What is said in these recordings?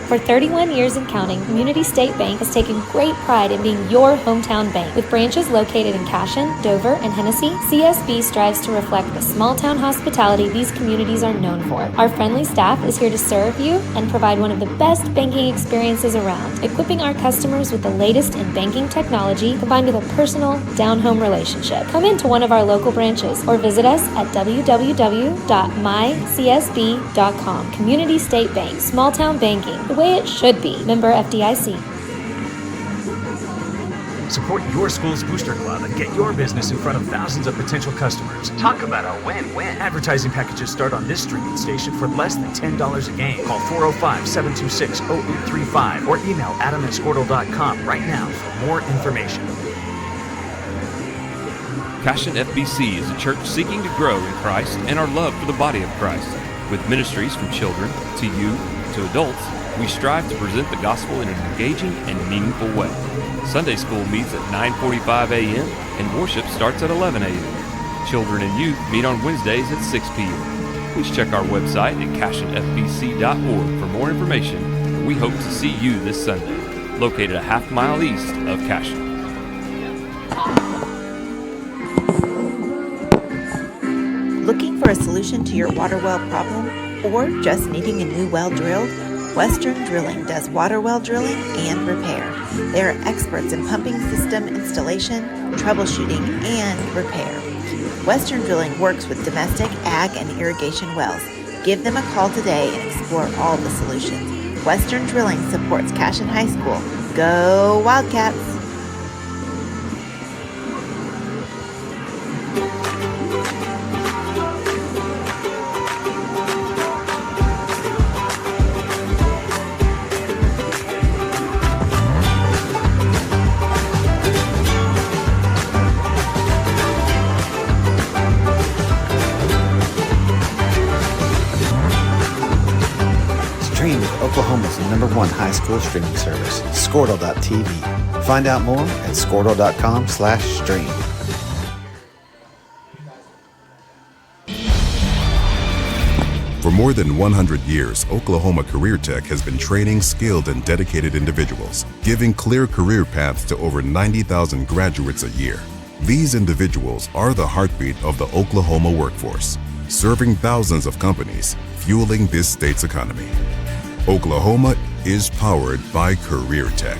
For 31 years and counting, Community State Bank has taken great pride in being your hometown bank. With branches located in Cashion, Dover, and Hennessy, CSB strives to reflect the small-town hospitality these communities are known for. Our friendly staff is here to serve you and provide one of the best banking experiences around, equipping our customers with the latest in banking technology combined with a personal, down-home relationship. Come into one of our local branches or visit us at www.mycsb.com. Community State Bank, small-town banking, the way it should be. Member FDIC. Support your school's booster club and get your business in front of thousands of potential customers. Talk about a win-win. Advertising packages start on this streaming station for less than $10 a game. Call 405-726-0835 or email adam@squirtle.com right now for more information. Cashion FBC is a church seeking to grow in Christ and our love for the body of Christ. With ministries from children to youth to adults, we strive to present the gospel in an engaging and meaningful way. Sunday school meets at 9:45 a.m. and worship starts at 11 a.m. Children and youth meet on Wednesdays at 6 p.m. Please check our website at cashionfbc.org for more information. We hope to see you this Sunday, located a half-mile east of Cashion. Looking for a solution to your water well problem or just needing a new well drilled? Western Drilling does water well drilling and repair. They are experts in pumping system installation, troubleshooting, and repair. Western Drilling works with domestic, ag, and irrigation wells. Give them a call today and explore all the solutions. Western Drilling supports Cashion High School. Go Wildcats! Stream with Oklahoma's #1 high school streaming service, Squirtle.tv. Find out more at squirtle.com/stream. For more than 100 years, Oklahoma Career Tech has been training skilled and dedicated individuals, giving clear career paths to over 90,000 graduates a year. These individuals are the heartbeat of the Oklahoma workforce, serving thousands of companies, fueling this state's economy. Oklahoma is powered by Career Tech.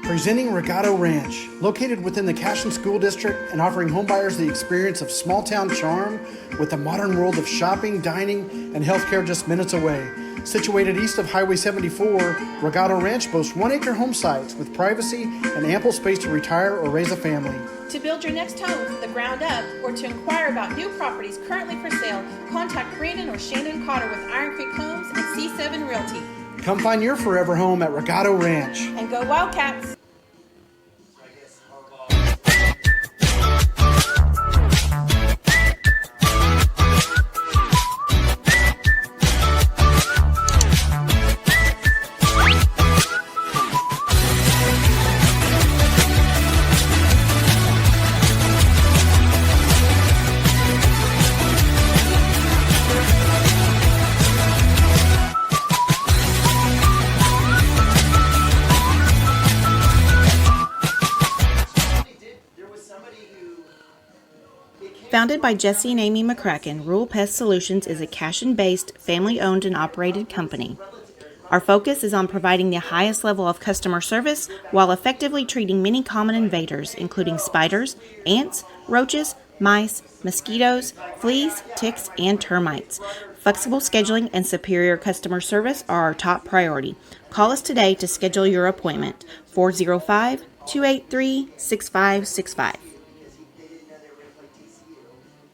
Presenting Regato Ranch, located within the Cashion School District and offering homebuyers the experience of small-town charm with the modern world of shopping, dining, and healthcare just minutes away. Situated east of Highway 74, Regato Ranch boasts 1-acre home sites with privacy and ample space to retire or raise a family. To build your next home from the ground up or to inquire about new properties currently for sale, contact Brandon or Shannon Cotter with Iron Creek Homes and C7 Realty. Come find your forever home at Regato Ranch. And go Wildcats! Founded by Jesse and Amy McCracken, Rural Pest Solutions is a Cashion-based, family-owned and operated company. Our focus is on providing the highest level of customer service while effectively treating many common invaders, including spiders, ants, roaches, mice, mosquitoes, fleas, ticks, and termites. Flexible scheduling and superior customer service are our top priority. Call us today to schedule your appointment. 405-283-6565.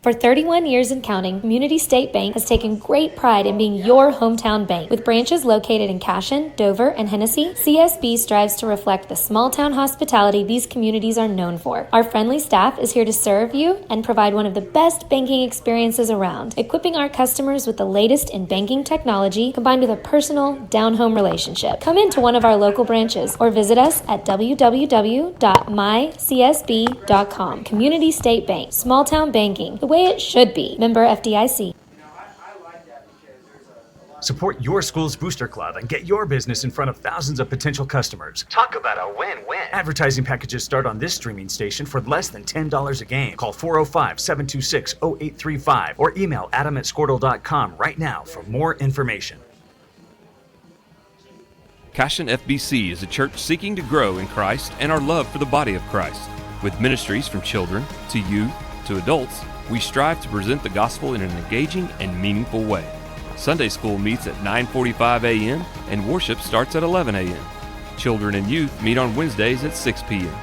For 31 years and counting, Community State Bank has taken great pride in being your hometown bank. With branches located in Cashion, Dover, and Hennessy, CSB strives to reflect the small-town hospitality these communities are known for. Our friendly staff is here to serve you and provide one of the best banking experiences around, equipping our customers with the latest in banking technology combined with a personal, down-home relationship. Come into one of our local branches or visit us at www.mycsb.com. Community State Bank, small-town banking, the way it should be. Member FDIC. Support your school's booster club and get your business in front of thousands of potential customers. Talk about a win-win. Advertising packages start on this streaming station for less than $10 a game. Call 405-726-0835 or email adam@squirtle.com right now for more information. Cashion FBC is a church seeking to grow in Christ and our love for the body of Christ. With ministries from children to youth to adults, we strive to present the gospel in an engaging and meaningful way. Sunday school meets at 9:45 a.m. and worship starts at 11 a.m. Children and youth meet on Wednesdays at 6 p.m.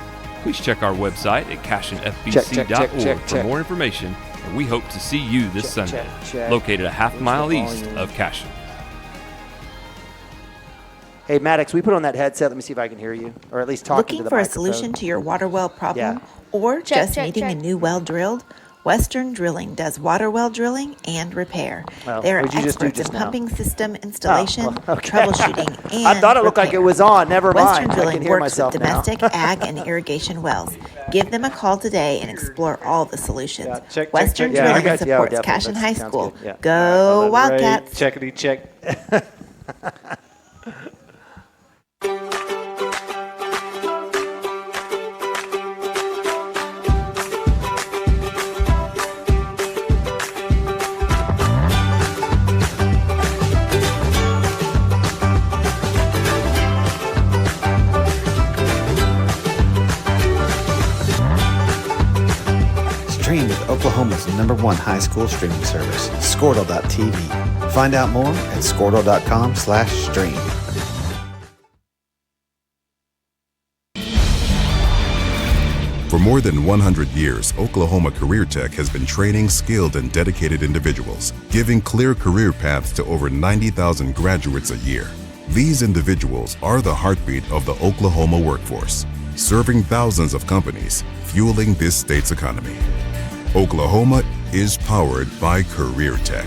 Please check our website at cashionfbc.org for more information, and we hope to see you this Sunday, located a half mile east of Cashion. Hey, Maddox, we put on that headset. Let me see if I can hear you, or at least talk into the Looking for a microphone. solution to your water well problem, Yeah. or Check, just check, needing check. a new well drilled? Western Drilling does water well drilling and repair. Well, They are what'd you just do experts just in now? pumping system installation, well, okay. troubleshooting, and I thought it looked like repair. it was on. Never Western mind. I Drilling can hear works myself with now. domestic, ag, and irrigation wells. Give them a call today and explore all the solutions. Yeah, check, Western check. Yeah, I Drilling got you. Yeah, supports definitely. Cashion That High sounds School. good. Yeah. Go Wildcats! Checkity check. Stream with Oklahoma's #1 high school streaming service, Squirtle.tv. Find out more at squirtle.com/stream. For more than 100 years, Oklahoma Career Tech has been training skilled and dedicated individuals, giving clear career paths to over 90,000 graduates a year. These individuals are the heartbeat of the Oklahoma workforce, serving thousands of companies, fueling this state's economy. Oklahoma is powered by Career Tech.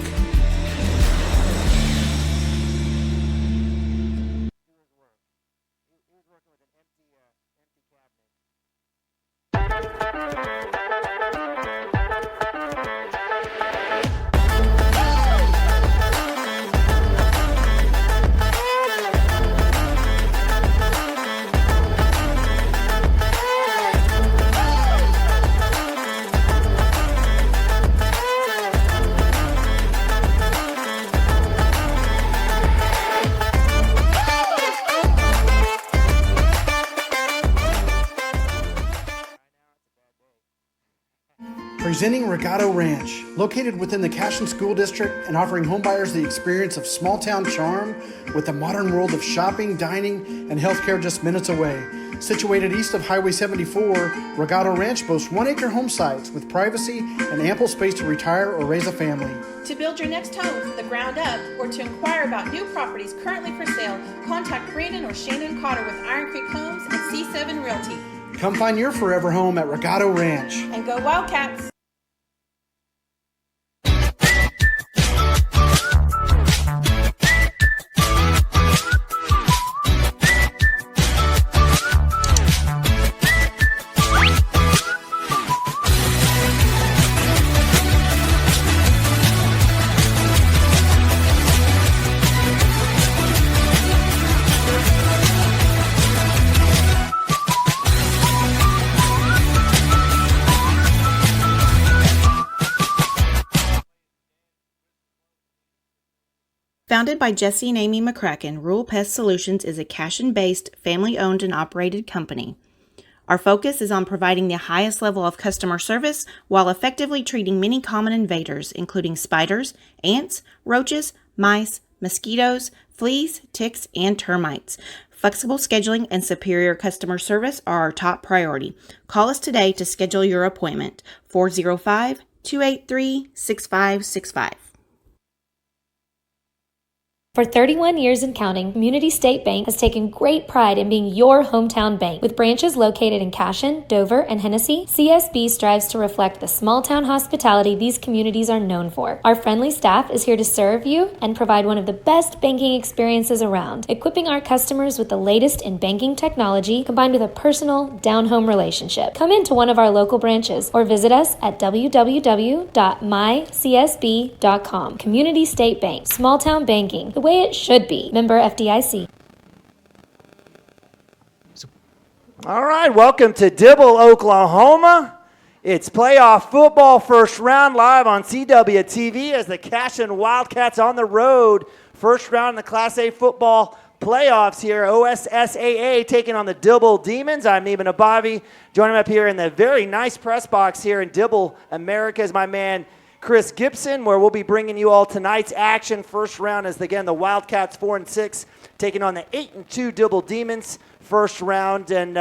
Presenting Regato Ranch, located within the Cashion School District and offering homebuyers the experience of small-town charm with the modern world of shopping, dining, and healthcare just minutes away. Situated east of Highway 74, Regato Ranch boasts 1-acre home sites with privacy and ample space to retire or raise a family. To build your next home from the ground up or to inquire about new properties currently for sale, contact Brandon or Shannon Cotter with Iron Creek Homes and C7 Realty. Come find your forever home at Regato Ranch. And go Wildcats! Founded by Jesse and Amy McCracken, Rural Pest Solutions is a Cashion-based, family-owned and operated company. Our focus is on providing the highest level of customer service while effectively treating many common invaders, including spiders, ants, roaches, mice, mosquitoes, fleas, ticks, and termites. Flexible scheduling and superior customer service are our top priority. Call us today to schedule your appointment. 405-283-6565. For 31 years and counting, Community State Bank has taken great pride in being your hometown bank. With branches located in Cashion, Dover, and Hennessy, CSB strives to reflect the small-town hospitality these communities are known for. Our friendly staff is here to serve you and provide one of the best banking experiences around, equipping our customers with the latest in banking technology combined with a personal, down-home relationship. Come into one of our local branches or visit us at www.mycsb.com. Community State Bank, small-town banking, the way it should be. Member FDIC. All right, welcome to Dibble, Oklahoma. It's playoff football first round live on CWTV as the Cashion Wildcats on the road. First round in the Class A football playoffs here. OSSAA taking on the Dibble Demons. I'm Neben Abavi. Joining me up here in the very nice press box here in Dibble, America is my man Chris Gibson, where we'll be bringing you all tonight's action. First round is, again, the Wildcats 4-6 taking on the 8-2 Dibble Demons first round. And,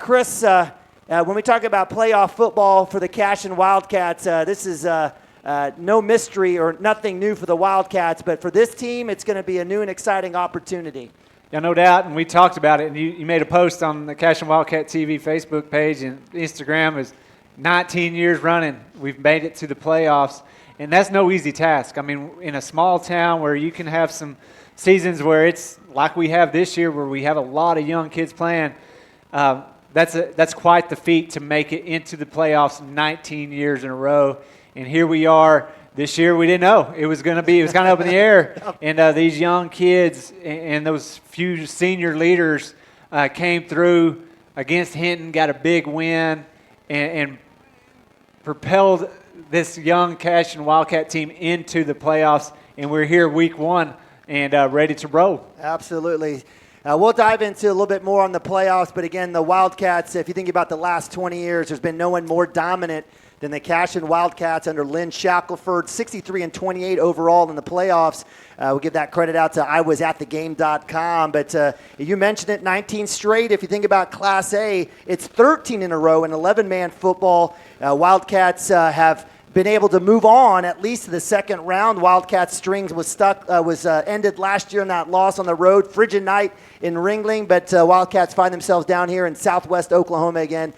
Chris, when we talk about playoff football for the Cashion Wildcats, this is no mystery or nothing new for the Wildcats. But for this team, it's going to be a new and exciting opportunity. Yeah, no doubt, and we talked about it. And you made a post on the Cashion Wildcat TV Facebook page and Instagram. Is 19 years running, we've made it to the playoffs, and that's no easy task. I mean, in a small town where you can have some seasons where it's like we have this year, where we have a lot of young kids playing, that's quite the feat to make it into the playoffs 19 years in a row. And here we are. This year we didn't know it was going to be. It was kind of up in the air. And these young kids and those few senior leaders came through against Hinton, got a big win, and propelled this young Cashion Wildcat team into the playoffs, and we're here week one and ready to roll. Absolutely. We'll dive into a little bit more on the playoffs, but again, the Wildcats, if you think about the last 20 years, there's been no one more dominant than the Cashion Wildcats under Lynn Shackelford, 63-28 overall in the playoffs. We'll give that credit out to IWasAtTheGame.com. But you mentioned it, 19 straight. If you think about Class A, it's 13 in a row in 11-man football. Wildcats have been able to move on at least to the second round. Wildcats strings was ended last year in that loss on the road. Frigid night in Ringling, but Wildcats find themselves down here in southwest Oklahoma again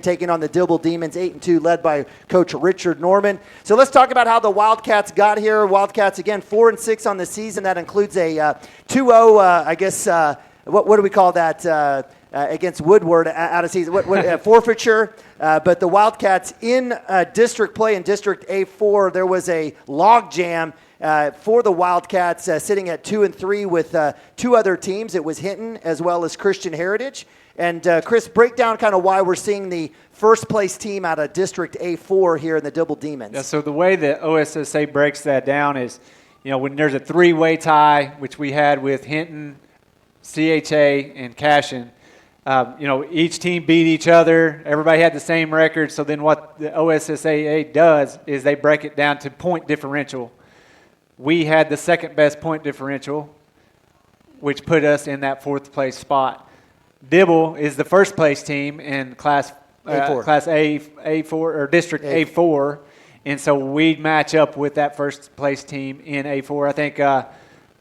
taking on the Dibble Demons, 8-2, led by Coach Richard Norman. So let's talk about how the Wildcats got here. Wildcats, again, 4-6 on the season. That includes a 2-0, what do we call that, against Woodward out of season, forfeiture. But the Wildcats in district play in District A4, there was a log jam for the Wildcats sitting at 2-3 with two other teams. It was Hinton as well as Christian Heritage. And Chris, break down kind of why we're seeing the first place team out of District A4 here in the Dibble Demons. Yeah, so the way that OSSA breaks that down is, when there's a three-way tie, which we had with Hinton, CHA, and Cashion, each team beat each other. Everybody had the same record. So then what the OSSAA does is they break it down to point differential. We had the second best point differential, which put us in that fourth place spot. Dibble is the first place team in Class A4 or District A4, and so we match up with that first place team in A4. I think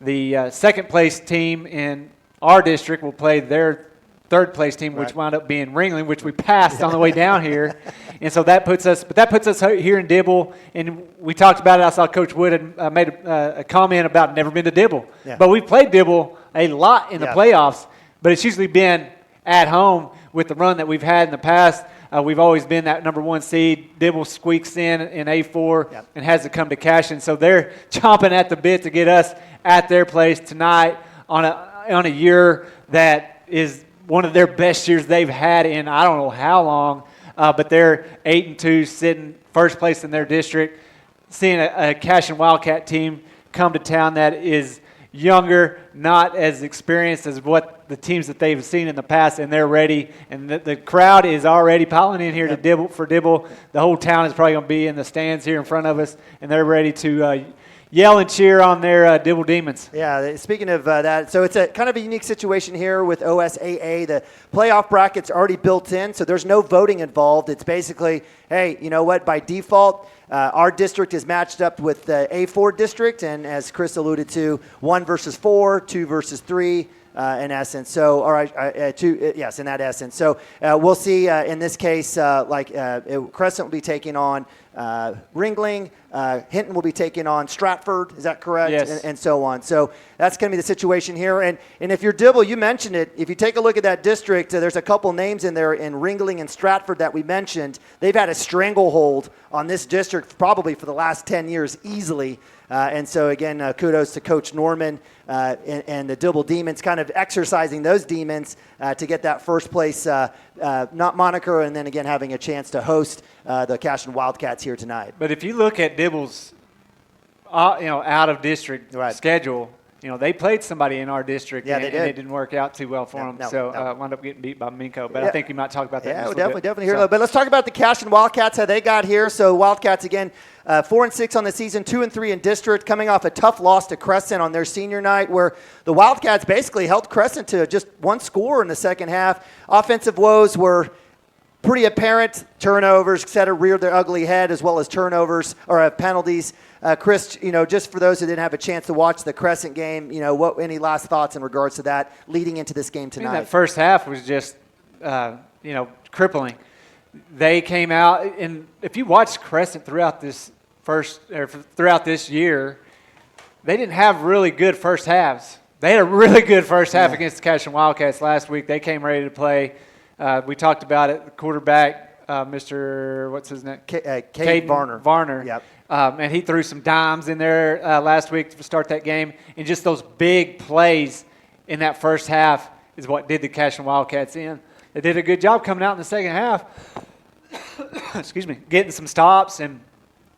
the second place team in our district will play their third place team, which wound up being Ringling, which we passed on the way down here, and so that puts us here in Dibble. And we talked about it. I saw Coach Wood had made a comment about never been to Dibble, but we've played Dibble a lot in the playoffs. But it's usually been at home with the run that we've had in the past. We've always been that number one seed. Dibble squeaks in A4 and has to come to Cashion. So they're chomping at the bit to get us at their place tonight on a year that is one of their best years they've had in I don't know how long. But they're 8-2, sitting first place in their district. Seeing a Cashion Wildcat team come to town that is younger, not as experienced as what the teams that they've seen in the past, and they're ready. And the crowd is already piling in here to Dibble. The whole town is probably going to be in the stands here in front of us, and they're ready to yell and cheer on their Dibble Demons. Yeah, speaking of that, so it's a kind of a unique situation here with OSAA. The playoff bracket's already built in, so there's no voting involved. It's basically, hey, you know what, by default, our district is matched up with the A4 district, and as Chris alluded to, 1 versus 4, 2 versus 3, in essence. So, all right, yes, in that essence. So we'll see in this case, Crescent will be taking on Ringling, Hinton will be taking on Stratford. Is that correct? Yes. And so on. So that's going to be the situation here. And if you're Dibble, you mentioned it. If you take a look at that district, there's a couple names in there in Ringling and Stratford that we mentioned. They've had a stranglehold on this district probably for the last 10 years easily. And so, again, kudos to Coach Norman and the Dibble Demons kind of exercising those demons to get that first place not moniker, and then, again, having a chance to host the Cashion Wildcats here tonight. But if you look at Dibble's out-of-district schedule, they played somebody in our district, and it didn't work out too well for them. Wound up getting beat by Minko. But I think you might talk about that. Yeah, we'll definitely hear that. But let's talk about the Cashion Wildcats, how they got here. So Wildcats, again, 4-6 on the season, 2-3 in district, coming off a tough loss to Crescent on their senior night, where the Wildcats basically held Crescent to just one score in the second half. Offensive woes were pretty apparent. Turnovers, et cetera, reared their ugly head, as well as turnovers or penalties. Chris, just for those who didn't have a chance to watch the Crescent game, any last thoughts in regards to that leading into this game tonight? That first half was just, crippling. They came out, and if you watch Crescent throughout this year, they didn't have really good first halves. They had a really good first half against the Cashion Wildcats last week. They came ready to play. We talked about it. The quarterback, Mr. What's his name? Cade Varner. Varner. Yep. And he threw some dimes in there last week to start that game. And just those big plays in that first half is what did the Cashion Wildcats in. They did a good job coming out in the second half. Excuse me, getting some stops and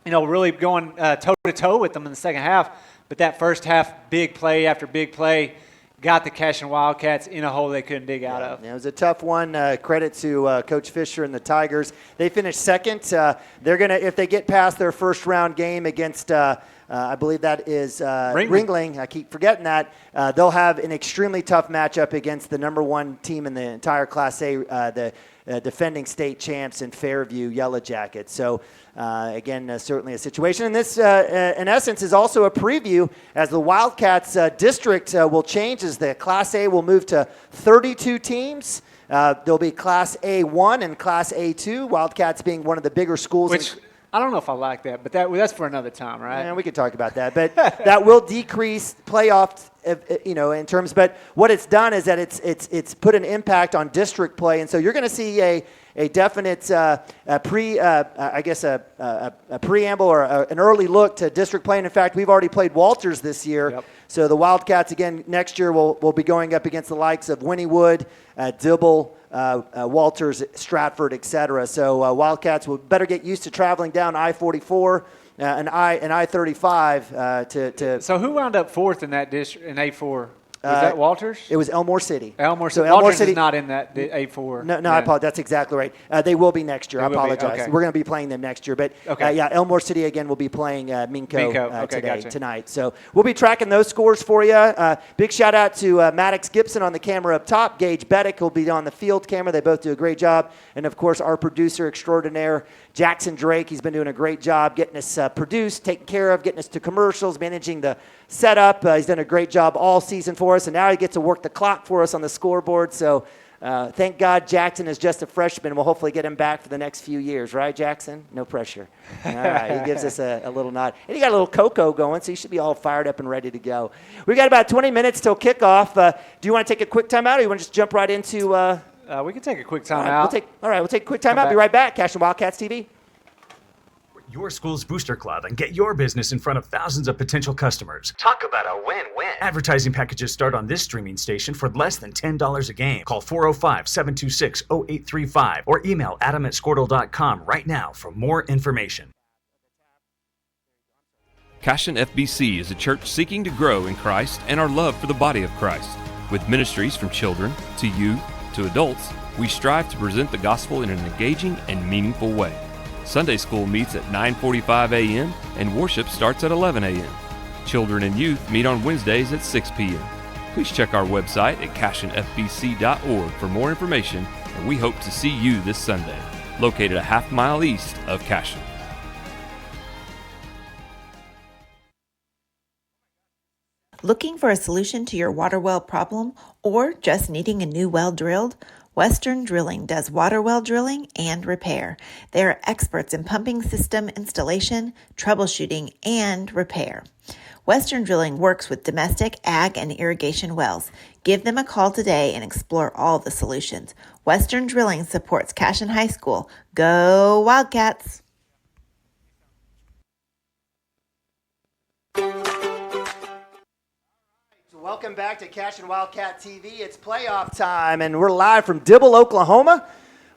really going toe to toe with them in the second half. But that first half, big play after big play, got the Cashion Wildcats in a hole they couldn't dig out of. Yeah, it was a tough one. Credit to Coach Fisher and the Tigers. They finished second. They're gonna, if they get past their first round game against, I believe that is Ringling. I keep forgetting that. They'll have an extremely tough matchup against the number one team in the entire Class A, the defending state champs in Fairview Yellow Jackets. So, again, certainly a situation. And this, in essence, is also a preview as the Wildcats district will change as the Class A will move to 32 teams. There'll be Class A1 and Class A2, Wildcats being one of the bigger schools. Which I don't know if I like that, but that's for another time, right? Yeah, we could talk about that. But that will decrease playoffs, in terms. But what it's done is that it's put an impact on district play, and so you're going to see a definite preamble or an early look to district play. And in fact, we've already played Walters this year. Yep. So the Wildcats again next year will be going up against the likes of Wynnewood, Dibble, Walters, Stratford, etc. So Wildcats will better get used to traveling down I-44 and I-35 to. So who wound up fourth in that district in A4? Was that Walters? It was Elmore City. Elmore City. So Elmore Walters City is not in that A4. No, I apologize. That's exactly right. They will be next year. I apologize. Okay. We're going to be playing them next year. But, Elmore City, again, will be playing Minko tonight. So we'll be tracking those scores for you. Big shout-out to Maddox Gibson on the camera up top. Gage Beddick will be on the field camera. They both do a great job. And, of course, our producer extraordinaire, Jackson Drake. He's been doing a great job getting us produced, taken care of, getting us to commercials, managing the setup. He's done a great job all season for us, and now he gets to work the clock for us on the scoreboard. So thank God Jackson is just a freshman. We'll hopefully get him back for the next few years. Right, Jackson? No pressure. All right, he gives us a little nod. And he got a little cocoa going, so he should be all fired up and ready to go. We got about 20 minutes till kickoff. Do you want to take a quick timeout, or you want to just jump right into we can take a quick timeout. We'll take a quick timeout. Be right back. Cashion Wildcats TV. Your school's booster club and get your business in front of thousands of potential customers. Talk about a win-win. Advertising packages start on this streaming station for less than $10 a game. Call 405-726-0835 or email adam@squirtle.com right now for more information. Cashion FBC is a church seeking to grow in Christ and our love for the body of Christ. With ministries from children to youth to adults, we strive to present the gospel in an engaging and meaningful way. Sunday school meets at 9:45 a.m. and worship starts at 11 a.m. Children and youth meet on Wednesdays at 6 p.m. Please check our website at cashionfbc.org for more information, and we hope to see you this Sunday, located a half-mile east of Cashion. Looking for a solution to your water well problem or just needing a new well drilled? Western Drilling does water well drilling and repair. They are experts in pumping system installation, troubleshooting, and repair. Western Drilling works with domestic, ag, and irrigation wells. Give them a call today and explore all the solutions. Western Drilling supports Cashion High School. Go Wildcats! Welcome back to Cashion Wildcat TV. It's playoff time, and we're live from Dibble, Oklahoma,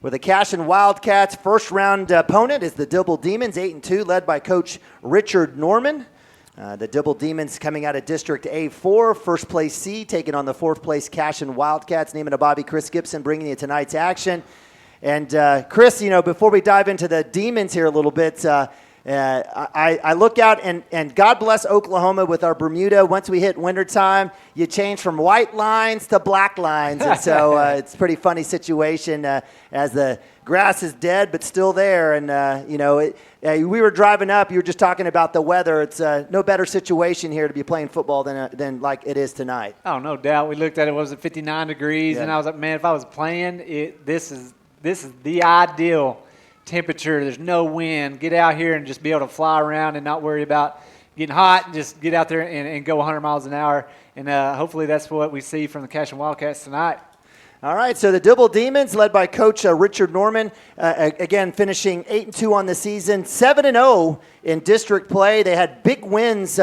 where the Cashion Wildcats' first-round opponent is the Dibble Demons, 8-2, led by Coach Richard Norman. The Dibble Demons coming out of District A4, first place seed, taking on the fourth place Cashion Wildcats. Name and a Bobby, Chris Gibson, bringing you tonight's action. And Chris, before we dive into the Demons here a little bit, I look out, and God bless Oklahoma with our Bermuda. Once we hit wintertime, you change from white lines to black lines. And so it's a pretty funny situation as the grass is dead but still there. And, we were driving up. You were just talking about the weather. It's no better situation here to be playing football than like it is tonight. Oh, no doubt. We looked at it, was it 59 degrees? Yeah. And I was like, man, if I was playing, this is the ideal temperature. There's no wind. Get out here and just be able to fly around and not worry about getting hot, and just get out there and go 100 miles an hour. And hopefully that's what we see from the Cashion Wildcats tonight. All right, so the Dibble Demons, led by Coach Richard Norman, again finishing 8-2 on the season, 7-0 in district play. They had big wins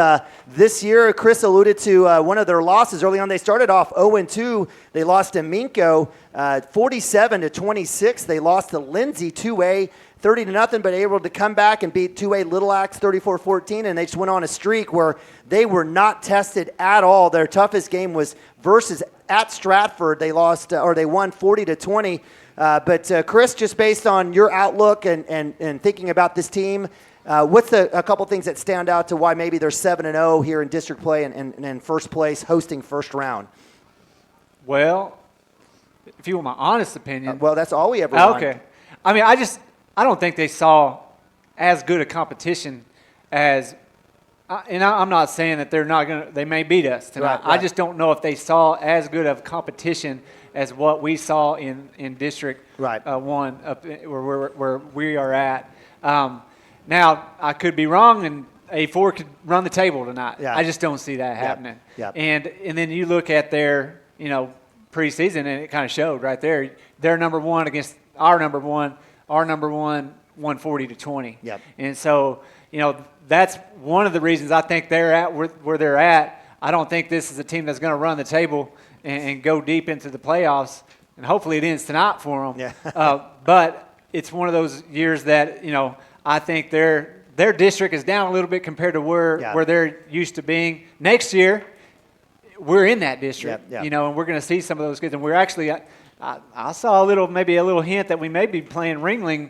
this year. Chris alluded to one of their losses early on. They started off 0-2. They lost to Minko 47-26. They lost to Lindsay 2A 30-0, but able to come back and beat 2A Little Axe 34-14, and they just went on a streak where they were not tested at all. Their toughest game was versus at Stratford. They lost they won 40-20. But Chris, just based on your outlook and thinking about this team, what's a couple things that stand out to why maybe they're 7-0 here in district play and first place hosting first round? Well, if you want my honest opinion. Well, that's all we ever want. Okay. I mean, I don't think they saw as good a competition as and I'm not saying that they may beat us tonight. Right. I just don't know if they saw as good of competition as what we saw in District 1 up where we are at. Now, I could be wrong, and A4 could run the table tonight. Yeah. I just don't see that happening. Yep. And then you look at their preseason, and it kind of showed right there. Their number one against our number one. Our number one won 40-20. Yep. And so, that's one of the reasons I think they're at where they're at. I don't think this is a team that's going to run the table and go deep into the playoffs. And hopefully it ends tonight for them. Yeah. But it's one of those years that, I think their district is down a little bit compared to where they're used to being. Next year, we're in that district, and we're going to see some of those kids. And we're actually I saw maybe a little hint that we may be playing Ringling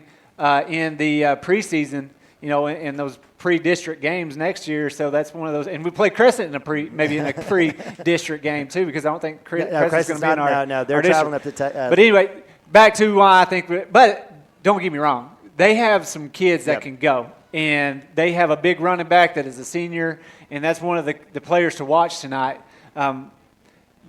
in the preseason, in those pre-district games next year. So that's one of those. And we play Crescent in a pre-district game too, because I don't think Crescent's going to be in our No, they're our traveling up district. to But anyway, back to why I think. But don't get me wrong. They have some kids that can go. And they have a big running back that is a senior, and that's one of the players to watch tonight.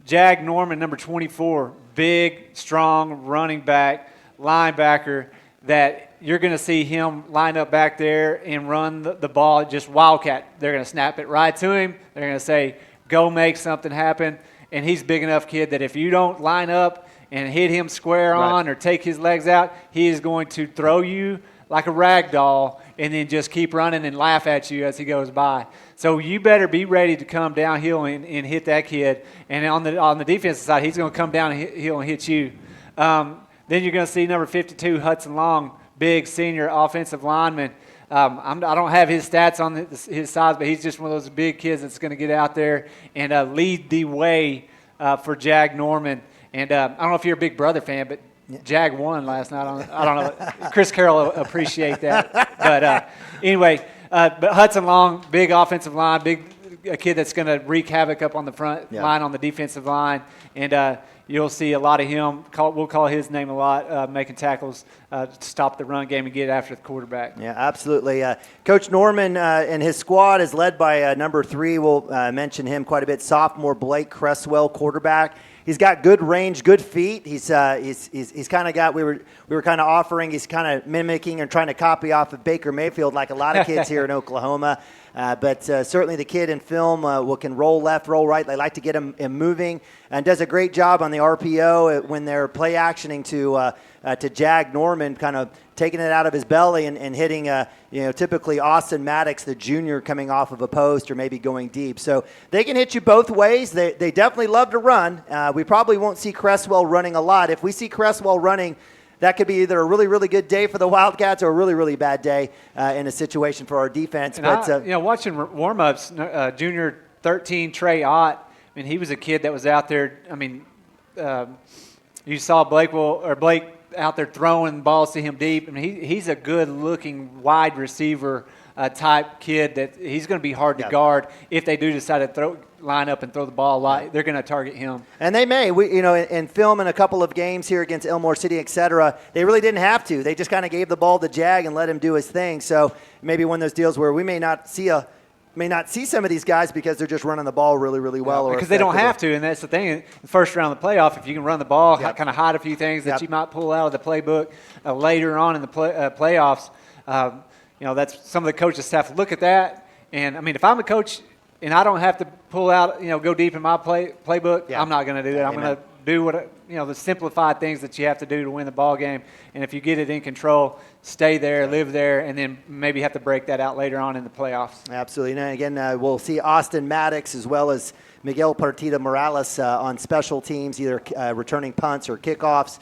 Jag Norman, number 24, big, strong running back, linebacker, that you're going to see him line up back there and run the ball just wildcat. They're going to snap it right to him. They're going to say, go make something happen. And he's a big enough kid that if you don't line up and hit him square on or take his legs out, he is going to throw you like a rag doll and then just keep running and laugh at you as he goes by. So you better be ready to come downhill and hit that kid. And on the defensive side, he's going to come downhill and hit you. Then you're going to see number 52, Hudson Long, big senior offensive lineman. I don't have his stats on his size, but he's just one of those big kids that's going to get out there and lead the way for Jag Norman. And I don't know if you're a Big Brother fan, but Jag won last night. I don't know. Chris Carroll will appreciate that. But anyway, but Hudson Long, big offensive line, a kid that's going to wreak havoc up on the front line on the defensive line. And you'll see a lot of him. We'll call his name a lot, making tackles to stop the run game and get after the quarterback. Yeah, absolutely. Coach Norman and his squad is led by number 3. We'll mention him quite a bit. Sophomore Blake Cresswell, quarterback. He's got good range, good feet. He's kind of got. We were kind of offering. He's kind of mimicking and trying to copy off of Baker Mayfield, like a lot of kids here in Oklahoma. But certainly the kid in film can roll left, roll right. They like to get him moving, and does a great job on the RPO when they're play actioning to Jag Norman, kind of taking it out of his belly and hitting typically Austin Maddox, the junior, coming off of a post or maybe going deep. So they can hit you both ways. They definitely love to run. We probably won't see Cresswell running a lot. If we see Cresswell running, that could be either a really, really good day for the Wildcats or a really, really bad day in a situation for our defense. And watching warm-ups, junior 13 Trey Ott, I mean, he was a kid that was out there. I mean, you saw Blake out there throwing balls to him deep. I mean, he's a good-looking wide receiver type kid that he's going to be hard to guard if they do decide to line up and throw the ball a lot. They're going to target him. And they may. In film in a couple of games here against Elmore City, et cetera, they really didn't have to. They just kind of gave the ball to Jag and let him do his thing. So maybe one of those deals where we may not see some of these guys because they're just running the ball really, really well. Or because they don't have to, and that's the thing. In the first round of the playoff, if you can run the ball, kind of hide a few things that you might pull out of the playbook later on in the playoffs, that's some of the coaching staff look at that. And, I mean, if I'm a coach and I don't have to pull out, go deep in my playbook, I'm not going to do that. I'm going to do the simplified things that you have to do to win the ball game. And if you get it in control, stay there, live there, and then maybe have to break that out later on in the playoffs. Absolutely. And again, we'll see Austin Maddox as well as Miguel Partida Morales on special teams, either returning punts or kickoffs.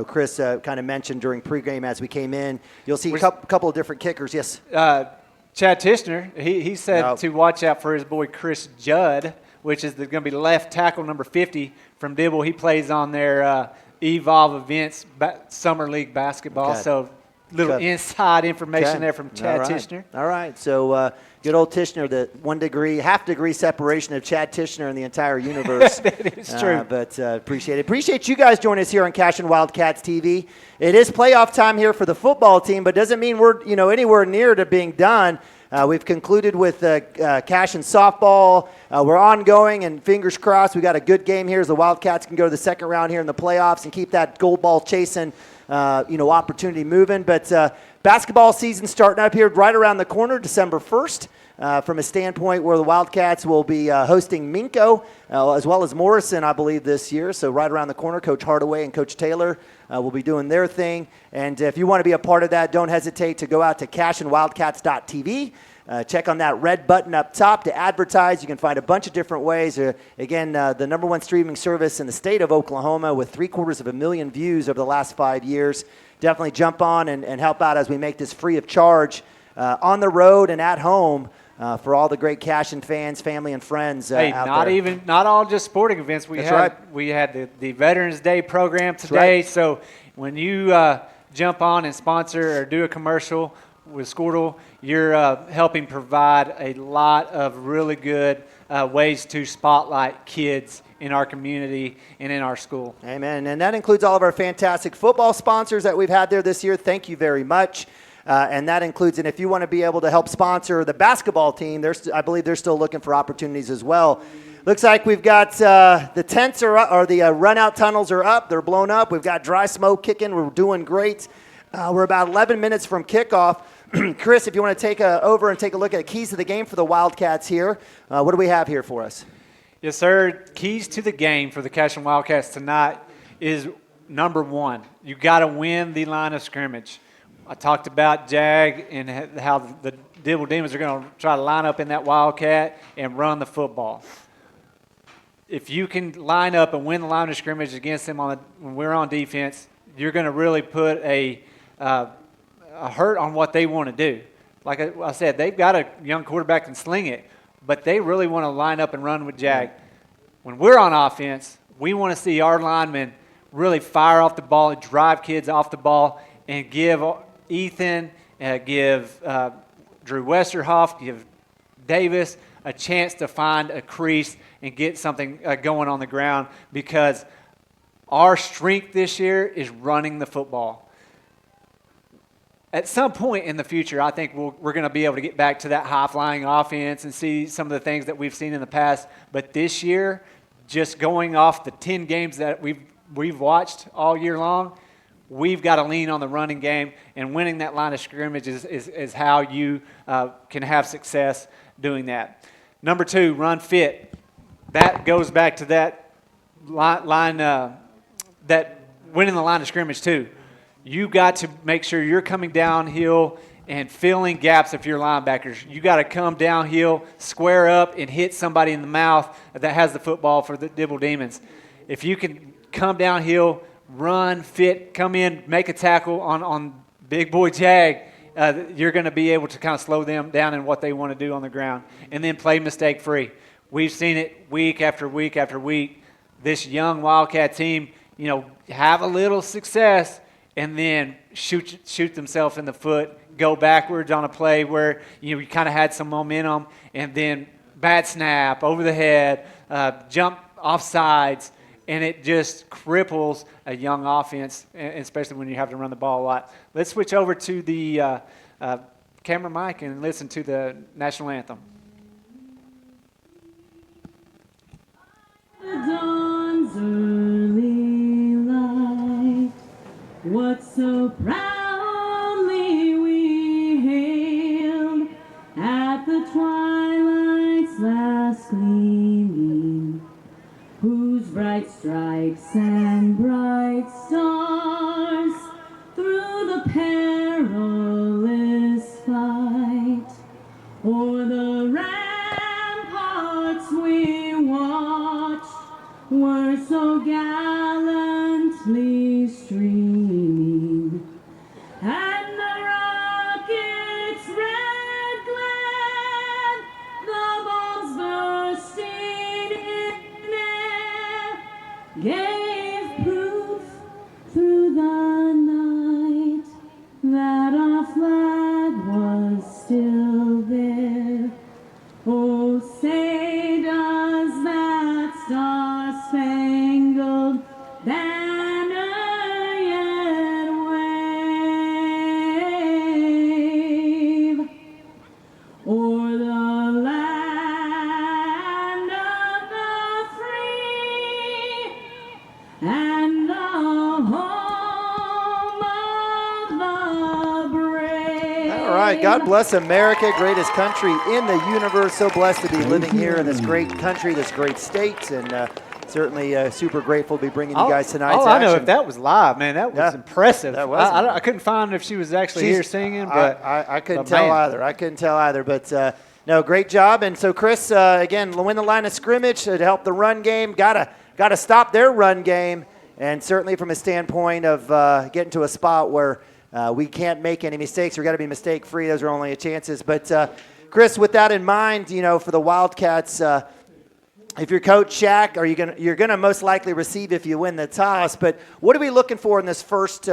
Chris kind of mentioned during pregame as we came in, you'll see a couple of different kickers. Yes. Chad Tishner, he said to watch out for his boy Chris Judd, which is going to be left tackle number 50 from Dibble. He plays on their Evolve Events Summer League basketball. Okay. So little inside information there from Chad Tishner. All right. So good old Tishner, the half degree separation of Chad Tishner in the entire universe. That is true. But appreciate it. Appreciate you guys joining us here on Cashion Wildcats TV. It is playoff time here for the football team, but doesn't mean we're anywhere near to being done. We've concluded with Cashion softball. We're ongoing, and fingers crossed we got a good game here as the Wildcats can go to the second round here in the playoffs and keep that gold ball chasing opportunity moving. But basketball season starting up here right around the corner, December 1st. From a standpoint where the Wildcats will be hosting Minco as well as Morrison, I believe, this year. So right around the corner, Coach Hardaway and Coach Taylor will be doing their thing. And if you want to be a part of that, don't hesitate to go out to cashionwildcats.tv. Check on that red button up top to advertise. You can find a bunch of different ways. Again, the number one streaming service in the state of Oklahoma with 750,000 views over the last 5 years. Definitely jump on and help out as we make this free of charge on the road and at home. For all the great Cashion fans, family, and friends out there. Not all just sporting events. We had the Veterans Day program today. Right. So when you jump on and sponsor or do a commercial with Squirtle, you're helping provide a lot of really good ways to spotlight kids in our community and in our school. Amen. And that includes all of our fantastic football sponsors that we've had there this year. Thank you very much. And that includes, and if you want to be able to help sponsor the basketball team, I believe they're still looking for opportunities as well. Looks like we've got the tents are up, or the run-out tunnels are up. They're blown up. We've got dry smoke kicking. We're doing great. We're about 11 minutes from kickoff. Chris, if you want to take over and take a look at the keys to the game for the Wildcats here, what do we have here for us? Yes, sir. Keys to the game for the Cashion Wildcats tonight is number one. You got to win the line of scrimmage. I talked about Jag and how the Dibble Demons are going to try to line up in that Wildcat and run the football. If you can line up and win the line of scrimmage against them when we're on defense, you're going to really put a hurt on what they want to do. Like I said, they've got a young quarterback that can sling it, but they really want to line up and run with Jag. When we're on offense, we want to see our linemen really fire off the ball and drive kids off the ball and give Ethan, give Drew Westerhoff, give Davis a chance to find a crease and get something going on the ground, because our strength this year is running the football. At some point in the future, I think we're going to be able to get back to that high-flying offense and see some of the things that we've seen in the past. But this year, just going off the 10 games that we've watched all year long, we've got to lean on the running game, and winning that line of scrimmage is how you can have success doing that. Number 2, run fit. That goes back to that line, that winning the line of scrimmage too. You got to make sure you're coming downhill and filling gaps if you're linebackers. You got to come downhill, square up, and hit somebody in the mouth that has the football for the Dibble Demons. If you can come downhill, run, fit, come in, make a tackle on big boy Jag, you're going to be able to kind of slow them down in what they want to do on the ground. And then play mistake-free. We've seen it week after week after week. This young Wildcat team, have a little success and then shoot themselves in the foot, go backwards on a play where you kind of had some momentum, and then bad snap, over the head, jump off sides, and it just cripples a young offense, especially when you have to run the ball a lot. Let's switch over to the camera mic and listen to the national anthem. The dawn's early light, what so proudly we hailed at the twilight's last gleaming, whose bright stripes and bright stars through the perilous fight o'er the ramparts we watched were so gallantly streaming, and the rocket's red glare, the bombs bursting in air, gave proof through the night that our flag was still there. Oh, say does that star-spangled banner yet wave o'er the land of the free and the home of the brave? All right, God bless America, greatest country in the universe. So blessed to be living here in this great country, this great state, and certainly super grateful to be bringing you guys tonight's All I know, action. if that was live, man, that was impressive. That was. I couldn't find if she was actually here singing, but I couldn't tell either. I couldn't tell either, but no, great job. And so, Chris, again, win the line of scrimmage to help the run game. Got to stop their run game, and certainly from a standpoint of getting to a spot where we can't make any mistakes. We've got to be mistake-free. Those are only chances. But, Chris, with that in mind, for the Wildcats, if you're Coach Shaq, you're gonna most likely receive if you win the toss. But what are we looking for in this first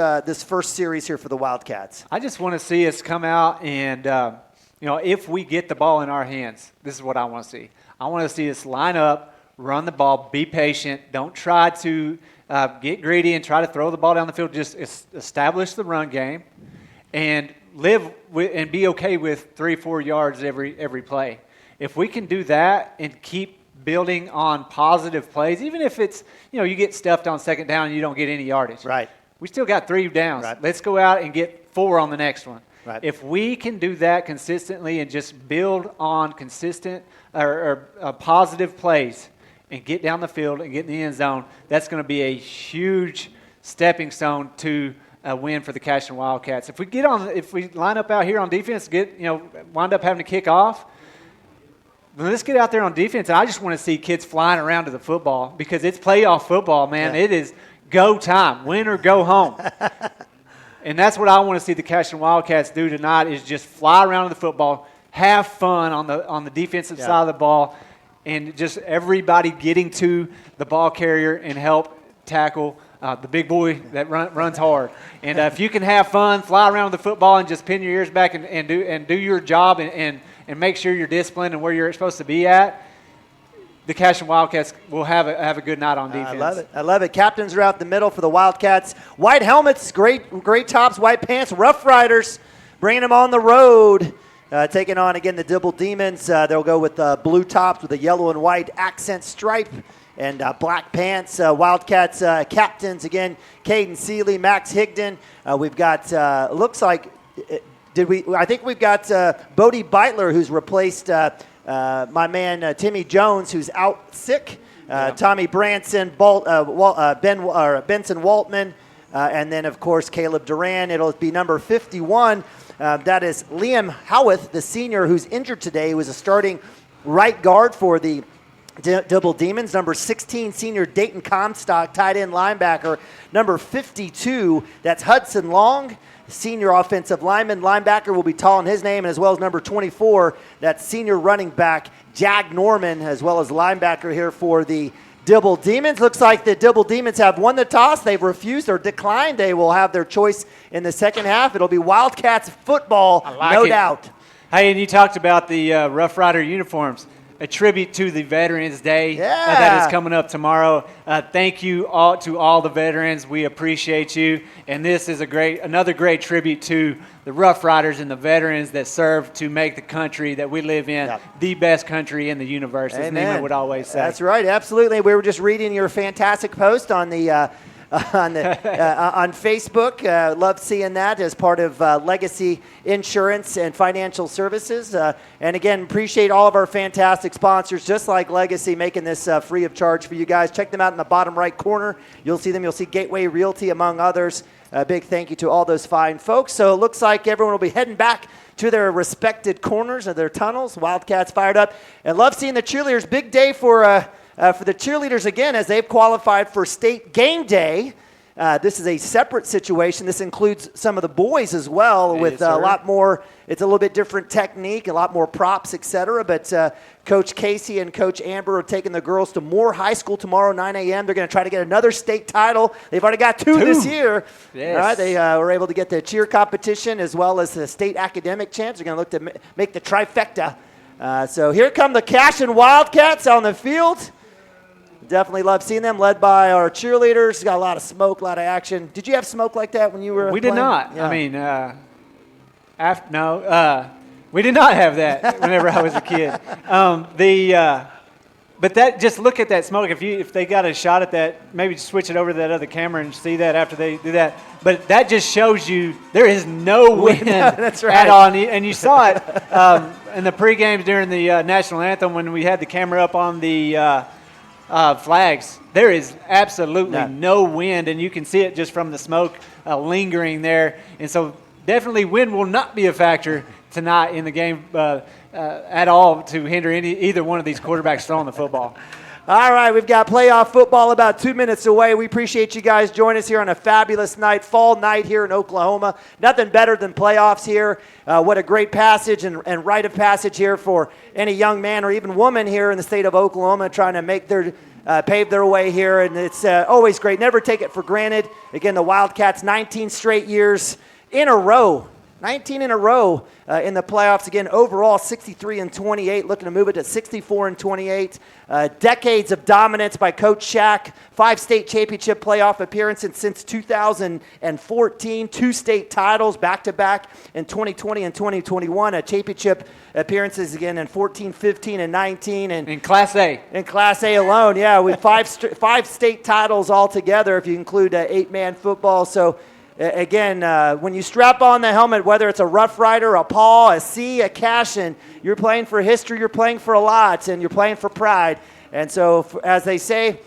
series here for the Wildcats? I just want to see us come out and, if we get the ball in our hands, this is what I want to see. I want to see us line up, run the ball, be patient. Don't try to get greedy and try to throw the ball down the field. Just establish the run game and live with, and be okay with 3-4 yards every play. If we can do that and keep building on positive plays, even if it's, you get stuffed on second down and you don't get any yardage. Right. We still got 3 downs. Right. Let's go out and get 4 on the next one. Right. If we can do that consistently and just build on consistent or positive plays and get down the field and get in the end zone, that's going to be a huge stepping stone to a win for the Cashion Wildcats. If we line up out here on defense, wind up having to kick off, then let's get out there on defense. And I just want to see kids flying around to the football because it's playoff football, man. Yeah. It is go time, win or go home. And that's what I want to see the Cashion Wildcats do tonight is just fly around with the football, have fun on the defensive side of the ball, and just everybody getting to the ball carrier and help tackle the big boy that runs hard. And if you can have fun, fly around with the football and just pin your ears back and do your job and make sure you're disciplined and where you're supposed to be at, the Cashion Wildcats will have a good night on defense. I love it. I love it. Captains are out the middle for the Wildcats. White helmets, great tops, white pants. Rough Riders bringing them on the road. Taking on, again, the Dibble Demons. They'll go with blue tops with a yellow and white accent stripe and black pants. Wildcats captains, again, Caden Seeley, Max Higdon. We've got, looks like, I think we've got Bodie Beitler, who's replaced my man Timmy Jones, who's out sick. Tommy Branson, Benson Waltman, and then, of course, Caleb Duran. It'll be number 51. That is Liam Howarth, the senior who's injured today, who is a starting right guard for the Dibble Demons. Number 16, senior Dayton Comstock, tight end linebacker. Number 52, that's Hudson Long, senior offensive linebacker will be tall in his name, and as well as number 24, that's senior running back Jag Norman, as well as linebacker here for the Dibble Demons. Looks like the Dibble Demons have won the toss. They've refused or declined. They will have their choice in the second half. It'll be Wildcats football, no doubt. Hey, and you talked about the Rough Rider uniforms. A tribute to the Veterans Day that is coming up tomorrow. Thank you all to all the veterans. We appreciate you. And this is another great tribute to the Rough Riders and the veterans that serve to make the country that we live in the best country in the universe, as Neiman would always say. That's right, absolutely. We were just reading your fantastic post on the on Facebook. Love seeing that as part of Legacy Insurance and Financial Services. And again, appreciate all of our fantastic sponsors, just like Legacy, making this free of charge for you guys. Check them out in the bottom right corner. You'll see them. You'll see Gateway Realty, among others. A big thank you to all those fine folks. So it looks like everyone will be heading back to their respected corners of their tunnels. Wildcats fired up. And love seeing the cheerleaders. Big day for the cheerleaders again, as they've qualified for state game day. This is a separate situation. This includes some of the boys as well, with a lot more. It's a little bit different technique, a lot more props, etc. But Coach Casey and Coach Amber are taking the girls to Moore High School tomorrow, 9 a.m. They're going to try to get another state title. They've already got two this year. Yes. All right, they were able to get the cheer competition as well as the state academic champs. They're going to look to make the trifecta. So here come the Cashion Wildcats on the field. Definitely love seeing them, led by our cheerleaders. Got a lot of smoke, a lot of action. Did you have smoke like that when you were We playing? did not. Yeah. I mean, we did not have that whenever I was a kid. But that, just look at that smoke. If they got a shot at that, maybe switch it over to that other camera and see that after they do that. But that just shows you there is no wind That's right. at all. And you saw it in the pre-games during the national anthem when we had the camera up on the flags. There is absolutely no wind, and you can see it just from the smoke lingering there. And so definitely wind will not be a factor tonight in the game at all to hinder either one of these quarterbacks throwing the football. All right, we've got playoff football about 2 minutes away. We appreciate you guys joining us here on a fabulous night, fall night here in Oklahoma. Nothing better than playoffs here. What a great passage and rite of passage here for any young man or even woman here in the state of Oklahoma trying to make their pave their way here, and it's always great. Never take it for granted. Again, the Wildcats, 19 straight years in a row. 19 in a row in the playoffs. Again, overall 63-28, looking to move it to 64-28. Decades of dominance by Coach Shack. 5 state championship playoff appearances since 2014. 2 state titles back-to-back in 2020 and 2021. A championship appearances again in 14, 15, and 19. And in Class A. In Class A alone, yeah. With 5 state titles altogether if you include 8-man football. So, again, when you strap on the helmet, whether it's a Rough Rider, a Paul, a C, a Cashion, you're playing for history, you're playing for a lot, and you're playing for pride. And so, as they say,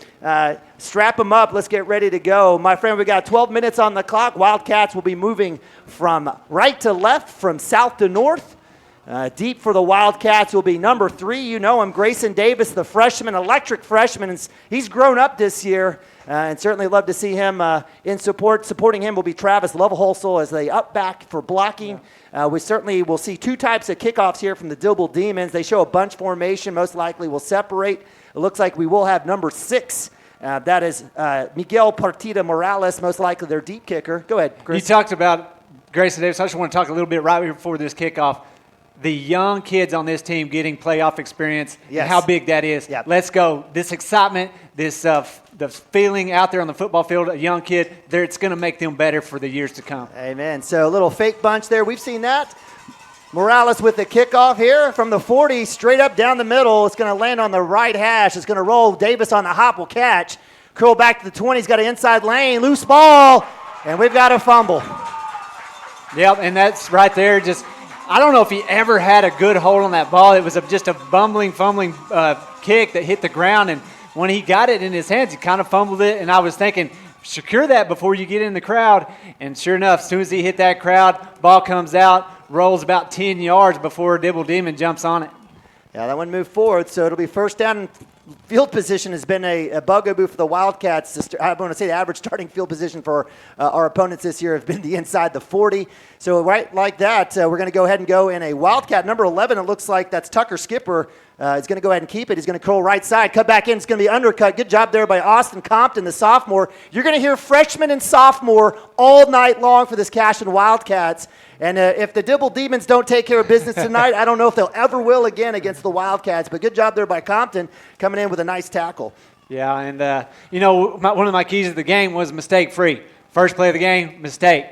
strap them up. Let's get ready to go. My friend, we got 12 minutes on the clock. Wildcats will be moving from right to left, from south to north. Deep for the Wildcats will be number 3. You know him, Grayson Davis, the freshman, electric freshman. And he's grown up this year, and certainly love to see him in support. Supporting him will be Travis Loveholsel as they up back for blocking. We certainly will see 2 types of kickoffs here from the Dibble Demons. They show a bunch formation, most likely will separate. It looks like we will have number 6. That is Miguel Partida Morales, most likely their deep kicker. Go ahead, Chris. You talked about Grayson Davis. I just want to talk a little bit right before this kickoff. The young kids on this team getting playoff experience, and how big that is. Yep. Let's go. This excitement, this the feeling out there on the football field, a young kid, it's going to make them better for the years to come. Amen. So a little fake bunch there. We've seen that. Morales with the kickoff here from the 40, straight up down the middle. It's going to land on the right hash. It's going to roll. Davis on the hop will catch. Curl back to the 20. He's got an inside lane. Loose ball. And we've got a fumble. Yep, and that's right there. Just, I don't know if he ever had a good hold on that ball. It was just a fumbling kick that hit the ground. And when he got it in his hands, he kind of fumbled it. And I was thinking, secure that before you get in the crowd. And sure enough, as soon as he hit that crowd, ball comes out, rolls about 10 yards before Dibble Demon jumps on it. Yeah, that one moved forward, so it'll be first down. Field position has been a bugaboo for the Wildcats. I want to say the average starting field position for our opponents this year have been the inside the 40. So right like that, we're going to go ahead and go in a Wildcat. Number 11, it looks like that's Tucker Skipper. He's going to go ahead and keep it. He's going to curl right side, cut back in. It's going to be undercut. Good job there by Austin Compton, the sophomore. You're going to hear freshman and sophomore all night long for this Cashion Wildcats. And if the Dibble Demons don't take care of business tonight, I don't know if they'll ever will again against the Wildcats. But good job there by Compton coming in with a nice tackle. Yeah, and, one of my keys of the game was mistake-free. First play of the game, mistake.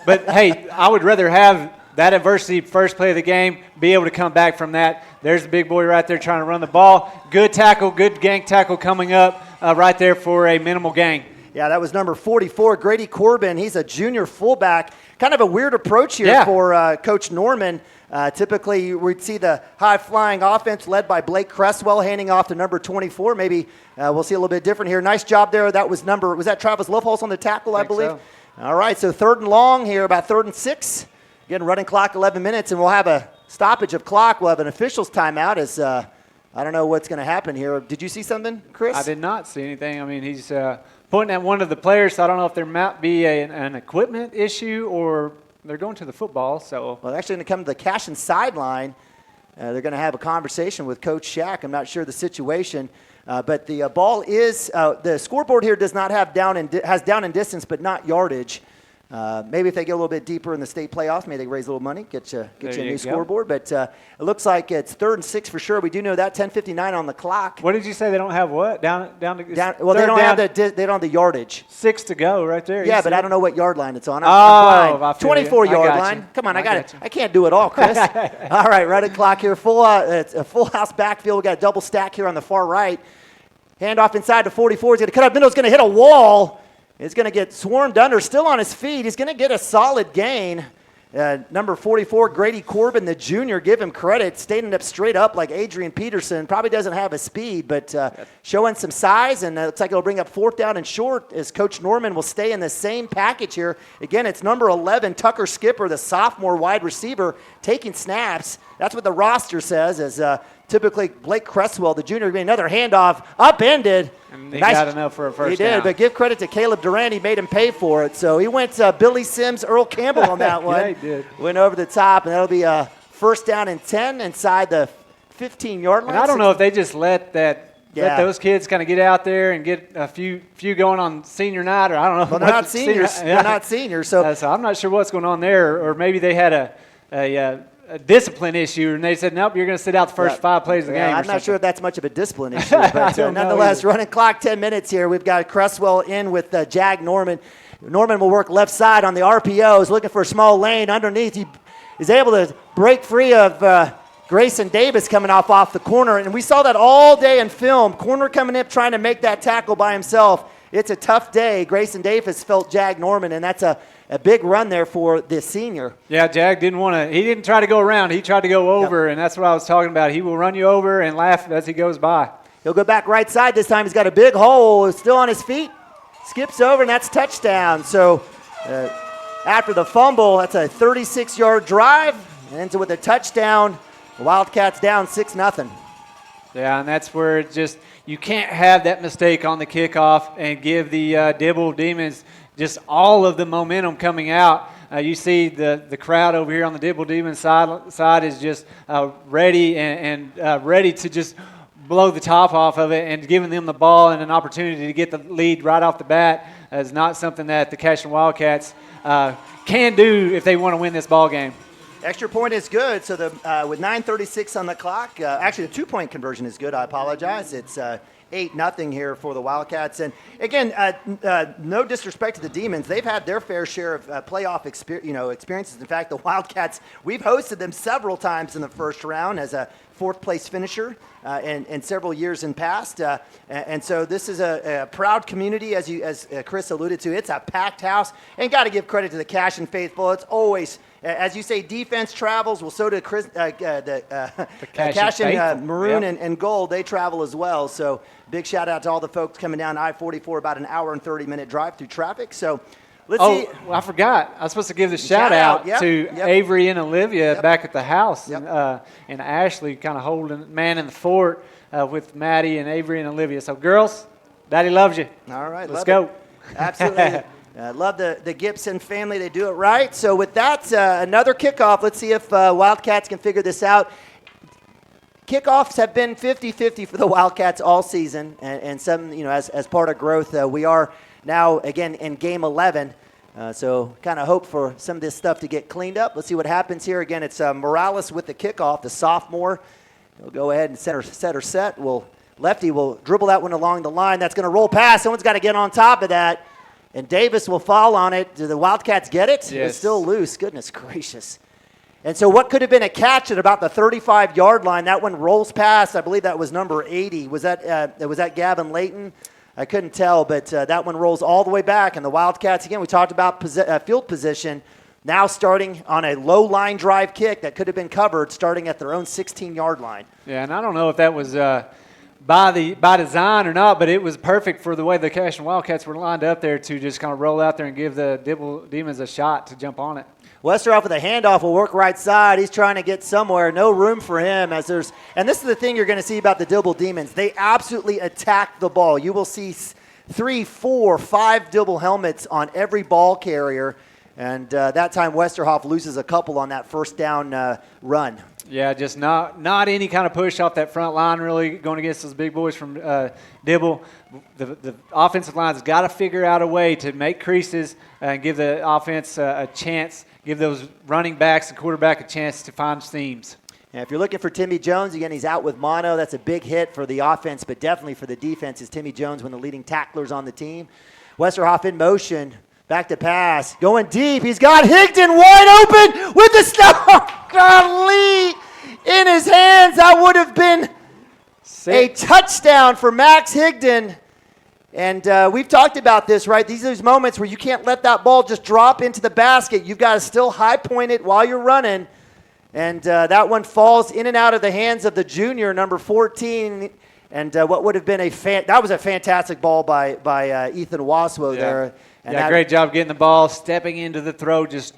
But, hey, I would rather have that adversity, first play of the game, be able to come back from that. There's the big boy right there trying to run the ball. Good tackle, good gank tackle coming up right there for a minimal gain. Yeah, that was number 44, Grady Corbin. He's a junior fullback. Kind of a weird approach here for Coach Norman. Typically, we'd see the high-flying offense led by Blake Cresswell handing off to number 24. Maybe we'll see a little bit different here. Nice job there. That was that Travis Loveholz on the tackle, I believe? So. All right, so 3rd and long here, about 3rd and 6. Again, running clock 11 minutes, and we'll have a stoppage of clock. We'll have an official's timeout as I don't know what's going to happen here. Did you see something, Chris? I did not see anything. I mean, he's pointing at one of the players, so I don't know if there might be an equipment issue or they're going to the football. So, well, they're actually going to come to the Cashion sideline. They're going to have a conversation with Coach Shack. I'm not sure the situation, but the ball is the scoreboard here does not have has down and distance, but not yardage. Maybe if they get a little bit deeper in the state playoffs, maybe they raise a little money, get you a new scoreboard. But it looks like it's 3rd and 6 for sure. We do know that 10:59 on the clock. What did you say? They don't have what down? Well, they don't have the yardage. 6 to go right there. Yeah, but I don't know what yard line it's on. I'm 24 yard line. Come on, I got it. I can't do it all, Chris. All right, running clock here. It's a full house backfield. We got a double stack here on the far right. Handoff inside to 44. He's going to cut up middle. He's going to hit a wall. He's going to get swarmed under, still on his feet. He's going to get a solid gain. Number 44, Grady Corbin, the junior, give him credit, standing up straight up like Adrian Peterson. Probably doesn't have a speed, but showing some size, and it looks like it'll bring up 4th down and short as Coach Norman will stay in the same package here. Again, it's number 11, Tucker Skipper, the sophomore wide receiver, taking snaps. That's what the roster says, as typically Blake Cresswell, the junior, getting another handoff, upended. And he got enough for a first down. He did, but give credit to Caleb Durant. He made him pay for it. So he went Billy Sims, Earl Campbell on that one. Yeah, he did. Went over the top, and that'll be a 1st down and 10 inside the 15-yard line. And I don't know if they just let those kids kind of get out there and get a few going on senior night, or I don't know. Well, they're not seniors. They're not seniors. So I'm not sure what's going on there, or maybe they had a discipline issue, and they said, nope, you're going to sit out the first 5 plays of the game. I'm not sure if that's much of a discipline issue, but nonetheless, running clock 10 minutes here. We've got Cresswell in with Jag Norman. Norman will work left side on the RPOs, looking for a small lane underneath. He is able to break free of Grayson Davis coming off the corner, and we saw that all day in film. Corner coming up trying to make that tackle by himself. It's a tough day. Grayson Davis felt Jag Norman, and that's a big run there for the senior. Yeah, Jag didn't try to go around. He tried to go over, and that's what I was talking about. He will run you over and laugh as he goes by. He'll go back right side this time. He's got a big hole. He's still on his feet. Skips over, and that's touchdown. So after the fumble, that's a 36-yard drive. and ends it with a touchdown. The Wildcats down 6-0. Yeah, and that's where it just you can't have that mistake on the kickoff and give the Dibble Demons just all of the momentum coming out. You see the crowd over here on the Dibble Demons side is just ready and ready to just blow the top off of it, and giving them the ball and an opportunity to get the lead right off the bat is not something that the Cashion Wildcats can do if they want to win this ball game. Extra point is good. So with 9:36 on the clock, actually the 2-point conversion is good. I apologize. It's 8-0 here for the Wildcats. And again, no disrespect to the Demons, they've had their fair share of playoff experiences. In fact, the Wildcats, we've hosted them several times in the first round as a fourth-place finisher in several years in past. And so this is a proud community, as Chris alluded to. It's a packed house. And got to give credit to the Cashion faithful. It's always, as you say, defense travels. Well, so did Cashion Maroon and Gold. They travel as well. So big shout-out to all the folks coming down I-44, about an hour and 30-minute drive through traffic. So let's see. Well, I forgot. I was supposed to give the shout-out to Avery and Olivia back at the house. And Ashley kind of holding man in the fort with Maddie and Avery and Olivia. So, girls, Daddy loves you. All right. Let's go. Absolutely. Love the Gibson family. They do it right. So with that, another kickoff. Let's see if Wildcats can figure this out. Kickoffs have been 50-50 for the Wildcats all season, and some, as part of growth, we are now, again, in Game 11. So kind of hope for some of this stuff to get cleaned up. Let's see what happens here. Again, it's Morales with the kickoff, the sophomore. He'll go ahead and set. Lefty will dribble that one along the line. That's going to roll past. Someone's got to get on top of that. And Davis will fall on it. Do the Wildcats get it? Yes. It's still loose. Goodness gracious. And so what could have been a catch at about the 35-yard line, that one rolls past. I believe that was number 80. Was that Gavin Layton? I couldn't tell, but that one rolls all the way back. And the Wildcats, again, we talked about field position, now starting on a low line drive kick that could have been covered starting at their own 16-yard line. Yeah, and I don't know if that was by design or not, but it was perfect for the way the Cashion Wildcats were lined up there to just kind of roll out there and give the Dibble Demons a shot to jump on it. Westerhoff with a handoff will work right side. He's trying to get somewhere. No room for him and this is the thing you're going to see about the Dibble Demons. They absolutely attack the ball. You will see 3, 4, 5 Dibble helmets on every ball carrier. And that time Westerhoff loses a couple on that first down run. Yeah, just not any kind of push off that front line really going against those big boys from Dibble. The offensive line's got to figure out a way to make creases and give the offense a chance, give those running backs and quarterback a chance to find seams. And if you're looking for Timmy Jones, again, he's out with mono. That's a big hit for the offense, but definitely for the defense is Timmy Jones, one of the leading tacklers on the team. Westerhoff in motion. Back to pass. Going deep. He's got Higdon wide open with the snap. Golly. In his hands. That would have been a touchdown for Max Higdon. And we've talked about this, right? These are those moments where you can't let that ball just drop into the basket. You've got to still high point it while you're running. And that one falls in and out of the hands of the junior, number 14. And what would have been that was a fantastic ball by Ethan Waswo there. And great job getting the ball, stepping into the throw, just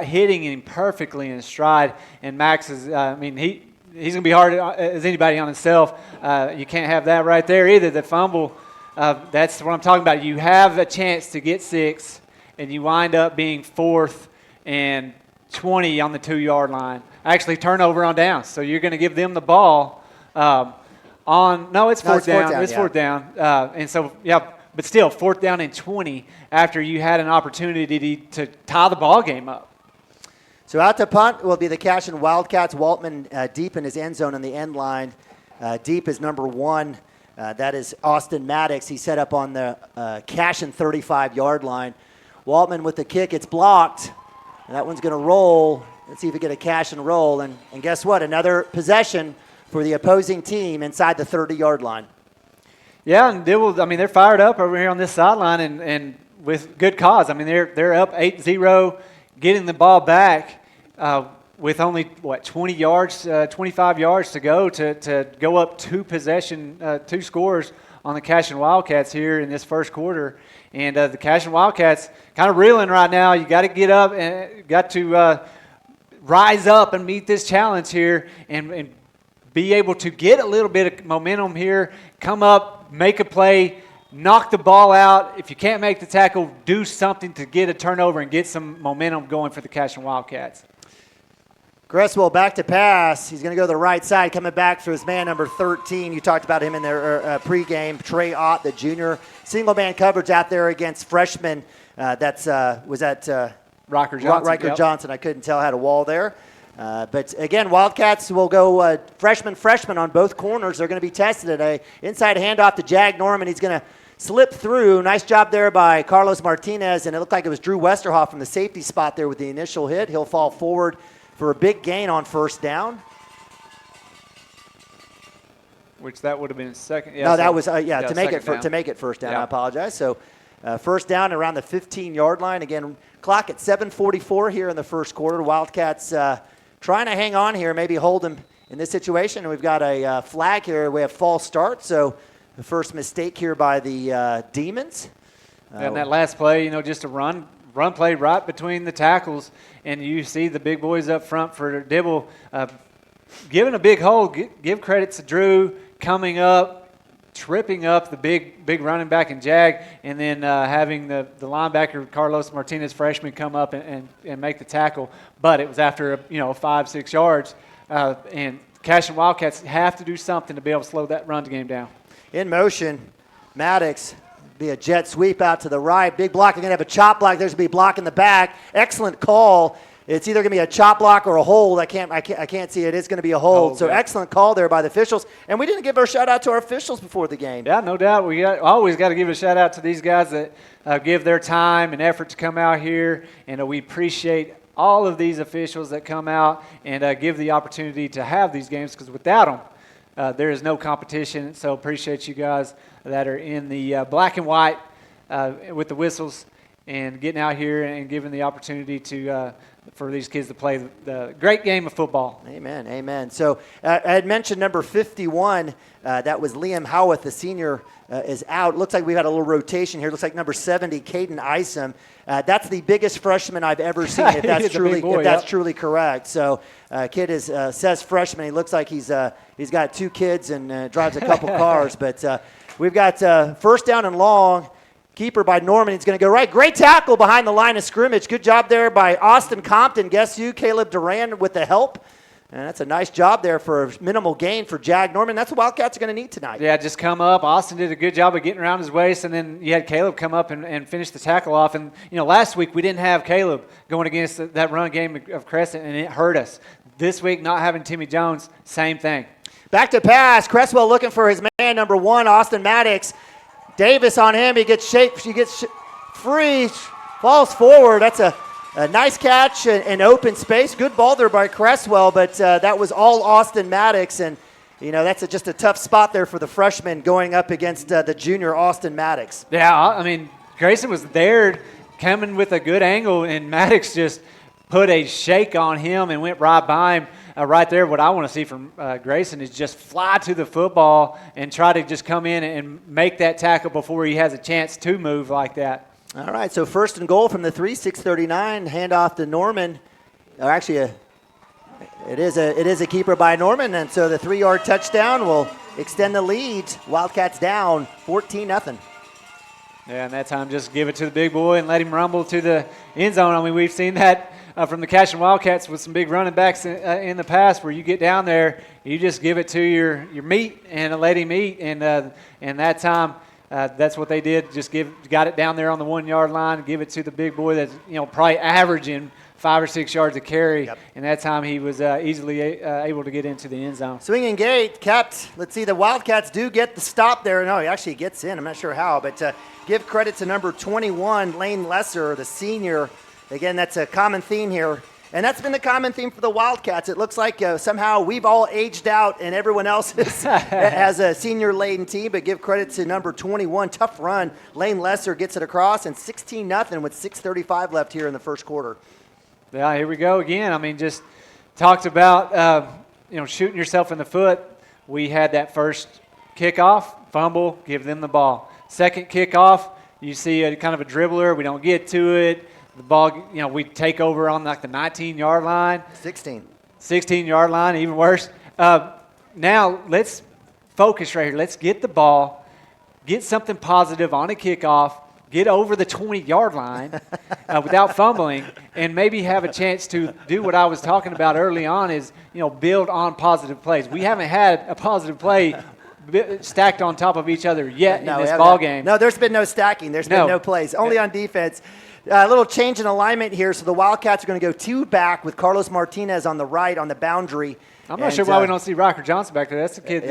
hitting him perfectly in stride. And Max is, he's going to be hard as anybody on himself. You can't have that right there either. The fumble, that's what I'm talking about. You have a chance to get 6, and you wind up being 4th and 20 on the 2-yard line. Actually, turnover on down. So you're going to give them the ball it's fourth down. It's fourth down. And so, but still, 4th down and 20 after you had an opportunity to tie the ball game up. So out to punt will be the Cashion Wildcats. Waltman deep in his end zone on the end line. Deep is number 1. That is Austin Maddox. He set up on the Cashion 35-yard line. Waltman with the kick. It's blocked. And that one's going to roll. Let's see if we get a Cashion roll. And guess what? Another possession for the opposing team inside the 30-yard line. Yeah, and Dibble, they're fired up over here on this sideline and with good cause. They're up 8-0, getting the ball back with only, 20 yards, 25 yards to go to go up 2 scores on the Cashion Wildcats here in this first quarter. And the Cashion Wildcats kind of reeling right now. You got to get up and got to rise up and meet this challenge here and be able to get a little bit of momentum here, come up, make a play, knock the ball out. If you can't make the tackle, do something to get a turnover and get some momentum going for the Cashion Wildcats. Cresswell back to pass. He's going to go to the right side, coming back for his man number 13. You talked about him in their pregame. Trey Ott, the junior. Single man coverage out there against freshman. Was that Riker Johnson. Riker Johnson. I couldn't tell, had a wall there. But again, Wildcats will go freshman on both corners. They're going to be tested today. Inside handoff to Jag Norman. He's going to slip through. Nice job there by Carlos Martinez. And it looked like it was Drew Westerhoff from the safety spot there with the initial hit. He'll fall forward for a big gain on first down. Which that would have been second. Yeah, no, that was to make it first down. Yeah. I apologize. So first down around the 15-yard line. Again, clock at 7:44 here in the first quarter. Wildcats trying to hang on here, maybe hold them in this situation. And we've got a flag here. We have false start. So the first mistake here by the Demons. And that last play, just a run play right between the tackles, and you see the big boys up front for Dibble giving a big hole. Give credit to Drew coming up, tripping up the big running back in Jag, and then having the linebacker Carlos Martinez, freshman, come up and make the tackle. But it was after 5-6 yards, and Cashion Wildcats have to do something to be able to slow that run game down. In motion, Maddox. Be a jet sweep out to the right. Big block. They're going to have a chop block. There's going to be a block in the back. Excellent call. It's either going to be a chop block or a hold. I can't see it. It's going to be a hold. So excellent call there by the officials. And we didn't give our shout out to our officials before the game. Yeah, no doubt. We always got to give a shout out to these guys that give their time and effort to come out here. And we appreciate all of these officials that come out and give the opportunity to have these games, because without them, there is no competition. So appreciate you guys that are in the black and white with the whistles and getting out here and giving the opportunity for these kids to play the great game of football. Amen, amen. So I had mentioned number 51. That was Liam Howarth, the senior, is out. Looks like we've had a little rotation here. Looks like number 70, Caden Isom. That's the biggest freshman I've ever seen, if that's truly correct. So kid says freshman. He looks like he's got 2 kids and drives a couple cars. But we've got first down and long. Keeper by Norman. He's going to go right. Great tackle behind the line of scrimmage. Good job there by Austin Compton. Guess who? Caleb Duran with the help. And that's a nice job there for a minimal gain for Jag Norman. That's what Wildcats are going to need tonight. Yeah, just come up. Austin did a good job of getting around his waist, and then you had Caleb come up and finish the tackle off. And, last week we didn't have Caleb going against that run game of Crescent, and it hurt us. This week, not having Timmy Jones, same thing. Back to pass. Cresswell looking for his man, number 1, Austin Maddox. Davis on him. He gets shaped. She gets free. Falls forward. That's a nice catch in open space. Good ball there by Cresswell, but that was all Austin Maddox. And, that's just a tough spot there for the freshman going up against the junior Austin Maddox. Yeah, Grayson was there coming with a good angle, and Maddox just put a shake on him and went right by him. Right there, what I want to see from Grayson is just fly to the football and try to just come in and make that tackle before he has a chance to move like that. All right, so first and goal from the 3, 6:39, handoff to Norman. It is a keeper by Norman, and so the 3-yard touchdown will extend the lead. Wildcats down 14-0. Yeah, and that time just give it to the big boy and let him rumble to the end zone. We've seen that from the Cashion Wildcats with some big running backs in the past, where you get down there, you just give it to your meat and let him eat. And that time, that's what they did. Just got it down there on the 1-yard line, give it to the big boy that's probably averaging 5 or 6 yards a carry. Yep. And that time he was easily able to get into the end zone. Swinging gate kept. Let's see, the Wildcats do get the stop there. No, he actually gets in. I'm not sure how, but give credit to number 21, Lane Lesser, the senior. Again, that's a common theme here. And that's been the common theme for the Wildcats. It looks like somehow we've all aged out and everyone else has a senior-laden team, but give credit to number 21. Tough run. Lane Lesser gets it across, and 16-0 with 6:35 left here in the first quarter. Yeah, here we go again. Just talked about, shooting yourself in the foot. We had that first kickoff, fumble, give them the ball. Second kickoff, you see a kind of a dribbler. We don't get to it. the ball, we take over on like the 19-yard line. 16-yard line, even worse. Now let's focus right here. Let's get the ball, get something positive on a kickoff, get over the 20-yard line without fumbling, and maybe have a chance to do what I was talking about early on is, build on positive plays. We haven't had a positive play stacked on top of each other yet in this ball game. No, there's been no stacking. There's been no plays. Only on defense. A little change in alignment here. So the Wildcats are going to go 2 back with Carlos Martinez on the right on the boundary. I'm not sure why we don't see Rocker Johnson back there. That's the kid.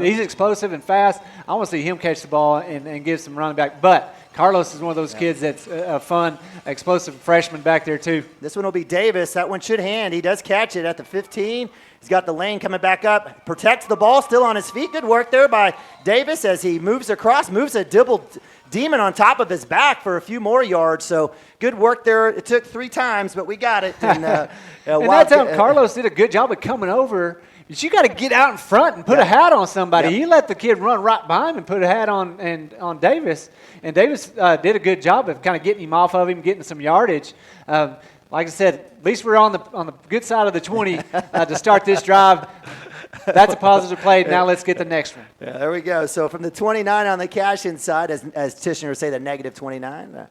He's explosive and fast. I want to see him catch the ball and give some running back. But Carlos is one of those kids that's a fun, explosive freshman back there too. This one will be Davis. That one should hand. He does catch it at the 15. He's got the lane coming back up. Protects the ball, still on his feet. Good work there by Davis as he moves across, moves a Dibble demon on top of his back for a few more yards. So good work there. It took 3 times, but we got it. And, and that time Carlos did a good job of coming over. But you got to get out in front and put a hat on somebody. He let the kid run right behind him and put a hat on Davis. And Davis did a good job of kind of getting him off of him, getting some yardage. Like I said, at least we're on the good side of the 20 to start this drive. That's a positive play. Now let's get the next one. Yeah, there we go. So from the 29 on the Cashion side, as Tishner would say, the negative 29.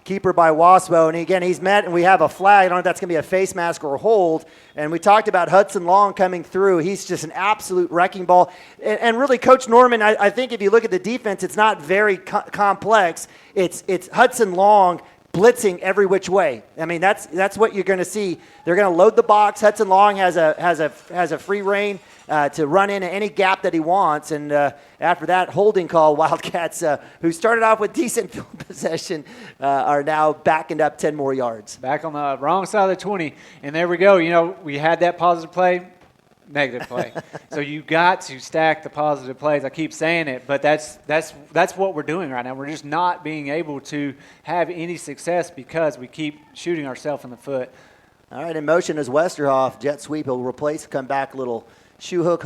Keeper by Waspo, and again, he's met, and we have a flag. I don't know if that's going to be a face mask or a hold. And we talked about Hudson Long coming through. He's just an absolute wrecking ball. And really, Coach Norman, I think if you look at the defense, it's not very complex. It's Hudson Long blitzing every which way. I mean, that's what you're going to see. They're going to load the box. Hudson Long has a free reign to run into any gap that he wants. And after that holding call, Wildcats, who started off with decent field possession, are now backing up 10 more yards. Back on the wrong side of the 20. And there we go. We had that positive play, negative play. So you got to stack the positive plays. I keep saying it, but that's what we're doing right now. We're just not being able to have any success because we keep shooting ourselves in the foot. All right, in motion is Westerhoff. Jet sweep. He'll replace, come back, little shoe hook.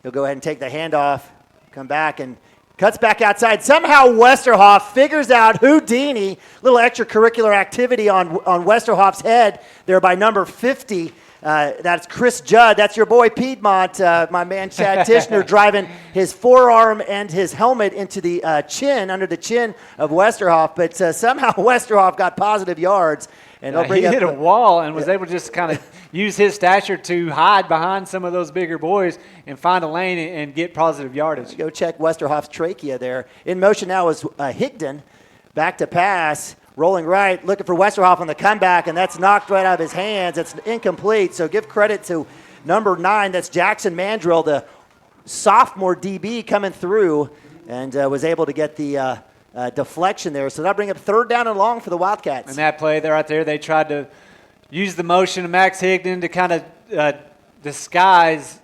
He'll go ahead and take the handoff, come back and cuts back outside. Somehow Westerhoff figures out Houdini. Little extracurricular activity on Westerhoff's head there by number 50. That's Chris Judd. That's your boy Piedmont, my man Chad Tishner, driving his forearm and his helmet into the under the chin of Westerhoff. But somehow Westerhoff got positive yards. And he hit a wall and was able to just kind of use his stature to hide behind some of those bigger boys and find a lane and get positive yardage. Go check Westerhoff's trachea there. In motion now is Higdon. Back to pass. Rolling right, looking for Westerhoff on the comeback, and that's knocked right out of his hands. It's incomplete, so give credit to number 9. That's Jackson Mandrill, the sophomore DB coming through, and was able to get the deflection there. So that'll bring up 3rd down and long for the Wildcats. And that play there right there, they tried to use the motion of Max Higdon to kind of disguise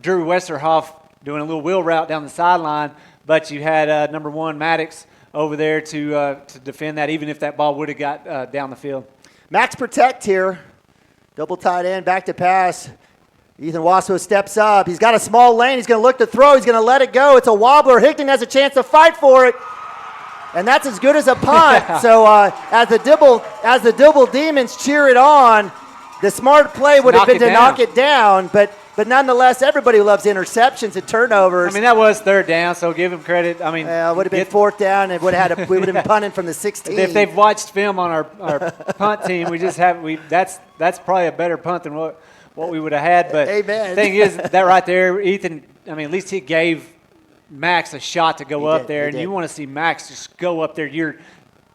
Drew Westerhoff doing a little wheel route down the sideline, but you had number 1 Maddox over there to defend that, even if that ball would have got down the field. Max protect here. Double tight end, back to pass. Ethan Waspo steps up. He's got a small lane. He's going to look to throw. He's going to let it go. It's a wobbler. Higdon has a chance to fight for it. And that's as good as a punt. So as the Dibble Demons cheer it on, the smart play would have been to knock it down, but nonetheless, everybody loves interceptions and turnovers. I mean, that was 3rd down, so give him credit. I mean, it would have been 4th down, and we would have been punting from the 16. If they've watched film on our punt team, that's probably a better punt than what we would have had. But Amen. The thing is, that right there, Ethan, I mean, at least he gave Max a shot to go up there, and you want to see Max just go up there. You're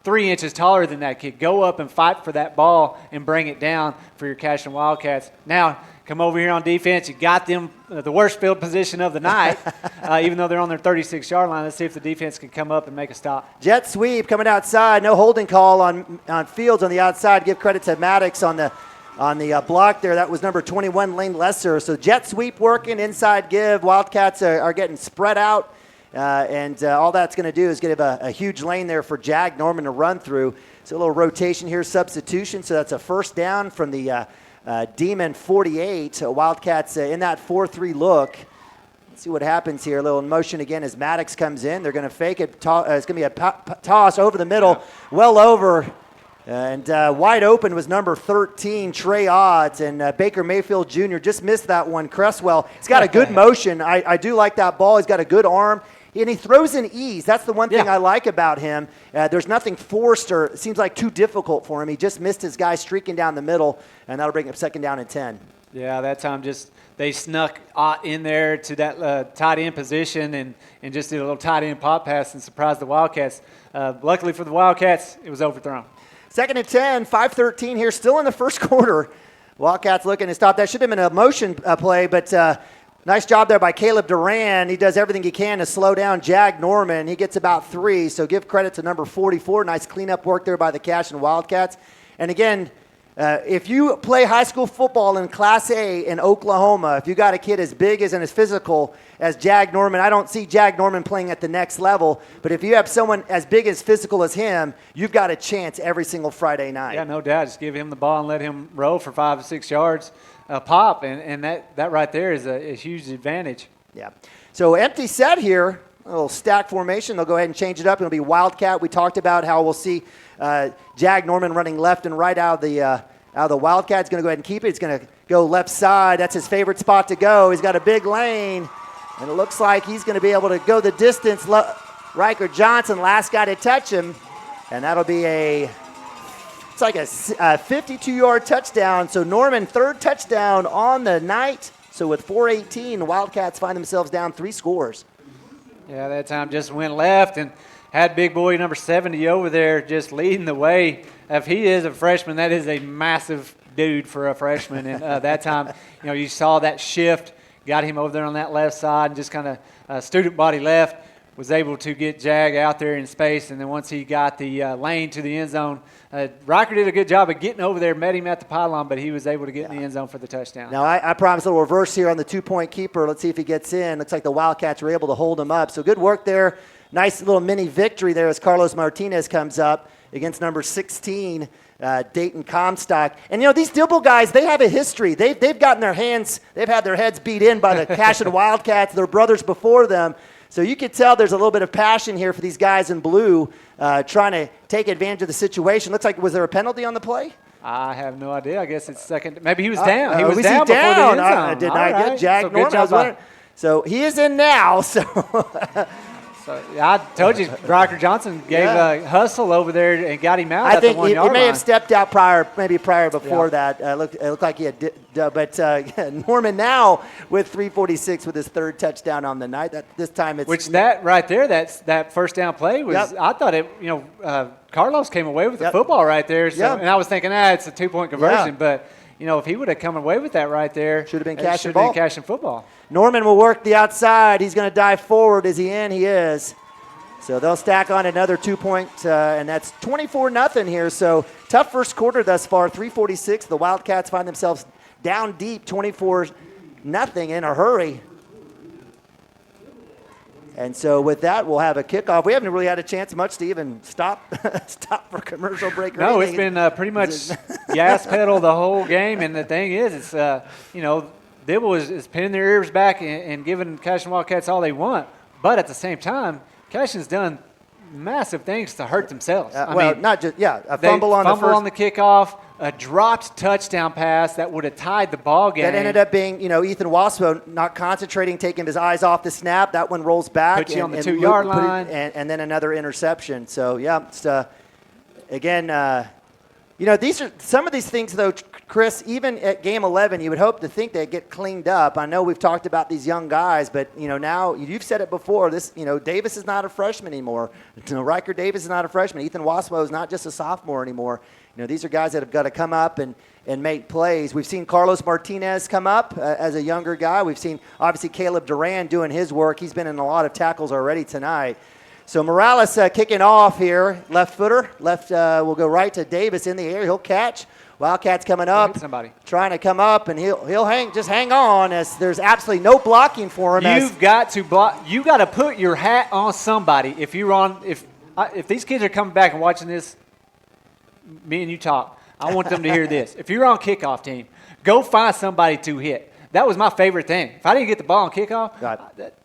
3 inches taller than that kid. Go up and fight for that ball and bring it down for your Cashion Wildcats. Now, come over here on defense. You got them the worst field position of the night, even though they're on their 36-yard line. Let's see if the defense can come up and make a stop. Jet sweep coming outside. No holding call on Fields on the outside. Give credit to Maddox on the block there. That was number 21, Lane Lesser. So jet sweep working, inside give. Wildcats are getting spread out. And all that's going to do is give a huge lane there for Jag Norman to run through. So a little rotation here, substitution. So that's a 1st down from the Demon 48. Wildcats in that 4-3 look. Let's see what happens here. A little in motion again as Maddox comes in. They're going to fake it. It's going to be a toss over the middle, well over. And wide open was number 13, Trey Odds, and Baker Mayfield Jr. just missed that one. Cresswell, he's got a good motion. I do like that ball. He's got a good arm, and he throws in ease. That's the one thing I like about him. There's nothing forced or it seems like too difficult for him. He just missed his guy streaking down the middle, and that'll bring up 2nd down and 10. Yeah, that time they snuck Ott in there to that tight end position and just did a little tight end pop pass and surprised the Wildcats. Luckily for the Wildcats, it was overthrown. 2nd and 10, 5:13 here, still in the first quarter. Wildcats looking to stop. That should have been a motion play, but nice job there by Caleb Duran. He does everything he can to slow down Jag Norman. He gets about 3, so give credit to number 44. Nice cleanup work there by the Cashion Wildcats. And again, if you play high school football in Class A in Oklahoma, if you got a kid as big and as physical as Jag Norman, I don't see Jag Norman playing at the next level, but if you have someone as big as physical as him, you've got a chance every single Friday night. Yeah, no doubt. Just give him the ball and let him roll for 5 or 6 yards pop, and that right there is a huge advantage. Yeah. So empty set here, a little stack formation. They'll go ahead and change it up. It'll be Wildcat. We talked about how we'll see Jag Norman running left and right out of the Wildcat. He's going to go ahead and keep it. He's going to go left side. That's his favorite spot to go. He's got a big lane, and it looks like he's going to be able to go the distance. Riker Johnson, last guy to touch him, and that'll be it's like a 52-yard touchdown. So Norman, 3rd touchdown on the night. So with 4:18, the Wildcats find themselves down 3 scores. Yeah, that time just went left and had big boy number 70 over there just leading the way. If he is a freshman, that is a massive dude for a freshman. And that time, you saw that shift, got him over there on that left side, and just kind of student body left, was able to get Jag out there in space. And then once he got the lane to the end zone, Riker did a good job of getting over there, met him at the pylon, but he was able to get in the end zone for the touchdown. Now, I promise a little reverse here on the 2-point keeper. Let's see if he gets in. Looks like the Wildcats were able to hold him up. So good work there. Nice little mini victory there as Carlos Martinez comes up against number 16, Dayton Comstock. And, these Dibble guys, they have a history. They've gotten their hands, they've had their heads beat in by the Cashion Wildcats, their brothers before them. So you could tell there's a little bit of passion here for these guys in blue trying to take advantage of the situation. Looks like, was there a penalty on the play? I have no idea. I guess it's second. Maybe he was down. He was down before the end zone. I did not get Jag Norman. So he is in now. So I told you, Riker Johnson gave a hustle over there and got him out. I think he may line. have stepped out prior before that. It looked like he had. But Norman now with 3:46 with his 3rd touchdown on the night. This time it's that right there. That first down play was. Yep. I thought it. Carlos came away with the football right there. So, and I was thinking, it's a 2-point conversion, but. If he would have come away with that right there, should have been Cashion football. Norman will work the outside. He's going to dive forward. Is he in? He is. So they'll stack on another 2-point, and that's 24-0 here. So tough first quarter thus far, 3:46. The Wildcats find themselves down deep, 24-0 in a hurry. And so with that, we'll have a kickoff. We haven't really had a chance much to even stop for commercial break or anything. It's been pretty much gas pedal the whole game. And the thing is, it's, Dibble is pinning their ears back and giving Cashion Wildcats all they want. But at the same time, Cashion's done massive things to hurt themselves. A fumble on the kickoff, a dropped touchdown pass that would have tied the ball game. That ended up being, Ethan Waspo not concentrating, taking his eyes off the snap. That one rolls back. Put you on the 2-yard line. And then another interception. So, it's, these are some of these things, though, Chris, even at Game 11, you would hope to think they'd get cleaned up. I know we've talked about these young guys, but, now you've said it before. Davis is not a freshman anymore. Riker Davis is not a freshman. Ethan Waspo is not just a sophomore anymore. These are guys that have got to come up and make plays. We've seen Carlos Martinez come up as a younger guy. We've seen, obviously, Caleb Duran doing his work. He's been in a lot of tackles already tonight. So Morales kicking off here. Left footer. Will go right to Davis in the air. He'll catch. Wildcats coming up. Trying to come up, and he'll hang on as there's absolutely no blocking for him. You've got to block. You got to put your hat on somebody. If these kids are coming back and watching this, me and you talk, I want them to hear this. If you're on kickoff team, go find somebody to hit. That was my favorite thing. If I didn't get the ball on kickoff,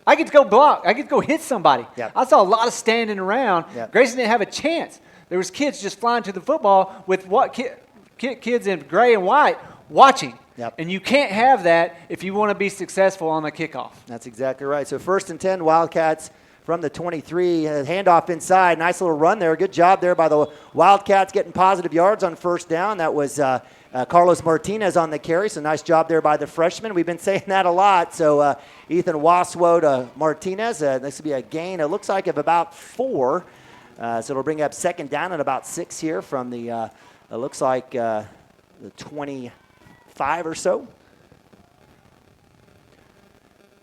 I get to go block. I get to go hit somebody. Yep. I saw a lot of standing around. Yep. Grayson didn't have a chance. There was kids just flying to the football with kids in gray and white watching. Yep. And you can't have that if you want to be successful on the kickoff. That's exactly right. So 1st and 10, Wildcats from the 23. Handoff inside. Nice little run there. Good job there by the Wildcats getting positive yards on 1st down. That was Carlos Martinez on the carry. So nice job there by the freshman. We've been saying that a lot. So Ethan Waswo to Martinez. This will be a gain, it looks like, of about 4. So it'll bring up 2nd down and about 6 here from the, it looks like the 25 or so.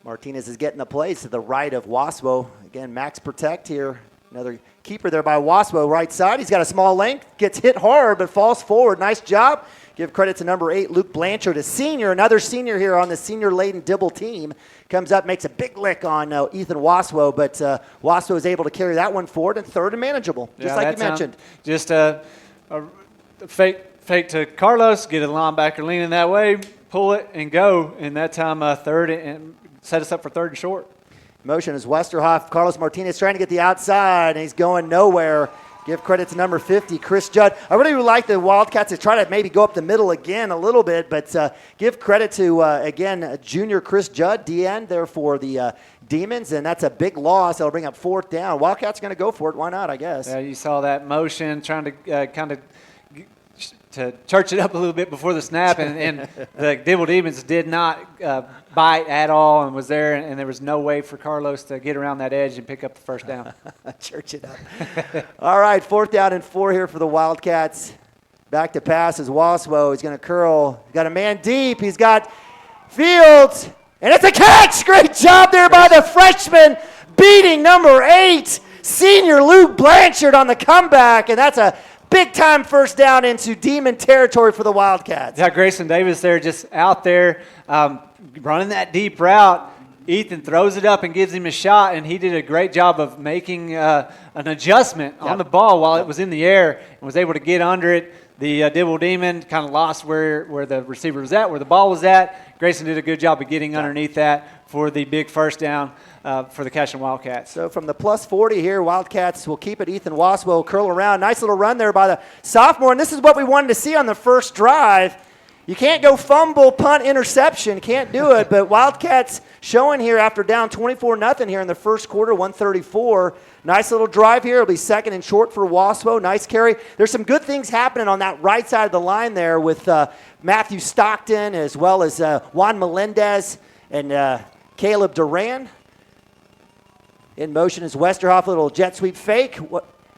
Martinez is getting the plays to the right of Waswo. Again, max protect here. Another keeper there by Waswo, right side. He's got a small length, gets hit hard, but falls forward. Nice job. Give credit to number 8, Luke Blanchard, a senior, another senior here on the senior-laden Dibble team. Comes up, makes a big lick on Ethan Waswo, but Waswo is able to carry that one forward, and 3rd and manageable, just like you mentioned. Just a fake to Carlos, get a linebacker leaning that way, pull it, and go. And that time, 3rd and set us up for 3rd and short. Motion is Westerhoff. Carlos Martinez trying to get the outside, and he's going nowhere. Give credit to number 50, Chris Judd. I really would like the Wildcats to try to maybe go up the middle again a little bit, but give credit to, again, junior Chris Judd, DN there for the Demons, and that's a big loss. That'll bring up 4th down. Wildcats are going to go for it. Why not, I guess? Yeah, you saw that motion, trying to kind of to church it up a little bit before the snap, and the Dibble Demons did not bite at all and was there, and there was no way for Carlos to get around that edge and pick up the 1st down. Church it up. All right, 4th down and 4 here for the Wildcats. Back to pass is Waswo. He's going to curl. He's got a man deep. He's got Fields, and it's a catch. Great job there by the freshman, beating number 8, senior Luke Blanchard on the comeback, and that's a big-time 1st down into Demon territory for the Wildcats. Yeah, Grayson Davis there just out there running that deep route. Ethan throws it up and gives him a shot, and he did a great job of making an adjustment on the ball while it was in the air and was able to get under it. The Dibble Demon kind of lost where the receiver was at, where the ball was at. Grayson did a good job of getting underneath that for the big 1st down for the Cashion Wildcats. So from the plus 40 here, Wildcats will keep it. Ethan Waswo will curl around. Nice little run there by the sophomore, and this is what we wanted to see on the first drive. You can't go fumble, punt, interception. Can't do it, but Wildcats showing here after down 24-0 here in the first quarter, 134. Nice little drive here. It'll be 2nd and short for Waswo. Nice carry. There's some good things happening on that right side of the line there with Matthew Stockton as well as Juan Melendez and Caleb Duran. In motion is Westerhoff, little jet sweep fake.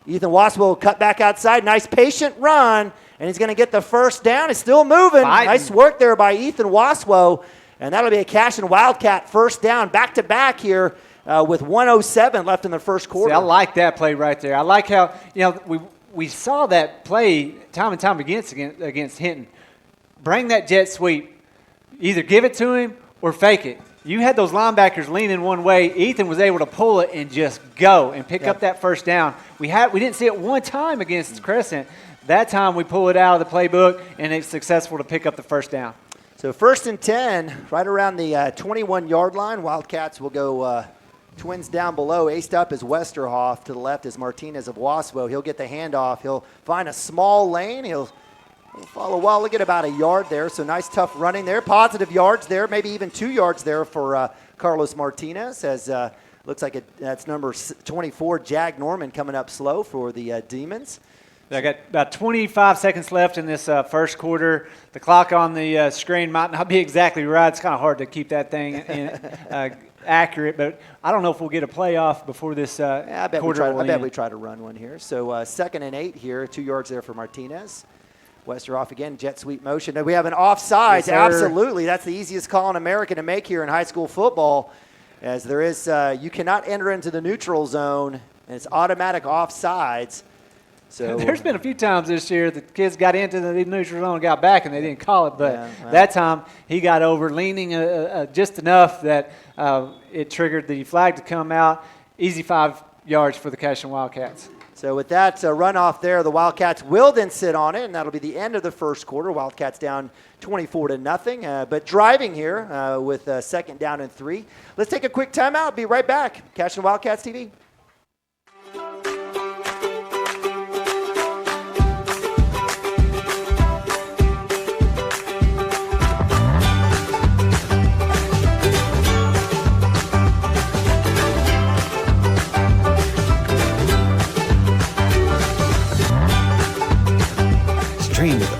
Ethan Waswo will cut back outside. Nice patient run, and he's going to get the 1st down. He's still moving. Nice work there by Ethan Waswo, and that'll be a Cashion Wildcat 1st down. Back-to-back here with 1:07 left in the first quarter. See, I like that play right there. I like how, we saw that play time and time against Hinton. Bring that jet sweep. Either give it to him or fake it. You had those linebackers leaning one way. Ethan was able to pull it and just go and pick up that 1st down. We didn't see it one time against Crescent. That time we pull it out of the playbook, and it's successful to pick up the 1st down. So 1st and 10, right around the 21-yard line. Wildcats will go twins down below. Aced up is Westerhoff. To the left is Martinez of Waswo. He'll get the handoff. He'll find a small lane. He'll follow well. Look at about a yard there. So nice, tough running there. Positive yards there. Maybe even 2 yards there for Carlos Martinez. As looks like that's number 24, Jag Norman, coming up slow for the Demons. I got about 25 seconds left in this first quarter. The clock on the screen might not be exactly right. It's kind of hard to keep that thing accurate, but I don't know if we'll get a playoff before this quarter. I bet we try to run one here. So 2nd and 8 here. 2 yards there for Martinez. Westerhoff again, jet sweep motion. And we have an offside. Yes, absolutely. That's the easiest call in America to make here in high school football, as there is you cannot enter into the neutral zone, and it's automatic offsides. So there's been a few times this year the kids got into the neutral zone and got back, and they didn't call it. But that time he got over, leaning just enough that it triggered the flag to come out. Easy 5 yards for the Cashion Wildcats. So with that runoff there, the Wildcats will then sit on it, and that'll be the end of the first quarter. Wildcats down 24-0, but driving here with 2nd down and 3. Let's take a quick timeout. Be right back. Cashion Wildcats TV.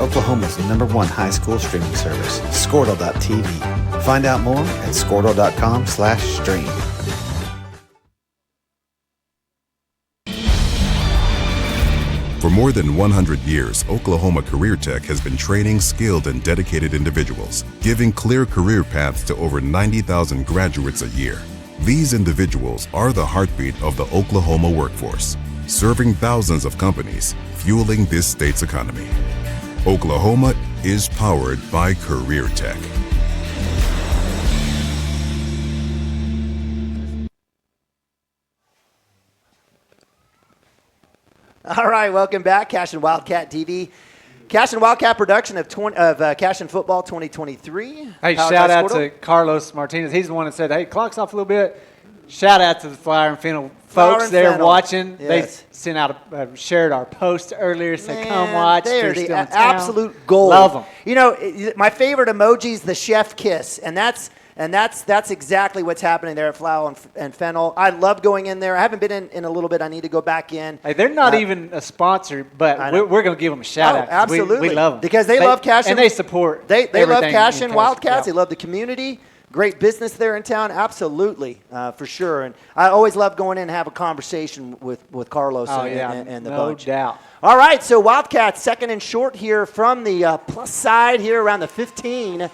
Oklahoma's #1 high school streaming service, Squirtle.tv. Find out more at Squirtle.com/stream. For more than 100 years, Oklahoma Career Tech has been training skilled and dedicated individuals, giving clear career paths to over 90,000 graduates a year. These individuals are the heartbeat of the Oklahoma workforce, serving thousands of companies, fueling this state's economy. Oklahoma is powered by Career Tech. All right, welcome back, Cashion Wildcat TV. Cashion Wildcat production of Cashion Football 2023. Hey, shout out to Carlos Martinez. He's the one that said, hey, clock's off a little bit. Shout out to the Flower and Fennel folks there watching. Yes. They sent out shared our post earlier, said, come watch. They're the absolute gold. Love them. You know, my favorite emoji is the chef kiss, and that's exactly what's happening there at Flower and Fennel. I love going in there. I haven't been in a little bit. I need to go back in. Hey, they're not even a sponsor, but we're going to give them a shout out. Absolutely. We love them. Because they love Cashion. And they support They love Cashion Wildcats. Yeah. They love the community. Great business there in town. Absolutely, for sure. And I always love going in and have a conversation with Carlos and the bunch. No doubt. All right, so Wildcats second and short here from the plus side here around the 15.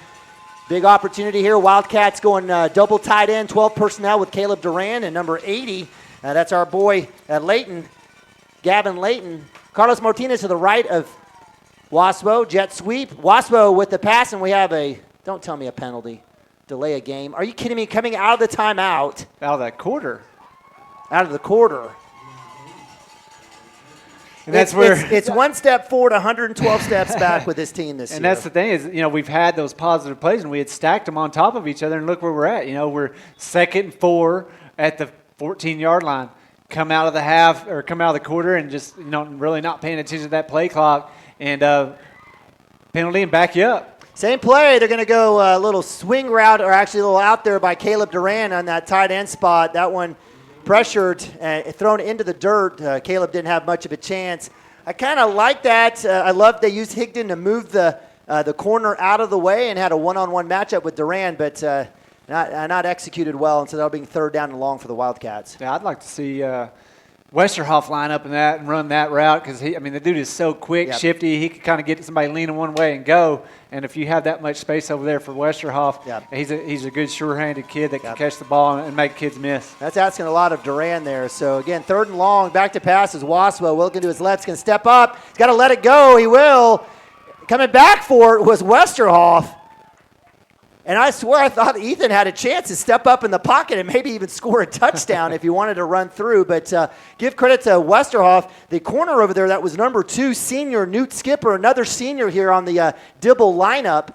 Big opportunity here. Wildcats going double tight end, 12 personnel with Caleb Duran and number 80. That's our boy Layton, Gavin Layton. Carlos Martinez to the right of Waspo. Jet sweep. Waspo with the pass, and we have don't tell me a penalty. Delay a game. Are you kidding me? Coming out of the timeout. Out of that quarter. Out of the quarter. And that's where it's one step forward, 112 steps back with this team this year. And that's the thing is, we've had those positive plays, and we had stacked them on top of each other, and look where we're at. We're 2nd and 4 at the 14-yard line. Come out of the half or come out of the quarter and just really not paying attention to that play clock and penalty and back you up. Same play. They're going to go a little swing route, or actually a little out there by Caleb Duran on that tight end spot. That one pressured, thrown into the dirt. Caleb didn't have much of a chance. I kind of like that. I love they used Higdon to move the corner out of the way and had a one-on-one matchup with Duran, but not executed well, and so that'll be 3rd down and long for the Wildcats. Yeah, I'd like to see Westerhoff line up in that and run that route because the dude is so quick, shifty. He can kind of get somebody leaning one way and go. And if you have that much space over there for Westerhoff, he's a good sure-handed kid that can catch the ball and make kids miss. That's asking a lot of Duran there. So again, 3rd and long, back to pass is Waspo. Wilkin to his left, he's going to step up. He's got to let it go. He will. Coming back for it was Westerhoff. And I swear I thought Ethan had a chance to step up in the pocket and maybe even score a touchdown if he wanted to run through. But give credit to Westerhoff. The corner over there, that was number 2, senior Newt Skipper, another senior here on the Dibble lineup,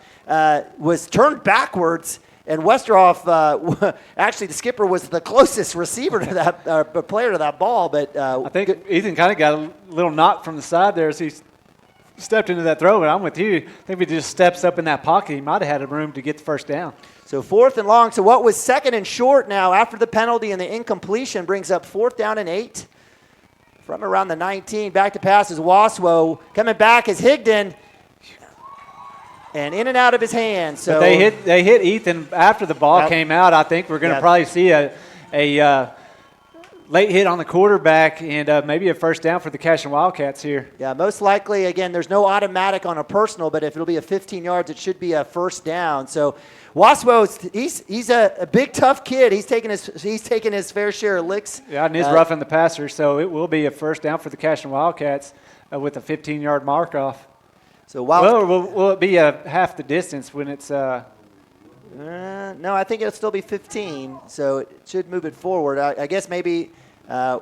was turned backwards. And Westerhoff, actually the skipper was the closest receiver to that player to that ball. But I think Ethan kind of got a little knock from the side there as he stepped into that throw, but I'm with you. I think if he just steps up in that pocket, he might have had room to get the 1st down. So 4th and long. So what was 2nd and short now after the penalty and the incompletion brings up 4th down and 8 from around the 19. Back to pass is Waswo. Coming back is Higdon. And in and out of his hands. So but they hit Ethan after the ball came out. I think we're going to probably see a late hit on the quarterback and maybe a 1st down for the Cashion Wildcats here. Yeah, most likely, again, there's no automatic on a personal, but if it'll be a 15 yards, it should be a 1st down. So Waswo, he's a big, tough kid. He's taking his fair share of licks. Yeah, and he's roughing the passer, so it will be a 1st down for the Cashion Wildcats with a 15-yard mark off. So will it be half the distance when it's no, I think it'll still be 15, so it should move it forward. I guess maybe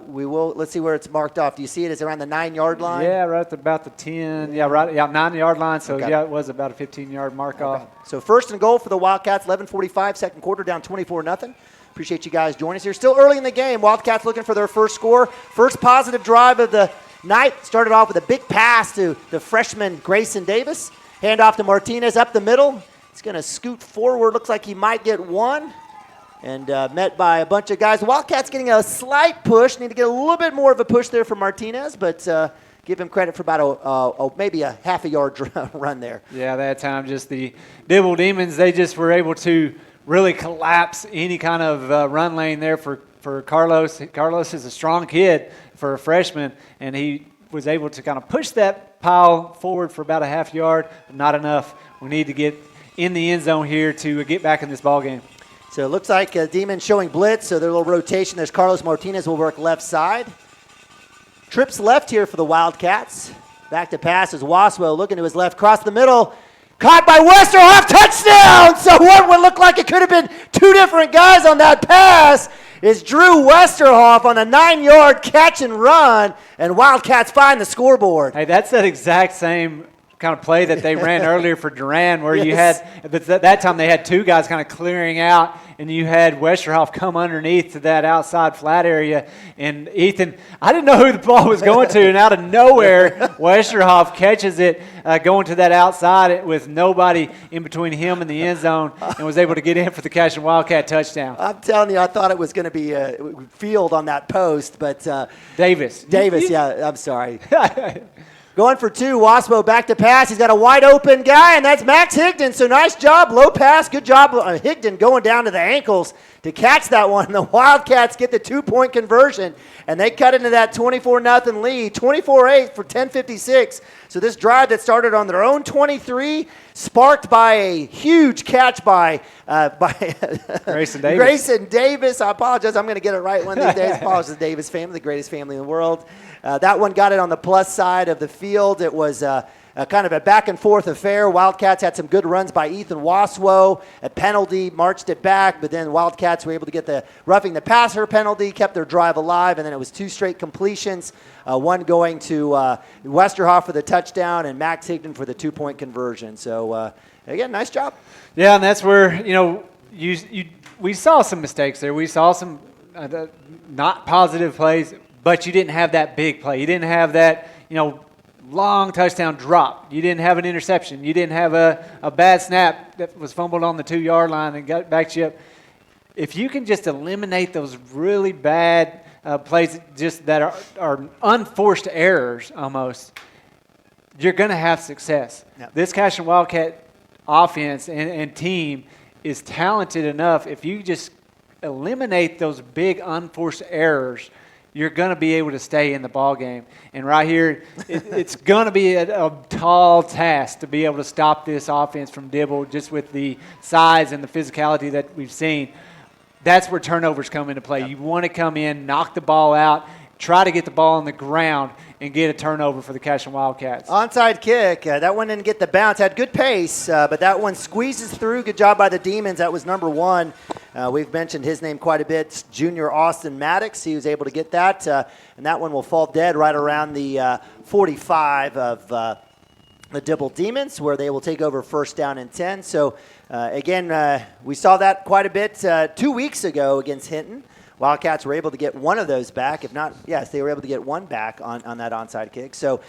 we will. Let's see where it's marked off. Do you see it? It's around the 9-yard line? Yeah, right at about the 10. Yeah, right. Yeah, 9-yard line. So, it was about a 15-yard mark off. So 1st and goal for the Wildcats, 11:45, 2nd quarter, down 24-0. Appreciate you guys joining us here. Still early in the game. Wildcats looking for their 1st score. First positive drive of the night. Started off with a big pass to the freshman Grayson Davis. Hand off to Martinez up the middle. He's going to scoot forward. Looks like he might get one. And met by a bunch of guys. Wildcats getting a slight push. Need to get a little bit more of a push there from Martinez, but give him credit for about maybe a half a yard run there. Yeah, that time just the Dibble Demons, they just were able to really collapse any kind of run lane there for Carlos. Carlos is a strong kid for a freshman, and he was able to kind of push that pile forward for about a half yard, but not enough. We need to get in the end zone here to get back in this ball game. So it looks like Demons showing blitz, so their little rotation. There's Carlos Martinez will work left side. Trips left here for the Wildcats. Back to pass is Waswell looking to his left, cross the middle. Caught by Westerhoff, touchdown! So what would look like it could have been two different guys on that pass is Drew Westerhoff on a 9-yard catch and run, and Wildcats find the scoreboard. Hey, that's that exact same kind of play that they ran earlier for Duran, where you Yes. had, but that time they had two guys kind of clearing out, and you had Westerhoff come underneath to that outside flat area. And Ethan, I didn't know who the ball was going to, and out of nowhere, Westerhoff catches it going to that outside with nobody in between him and the end zone, and was able to get in for the Cashion Wildcat touchdown. I'm telling you, I thought it was going to be a field on that post, but Davis, yeah, I'm sorry. Going for two, Waspo back to pass. He's got a wide open guy, and that's Max Higdon. So nice job, low pass. Good job, Higdon going down to the ankles to catch that one. The Wildcats get the 2-point conversion, and they cut into that 24-0 lead, 24-8 for 10:56. So this drive that started on their own 23, sparked by a huge catch by Grayson Davis. Grayson Davis. I apologize. I'm going to get it right one of these days. Apologize to the Davis family, the greatest family in the world. That one got it on the plus side of the field. It was kind of a back-and-forth affair. Wildcats had some good runs by Ethan Waswo. A penalty marched it back, but then Wildcats were able to get the roughing the passer penalty, kept their drive alive, and then it was two straight completions, one going to Westerhoff for the touchdown and Max Higdon for the 2-point conversion. So, again, nice job. Yeah, and that's where, we saw some mistakes there. We saw some not positive plays, but you didn't have that big play. You didn't have that, long touchdown drop. You didn't have an interception. You didn't have a bad snap that was fumbled on the 2-yard line and got back you up. If you can just eliminate those really bad plays just that are unforced errors almost, you're going to have success. Yep. This Cashion Wildcat offense and team is talented enough. If you just eliminate those big unforced errors, you're going to be able to stay in the ball game. And right here, it's going to be a tall task to be able to stop this offense from Dibble just with the size and the physicality that we've seen. That's where turnovers come into play. Yep. You want to come in, knock the ball out, try to get the ball on the ground, and get a turnover for the Cashion Wildcats. Onside kick. That one didn't get the bounce. Had good pace, but that one squeezes through. Good job by the Demons. That was number 1. We've mentioned his name quite a bit. Junior Austin Maddox. He was able to get that, and that one will fall dead right around the 45 of the Dibble Demons, where they will take over first down and 10. So, again, we saw that quite a bit 2 weeks ago against Hinton. Wildcats were able to get one of those back. If not, yes, they were able to get one back on that onside kick. So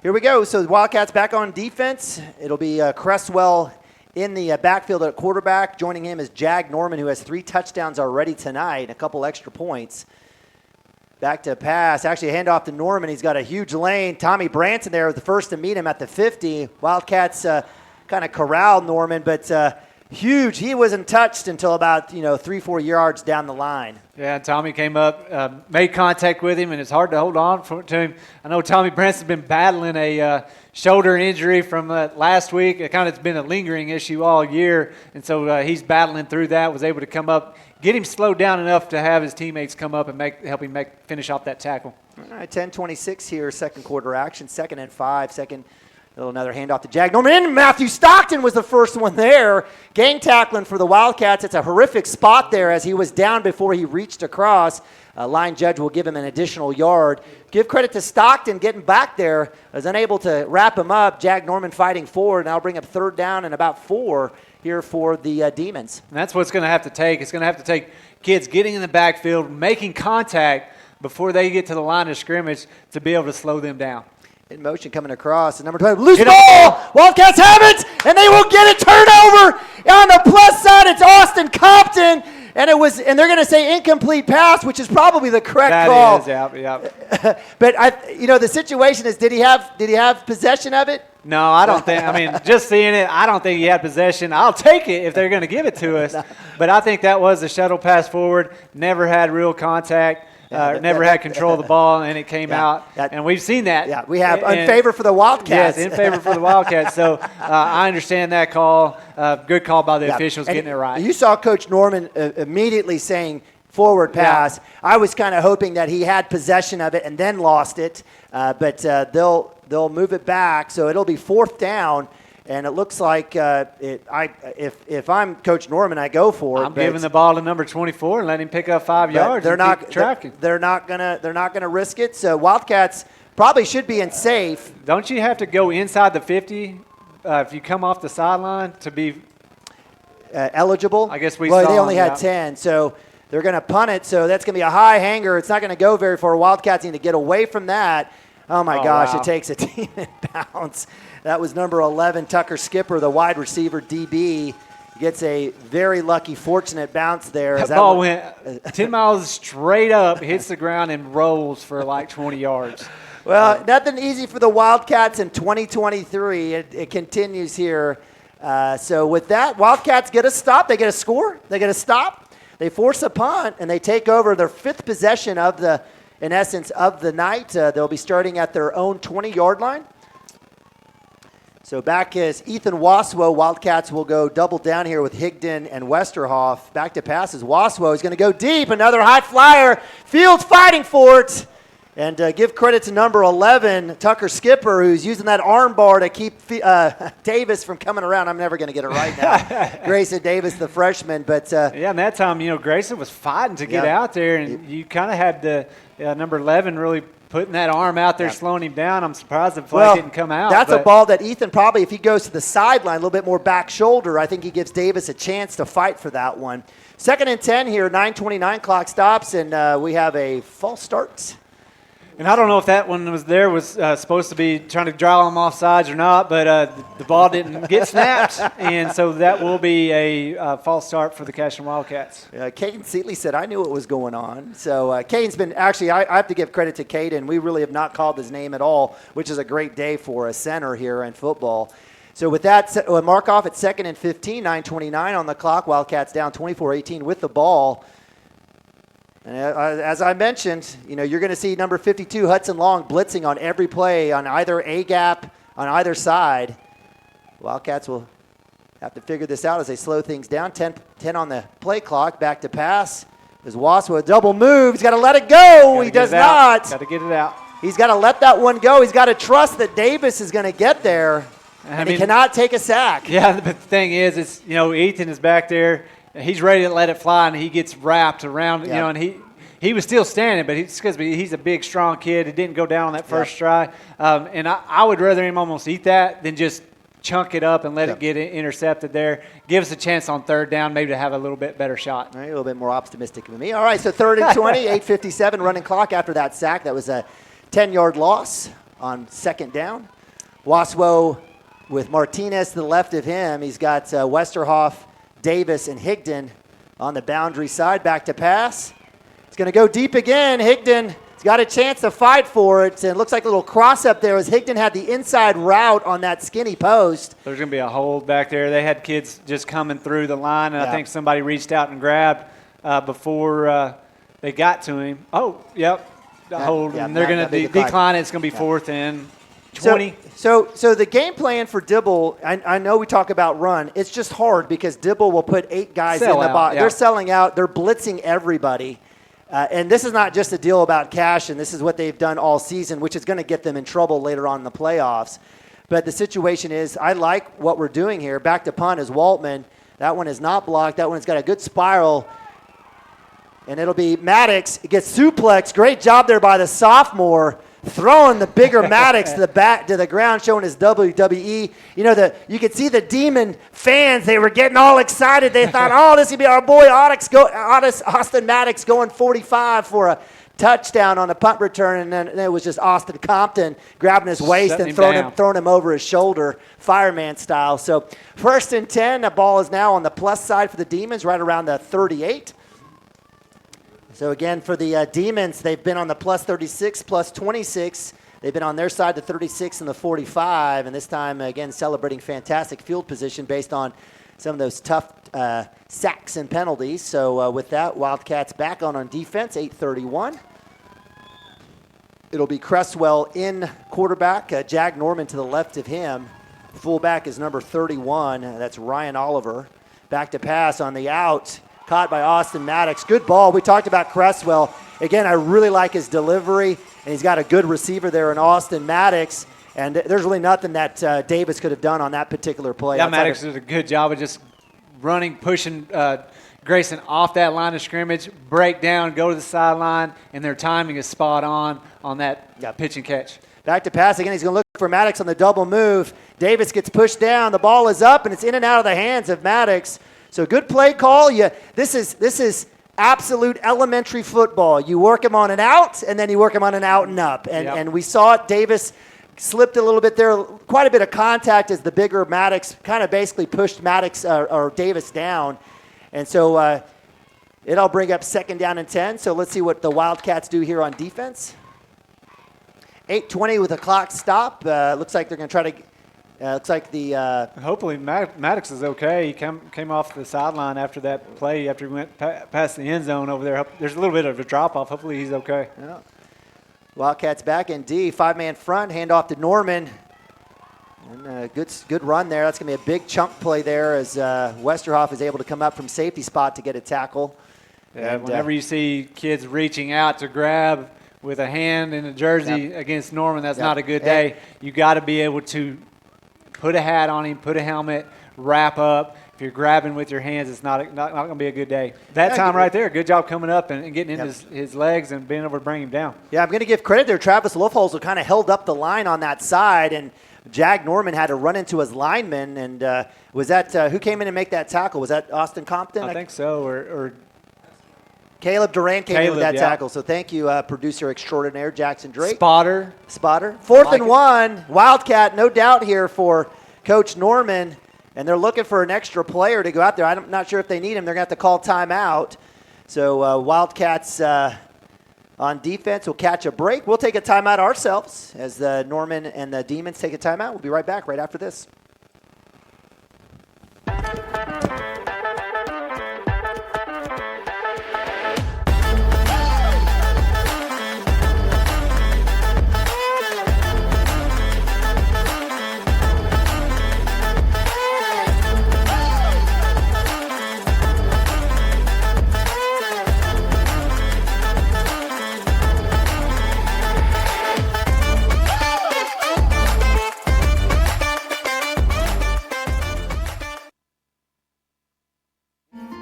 here we go. So the Wildcats back on defense. It'll be Cresswell in the backfield at quarterback. Joining him is Jag Norman, who has 3 touchdowns already tonight and a couple extra points. Back to pass. Actually, a handoff to Norman. He's got a huge lane. Tommy Branson there was the first to meet him at the 50. Wildcats kind of corralled Norman, but huge. He wasn't touched until about 3-4 yards down the line. Yeah, Tommy came up, made contact with him, and it's hard to hold on to him. I know Tommy Branson's been battling a shoulder injury from last week. It's been a lingering issue all year, and so he's battling through that. Was able to come up, get him slowed down enough to have his teammates come up and help him finish off that tackle. All right, 10:26 here, second quarter action, 2nd and 5. Another handoff to Jag Norman. And Matthew Stockton was the first one there. Gang tackling for the Wildcats. It's a horrific spot there as he was down before he reached across. Line judge will give him an additional yard. Give credit to Stockton getting back there. Was unable to wrap him up. Jag Norman fighting forward. And that'll bring up 3rd down and about 4 here for the Demons. And that's what it's going to have to take. It's going to have to take kids getting in the backfield, making contact before they get to the line of scrimmage to be able to slow them down. In motion coming across. And number 12, loose ball. Wildcats have it, and they will get a turnover. On the plus side, it's Austin Compton. And they're going to say incomplete pass, which is probably the correct call. That is, yeah. But the situation is, did he have possession of it? No, I don't think. I mean, just seeing it, I don't think he had possession. I'll take it if they're going to give it to us. No. But I think that was a shuttle pass forward. Never had real contact. Never had control of the ball, and it came out. And we've seen that. Yeah, we have in favor for the Wildcats. Yes, in favor for the Wildcats. So I understand that call. Good call by the officials getting it right. You saw Coach Norman immediately saying forward pass. Yeah. I was kind of hoping that he had possession of it and then lost it, but they'll move it back, so it'll be 4th down. And it looks like if I'm Coach Norman, I go for it. I'm giving the ball to number 24 and let him pick up 5 yards. They're not gonna risk it. So Wildcats probably should be in safe. Don't you have to go inside the 50 if you come off the sideline to be eligible? I guess they only had 10, so they're going to punt it. So that's going to be a high hanger. It's not going to go very far. Wildcats need to get away from that. Oh my gosh! Wow. It takes a team in bounds. That was number 11, Tucker Skipper, the wide receiver DB. Gets a very lucky, fortunate bounce there. That ball went 10 miles straight up, hits the ground, and rolls for like 20 yards. Well, nothing easy for the Wildcats in 2023. It continues here. So with that, Wildcats get a stop. They get a score. They get a stop. They force a punt, and they take over their 5th possession of the night. They'll be starting at their own 20-yard line. So back is Ethan Waswo. Wildcats will go double down here with Higdon and Westerhoff. Back to passes. Waswo is going to go deep. Another high flyer. Fields fighting for it. And give credit to number 11, Tucker Skipper, who's using that arm bar to keep Davis from coming around. I'm never going to get it right now. Grayson Davis, the freshman. But and that time, Grayson was fighting to get out there, and you kind of had the number 11 really putting that arm out there, slowing him down. I'm surprised the flag didn't come out. That's a ball that Ethan probably, if he goes to the sideline, a little bit more back shoulder, I think he gives Davis a chance to fight for that one. 2nd and 10 here, 9:29 clock stops, and we have a false start. And I don't know if that one was supposed to be trying to draw him off sides or not, but the ball didn't get snapped, and so that will be a false start for the Cashion Wildcats. Caden Seatley said, I knew what was going on. So Caden's been, actually, I have to give credit to Caden. We really have not called his name at all, which is a great day for a center here in football. So with that, mark off at 2nd and 15, 9:29 on the clock. Wildcats down 24-18 with the ball. And as I mentioned, you're going to see number 52, Hudson Long, blitzing on every play on either A-gap, on either side. Wildcats will have to figure this out as they slow things down. 10 on the play clock, back to pass. There's Waswa, a double move. He's got to let it go. He does not. Got to get it out. He's got to let that one go. He's got to trust that Davis is going to get there, and he cannot take a sack. Yeah, but the thing is, Ethan is back there. He's ready to let it fly, and he gets wrapped around, and he was still standing, but he's a big, strong kid. He didn't go down on that first try. And I would rather him almost eat that than just chunk it up and let it get intercepted there. Give us a chance on 3rd down maybe to have a little bit better shot. All right, a little bit more optimistic than me. All right, so 3rd and 20, 8:57 running clock after that sack. That was a 10-yard loss on 2nd down. Waswo with Martinez to the left of him. He's got Westerhoff, Davis, and Higdon on the boundary side. Back to pass. It's going to go deep again. Higdon's got a chance to fight for it. And it looks like a little cross up there as Higdon had the inside route on that skinny post. There's going to be a hold back there. They had kids just coming through the line, and I think somebody reached out and grabbed before they got to him. Oh, yep, the hold. And they're going to decline it. It's going to be 4th and 20. So the game plan for Dibble, I know we talk about run. It's just hard because Dibble will put 8 guys in the box. Yeah. They're selling out. They're blitzing everybody. And this is not just a deal about Cashion. This is what they've done all season, which is going to get them in trouble later on in the playoffs. But the situation is, I like what we're doing here. Back to punt is Waltman. That one is not blocked. That one's got a good spiral. And it'll be Maddox. It gets suplexed. Great job there by the sophomore, throwing the bigger Maddox to the ground, showing his WWE. You could see the Demon fans. They were getting all excited. They thought, this could be our boy Austin Maddox going 45 for a touchdown on a punt return, and then it was just Austin Compton grabbing his waist and throwing him over his shoulder, fireman style. So 1st and 10. The ball is now on the plus side for the Demons, right around the 38. So again, for the Demons, they've been on the plus 36, plus 26. They've been on their side, the 36 and the 45, and this time, again, celebrating fantastic field position based on some of those tough sacks and penalties. So with that, Wildcats back on defense, 8:31. It'll be Cresswell in quarterback, Jag Norman to the left of him. Fullback is number 31, that's Ryan Oliver. Back to pass on the out, caught by Austin Maddox. Good ball. We talked about Cresswell. Again, I really like his delivery, and he's got a good receiver there in Austin Maddox. And there's really nothing that Davis could have done on that particular play. Yeah, Maddox did a good job of just running, pushing Grayson off that line of scrimmage, break down, go to the sideline, and their timing is spot on that pitch and catch. Back to pass again. He's going to look for Maddox on the double move. Davis gets pushed down. The ball is up, and it's in and out of the hands of Maddox. So good play call. This is absolute elementary football. You work him on an out, and then you work him on an out and up. And we saw it. Davis slipped a little bit there. Quite a bit of contact as the bigger Maddox kind of basically pushed Maddox or Davis down. And so it'll bring up 2nd down and 10. So let's see what the Wildcats do here on defense. 8:20 with a clock stop. Looks like they're going to try to. Looks like the. Hopefully Maddox is okay. He came off the sideline after that play. After he went past the end zone over there. There's a little bit of a drop off. Hopefully he's okay. Yeah. Wildcats back in D. 5-man front. Hand off to Norman. And good run there. That's going to be a big chunk play there as Westerhoff is able to come up from safety spot to get a tackle. Yeah, and, whenever you see kids reaching out to grab with a hand in a jersey against Norman, that's not a good day. You got to be able to put a hat on him, put a helmet, wrap up. If you're grabbing with your hands, it's not going to be a good day. That time right there, good job coming up and getting in his legs and being able to bring him down. Yeah, I'm going to give credit there. Travis Loofholz kind of held up the line on that side, and Jag Norman had to run into his lineman. And was that who came in and make that tackle? Was that Austin Compton? I think so, or Caleb Durant came in with that tackle. So thank you, producer extraordinaire Jackson Drake. Spotter. 4th and 1. Wildcat, no doubt here for Coach Norman. And they're looking for an extra player to go out there. I'm not sure if they need him. They're going to have to call timeout. So Wildcats on defense will catch a break. We'll take a timeout ourselves as the Norman and the Demons take a timeout. We'll be right back right after this.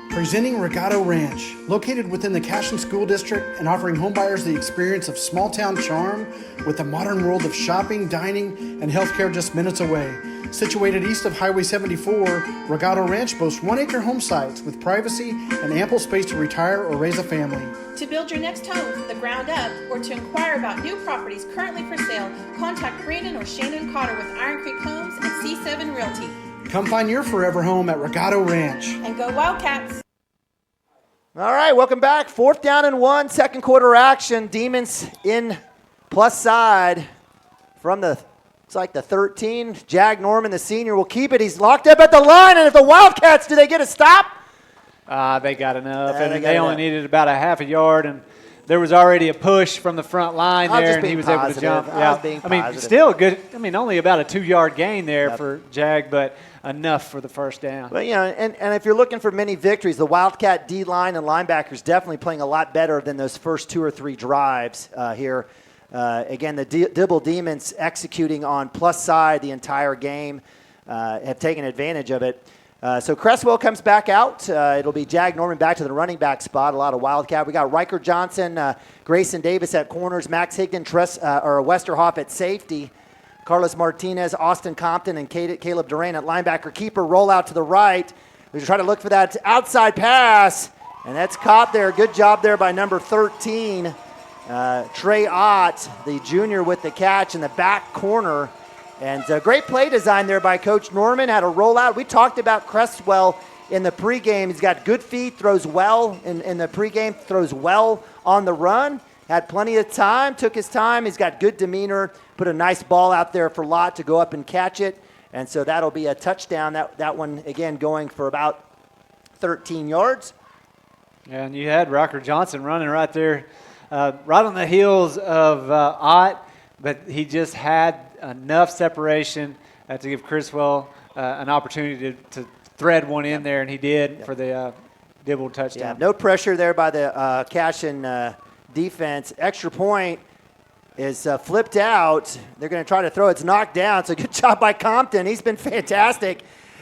Presenting Regato Ranch, located within the Cashion School District and offering homebuyers the experience of small-town charm with the modern world of shopping, dining, and healthcare just minutes away. Situated east of Highway 74, Regato Ranch boasts 1-acre home sites with privacy and ample space to retire or raise a family. To build your next home from the ground up or to inquire about new properties currently for sale, contact Brandon or Shannon Cotter with Iron Creek Homes and C7 Realty. Come find your forever home at Regato Ranch. And go Wildcats! All right, welcome back. 4th down and 1, second quarter action. Demons in plus side from it's like the 13. Jag Norman, the senior, will keep it. He's locked up at the line, and if the Wildcats, do they get a stop? They got enough, and they only needed about a half a yard, and there was already a push from the front line there, and he was able to jump. I mean, still a good. I mean, only about a 2-yard gain there for Jag, but enough for the first down. But and if you're looking for many victories, the Wildcat D line and linebackers definitely playing a lot better than those first 2 or 3 drives here. Again, the Dibble Demons executing on plus side the entire game, have taken advantage of it. So Cresswell comes back out. It'll be Jag Norman back to the running back spot. A lot of Wildcat. We got Riker Johnson, Grayson Davis at corners, Max Higdon, Westerhoff at safety, Carlos Martinez, Austin Compton, and Caleb Durant at linebacker. Keeper roll out to the right. We try to look for that outside pass, and that's caught there. Good job there by number 13, Trey Ott, the junior, with the catch in the back corner. And great play design there by Coach Norman. Had a rollout. We talked about Cresswell in the pregame. He's got good feet, throws well in the pregame, throws well on the run. Had plenty of time, took his time. He's got good demeanor, put a nice ball out there for Lott to go up and catch it. And so that'll be a touchdown. That one, again, going for about 13 yards. Yeah, and you had Rocker Johnson running right there, right on the heels of Ott, but he just had enough separation to give Criswell an opportunity to thread one in there, and he did for the Dibble touchdown. Yeah, no pressure there by the Cashion defense. Extra point is flipped out. They're going to try to throw it. It's knocked down. So good job by Compton. He's been fantastic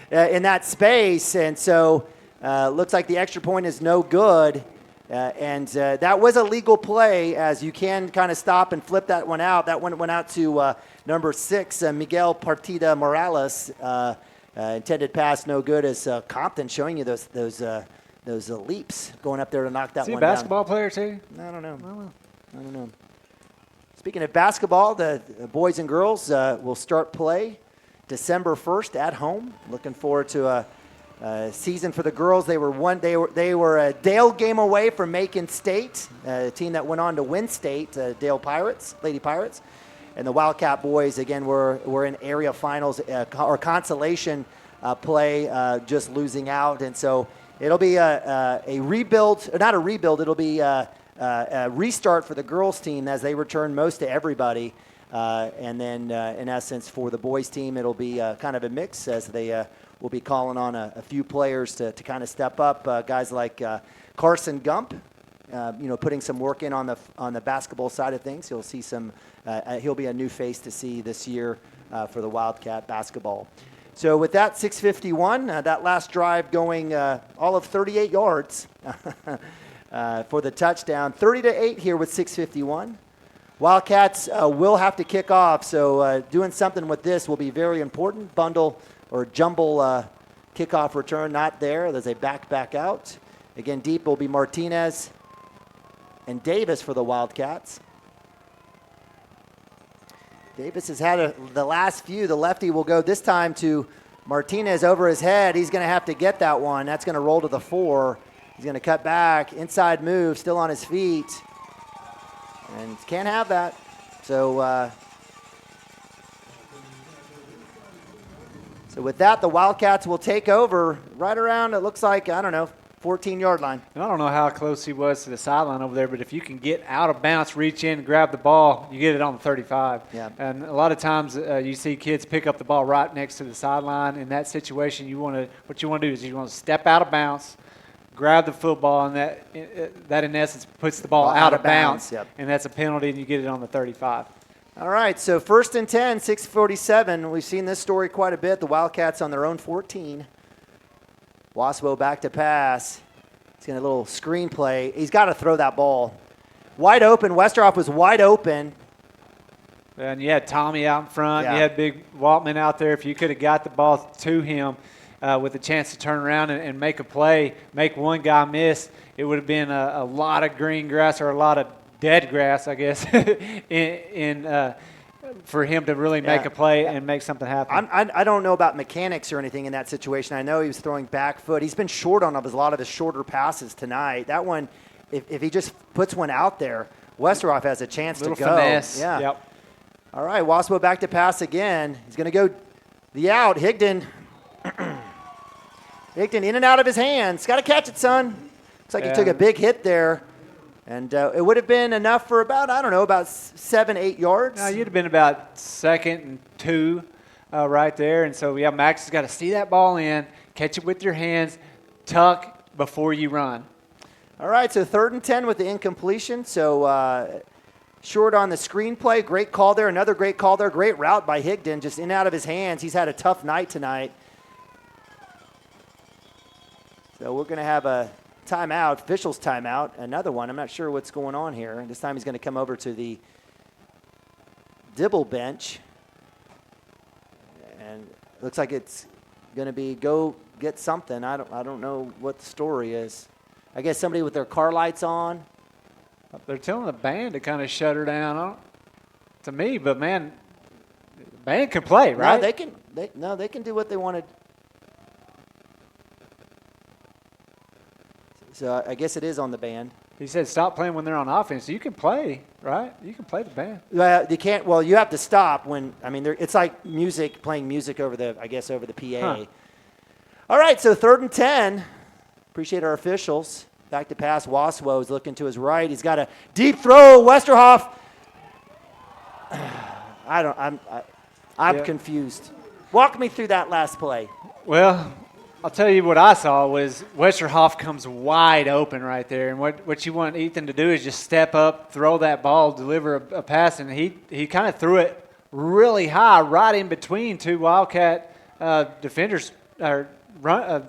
in that space. And so looks like the extra point is no good. And that was a legal play, as you can kind of stop and flip that one out. That one went out to number 6, Miguel Partida Morales. Intended pass no good, as Compton showing you those leaps going up there to knock that one down. Is he a basketball player too? I don't know. Speaking of basketball, the boys and girls will start play December 1st at home. Looking forward to a season for the girls. They were a Dale game away from Macon State, a team that went on to win state, Dale Pirates, Lady Pirates. And the Wildcat boys, again, were in area finals or consolation play, just losing out. And so it'll be a rebuild, or not a rebuild, it'll be a restart for the girls team as they return most to everybody. And then, in essence, for the boys team, it'll be kind of a mix, as they will be calling on a few players to kind of step up. Guys like Carson Gump, putting some work in on the basketball side of things. You'll see some. He'll be a new face to see this year for the Wildcat basketball. So with that, 6:51, that last drive going all of 38 yards for the touchdown. 30-8 here with 6:51. Wildcats will have to kick off, so doing something with this will be very important. Bundle or jumble kickoff return, not there. There's a back out. Again, deep will be Martinez and Davis for the Wildcats. Davis has had the last few. The lefty will go this time to Martinez over his head. He's going to have to get that one. That's going to roll to the 4. He's going to cut back. Inside move, still on his feet. And can't have that. So with that, the Wildcats will take over right around, it looks like, 14-yard line. And I don't know how close he was to the sideline over there, but if you can get out of bounds, reach in, grab the ball, you get it on the 35. Yeah. And a lot of times you see kids pick up the ball right next to the sideline. In that situation, what you want to do is you want to step out of bounds, grab the football, and that in essence puts the ball out of bounds. Yep. And that's a penalty, and you get it on the 35. All right, so 1st and 10, 6:47. We've seen this story quite a bit. The Wildcats on their own 14. Waspo back to pass. He's going to a little screen play. He's got to throw that ball. Wide open. Westerhoff was wide open. And you had Tommy out in front. Yeah. You had Big Waltman out there. If you could have got the ball to him with a chance to turn around and make a play, make one guy miss, it would have been a lot of green grass, or a lot of dead grass, I guess, for him to really make a play and make something happen. I don't know about mechanics or anything in that situation. I know he was throwing back foot. He's been short on a lot of his shorter passes tonight. That one, if he just puts one out there, Westerhoff has a chance to go. Finesse. Yeah. Yep. All right, Waspo back to pass again. He's going to go the out. Higdon. Higdon in and out of his hands. Got to catch it, son. Looks like he took a big hit there. And it would have been enough for about 7, 8 yards. No, you'd have been about 2nd and 2 right there. And so, Max has got to see that ball in, catch it with your hands, tuck before you run. All right, so 3rd and 10 with the incompletion. So short on the screenplay. Great call there. Another great call there. Great route by Higdon, just in and out of his hands. He's had a tough night tonight. So we're going to have a timeout, officials timeout, another one. I'm not sure what's going on here. This time he's going to come over to the Dibble bench. And it looks like it's going to be go get something. I don't know what the story is. I guess somebody with their car lights on. They're telling the band to kind of shut her down. To me, but man, the band can play, right? No, they can do what they wanted. So I guess it is on the band. He said stop playing when they're on offense. You can play, right? You can play the band. You can't. Well, you have to stop when. I mean, it's like music, playing music over the PA. Huh. All right, so 3rd and 10. Appreciate our officials. Back to pass. Waswo is looking to his right. He's got a deep throw. Westerhoff. I'm confused. Walk me through that last play. Well, I'll tell you what I saw was Westerhoff comes wide open right there, and what you want Ethan to do is just step up, throw that ball, deliver a pass, and he kind of threw it really high, right in between two Wildcat defenders or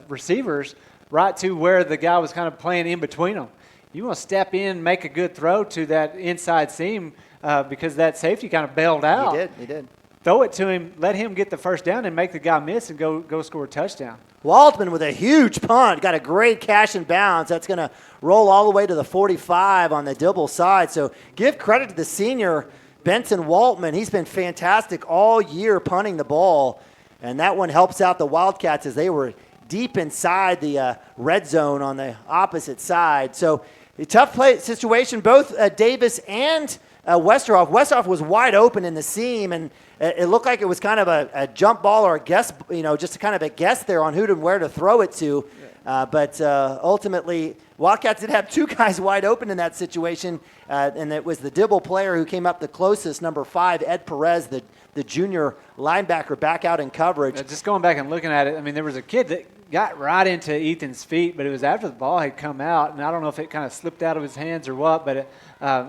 receivers, right to where the guy was kind of playing in between them. You want to step in, make a good throw to that inside seam because that safety kind of bailed out. He did. Throw it to him, let him get the first down, and make the guy miss and go score a touchdown. Waldman with a huge punt. Got a great Cashion bounce. That's going to roll all the way to the 45 on the Dibble side. So give credit to the senior, Benson Waltman. He's been fantastic all year punting the ball. And that one helps out the Wildcats as they were deep inside the red zone on the opposite side. So a tough play situation. Both Davis and Westerhoff. Westerhoff was wide open in the seam, and it looked like it was kind of a jump ball or a guess, just kind of a guess there on who and where to throw it to. But ultimately, Wildcats did have two guys wide open in that situation, and it was the Dibble player who came up the closest, number 5, Ed Perez, the junior linebacker, back out in coverage. Just going back and looking at it, I mean, there was a kid that got right into Ethan's feet, but it was after the ball had come out, and I don't know if it kind of slipped out of his hands or what, but it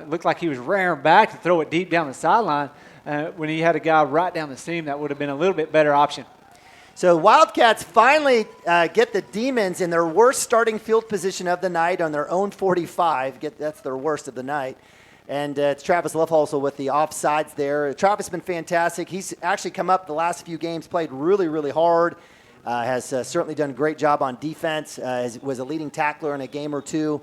looked like he was rearing back to throw it deep down the sideline. When he had a guy right down the seam, that would have been a little bit better option. So Wildcats finally get the Demons in their worst starting field position of the night on their own 45. That's their worst of the night. And it's Travis Luff with the offsides there. Travis has been fantastic. He's actually come up the last few games, played really, really hard. Has certainly done a great job on defense. Was a leading tackler in a game or two.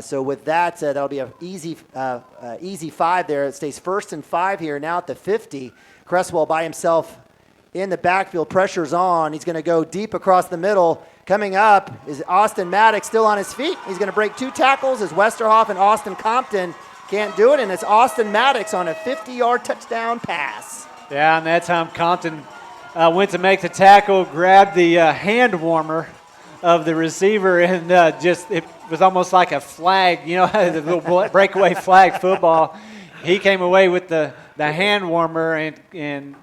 So with that, that'll be an easy 5 there. It stays 1st and 5 here. Now at the 50, Cresswell by himself in the backfield. Pressure's on. He's going to go deep across the middle. Coming up is Austin Maddox still on his feet. He's going to break 2 tackles as Westerhoff and Austin Compton can't do it, and it's Austin Maddox on a 50-yard touchdown pass. Yeah, and that time Compton went to make the tackle, grabbed the hand warmer of the receiver, and it was almost like a flag, the little breakaway flag football. He came away with the hand warmer, and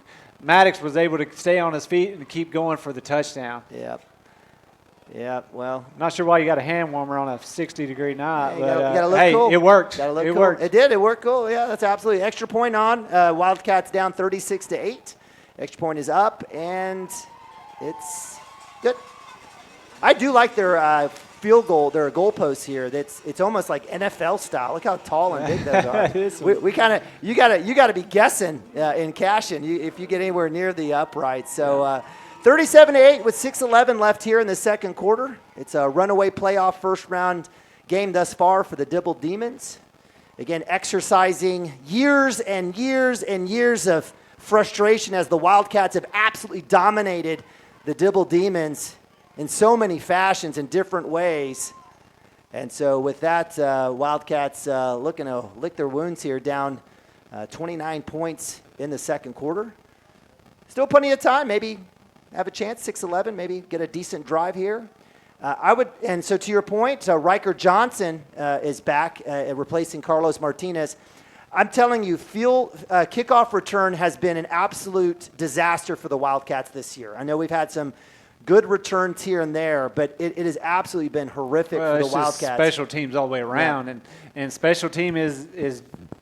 Maddox was able to stay on his feet and keep going for the touchdown. Yeah, well. Not sure why you got a hand warmer on a 60-degree night, but you look cool. It worked. It worked. It did. It worked cool. Yeah, that's absolutely. Extra point on. Wildcats down 36-8. Extra point is up, and it's good. I do like their field goal, their goalposts here. It's almost like NFL style. Look how tall and big those are. we kind of you got to be guessing in Cashion if you get anywhere near the upright. So 37-8 with 6:11 left here in the second quarter. It's a runaway playoff first round game thus far for the Dibble Demons. Again, exercising years and years and years of frustration as the Wildcats have absolutely dominated the Dibble Demons in so many fashions in different ways. And so with that, Wildcats looking to lick their wounds here, down 29 points in the second quarter. Still plenty of time, maybe have a chance, 6-11, maybe get a decent drive here. And so to your point, Riker Johnson is back, replacing Carlos Martinez. I'm telling you, kickoff return has been an absolute disaster for the Wildcats this year. I know we've had some good returns here and there, but it has absolutely been horrific for the Wildcats. Just special teams all the way around, and special team is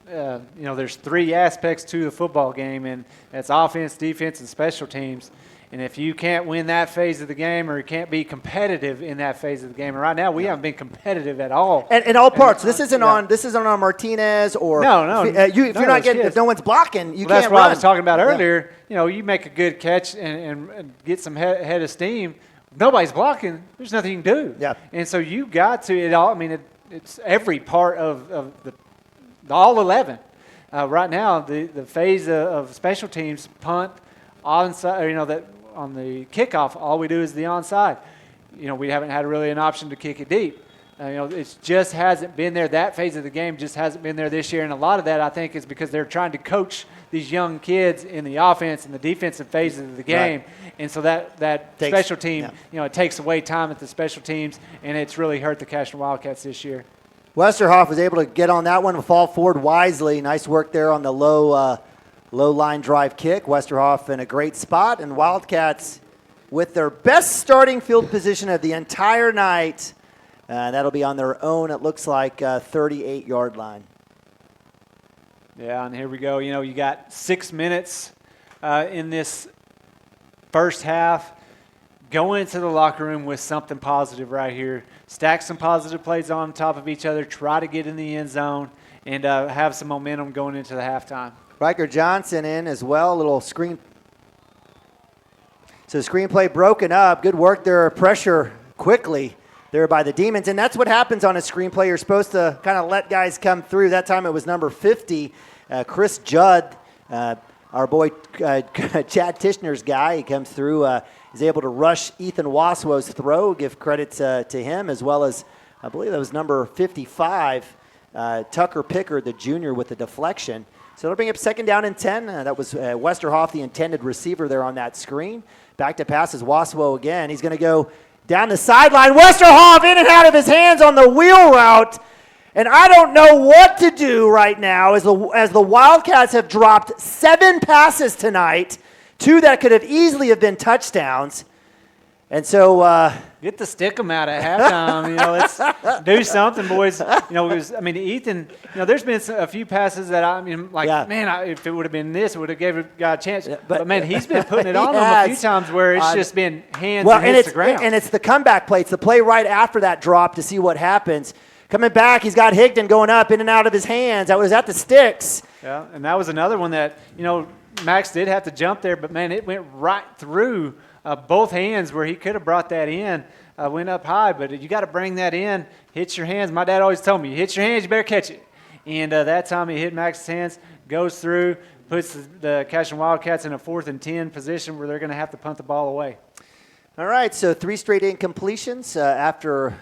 there's 3 aspects to the football game, and it's offense, defense, and special teams. And if you can't win that phase of the game, or you can't be competitive in that phase of the game, and right now we haven't been competitive at all. And in all parts, this isn't on Martinez or if no one's blocking, you can't run. That's what I was talking about earlier. You make a good catch and get some head of steam. Nobody's blocking. There's nothing you can do. Yeah. And so you got to it all. I mean, it's every part of the all 11. Right now, the phase of special teams, punt, onside, that on the kickoff, all we do is the onside. We haven't had really an option to kick it deep. It just hasn't been there. That phase of the game just hasn't been there this year. And a lot of that, I think, is because they're trying to coach these young kids in the offense and the defensive phases of the game. Right. And so that special team, it takes away time at the special teams, and it's really hurt the Cashion Wildcats this year. Westerhoff was able to get on that one and fall forward wisely. Nice work there on the low line drive kick. Westerhoff in a great spot, and Wildcats with their best starting field position of the entire night. That'll be on their own, it looks like, 38-yard line. Yeah, and here we go. You got 6 minutes in this first half. Go into the locker room with something positive right here. Stack some positive plays on top of each other. Try to get in the end zone and have some momentum going into the halftime. Riker Johnson in as well, a little screen. So screenplay broken up. Good work there, pressure quickly there by the Demons. And that's what happens on a screenplay. You're supposed to kind of let guys come through. That time it was number 50, Chris Judd, our boy Chad Tishner's guy. He comes through, is able to rush Ethan Waswow's throw. Give credit to him, as well as, I believe that was number 55, Tucker Pickard, the junior, with the deflection. So it'll bring up 2nd down and 10. That was Westerhoff, the intended receiver there on that screen. Back to pass is Waswow again. He's going to go down the sideline. Westerhoff in and out of his hands on the wheel route. And I don't know what to do right now as the Wildcats have dropped 7 passes tonight, 2 that could have easily have been touchdowns. And so get the stick 'em out at halftime. Let's do something, boys. Ethan. There's been a few passes that if it would have been this, it would have gave a guy a chance. Yeah, but man, he's been putting it on him a few times where it's just been hands and hits the ground. And it's the comeback play. It's the play right after that drop to see what happens. Coming back, he's got Higdon going up in and out of his hands. That was at the sticks. Yeah, and that was another one that Max did have to jump there, but man, it went right through both hands where he could have brought that in, went up high, but you got to bring that in, hit your hands. My dad always told me, you hit your hands, you better catch it. And that time he hit Max's hands, goes through, puts the Cashion Wildcats in a 4th and 10 position where they're going to have to punt the ball away. All right, so 3 straight incompletions after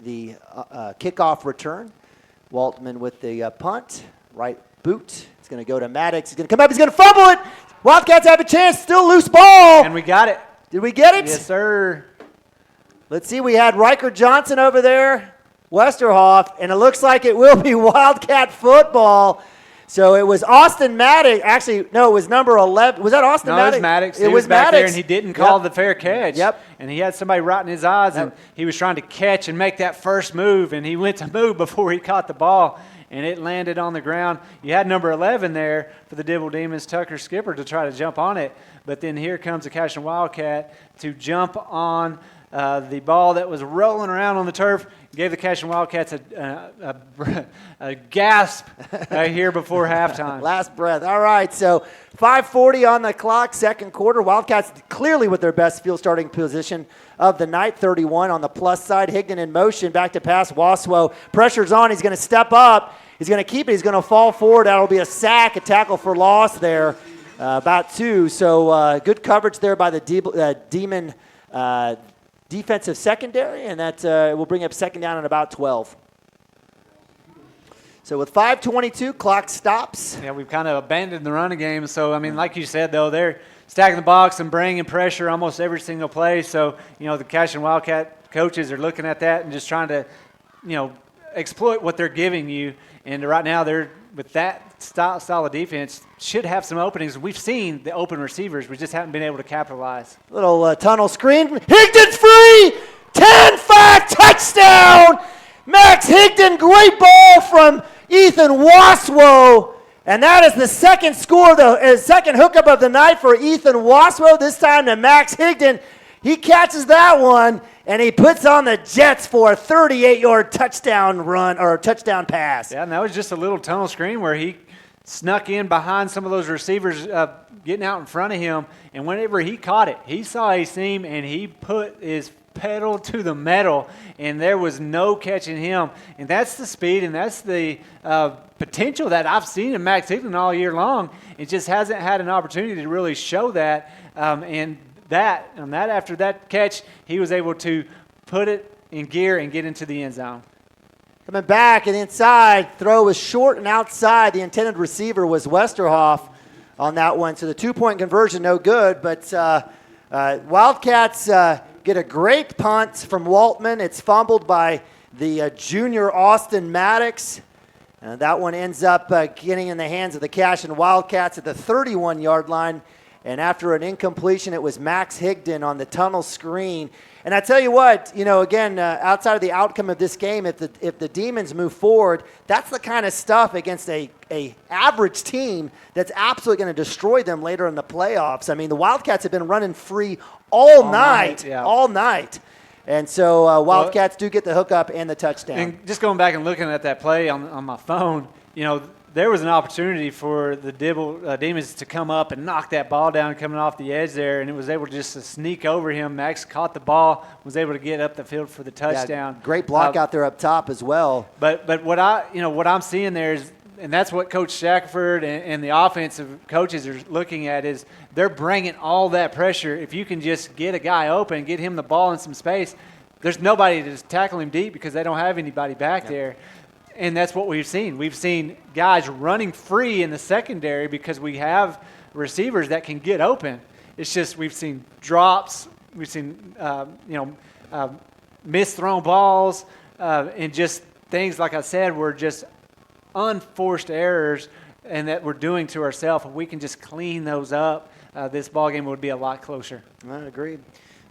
the kickoff return. Waltman with the punt, right boot. It's going to go to Maddox. He's going to come up, he's going to fumble it. Wildcats have a chance, still loose ball. And we got it. Did we get it? Yes, sir. Let's see, we had Riker Johnson over there, Westerhoff, and it looks like it will be Wildcat football. So it was Austin Maddox. Actually, no, it was number 11. Was that Austin Maddox? No, it was Maddox. It was back Maddox. there, and he didn't call the fair catch. Yep. And he had somebody right in his eyes, and he was trying to catch and make that first move, and he went to move before he caught the ball, and it landed on the ground. You had number 11 there for the Dibble Demons, Tucker Skipper, to try to jump on it. But then here comes the Cashion Wildcat to jump on the ball that was rolling around on the turf. Gave the Cashion Wildcats a gasp here before halftime. Last breath. All right, so 5:40 on the clock, second quarter. Wildcats clearly with their best field starting position of the night, 31 on the plus side. Higdon in motion, back to pass. Waswow, pressure's on. He's going to step up. He's going to keep it. He's going to fall forward. That'll be a sack, a tackle for loss there, about 2. So good coverage there by the Demon defensive secondary, and that will bring up 2nd down and about 12. So with 5:22, clock stops. Yeah, we've kind of abandoned the running game. So, like you said, though, they're stacking the box and bringing pressure almost every single play. So, the Cashion Wildcat coaches are looking at that and just trying to, exploit what they're giving you. And right now they're, with that style of defense, should have some openings. We've seen the open receivers. We just haven't been able to capitalize. Little tunnel screen. Higdon free! 10-5 touchdown! Max Higdon, great ball from Ethan Waswow. And that is the second second hookup of the night for Ethan Waswow, this time to Max Higdon. He catches that one, and he puts on the Jets for a 38-yard touchdown run, or touchdown pass. Yeah, and that was just a little tunnel screen where he snuck in behind some of those receivers getting out in front of him, and whenever he caught it, he saw a seam, and he put his pedal to the metal, and there was no catching him. And that's the speed, and that's the potential that I've seen in Max Higdon all year long. It just hasn't had an opportunity to really show that, and after that catch, he was able to put it in gear and get into the end zone. Coming back and inside, throw was short and outside. The intended receiver was Westerhoff on that one. So the 2-point conversion, no good. But Wildcats get a great punt from Waltman. It's fumbled by the junior Austin Maddox. That one ends up getting in the hands of the Cashion Wildcats at the 31-yard line. And after an incompletion, it was Max Higdon on the tunnel screen. And I tell you what, again, outside of the outcome of this game, if the Demons move forward, that's the kind of stuff against a average team that's absolutely going to destroy them later in the playoffs. I mean, the Wildcats have been running free all night. And so Wildcats do get the hookup and the touchdown. And just going back and looking at that play on my phone, there was an opportunity for the Dibble Demons to come up and knock that ball down coming off the edge there, and it was able just to sneak over him. Max caught the ball, was able to get up the field for the touchdown. Yeah, great block out there up top as well. But what I'm seeing there is, and that's what Coach Shackelford and the offensive coaches are looking at, is they're bringing all that pressure. If you can just get a guy open, get him the ball in some space, there's nobody to tackle him deep because they don't have anybody back there. And that's what we've seen. We've seen guys running free in the secondary because we have receivers that can get open. It's just we've seen drops, we've seen misthrown balls, and just things, like I said, were just unforced errors and that we're doing to ourselves. If we can just clean those up, this ballgame would be a lot closer. I agree.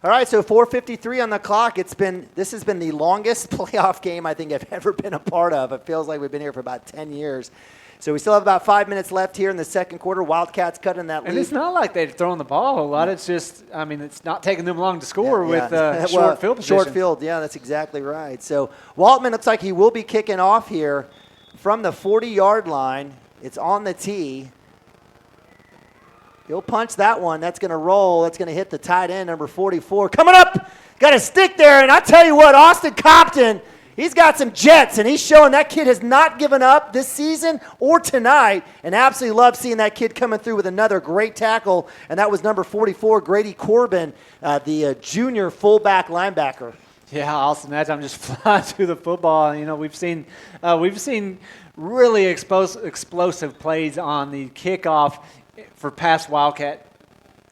All right, so 4:53 on the clock. This has been the longest playoff game I think I've ever been a part of. It feels like we've been here for about 10 years. So we still have about 5 minutes left here in the second quarter. Wildcats cutting that lead. And it's not like they've thrown the ball a lot. It's just, it's not taking them long to score with short field position. Short field, yeah, that's exactly right. So Waltman looks like he will be kicking off here from the 40-yard line. It's on the tee. He'll punch that one. That's going to roll. That's going to hit the tight end, number 44. Coming up, got a stick there, and I tell you what, Austin Compton, he's got some jets, and he's showing that kid has not given up this season or tonight, and absolutely love seeing that kid coming through with another great tackle, and that was number 44, Grady Corbin, the junior fullback linebacker. Yeah, Austin, that time just flying through the football. We've seen really explosive plays on the kickoff for past Wildcat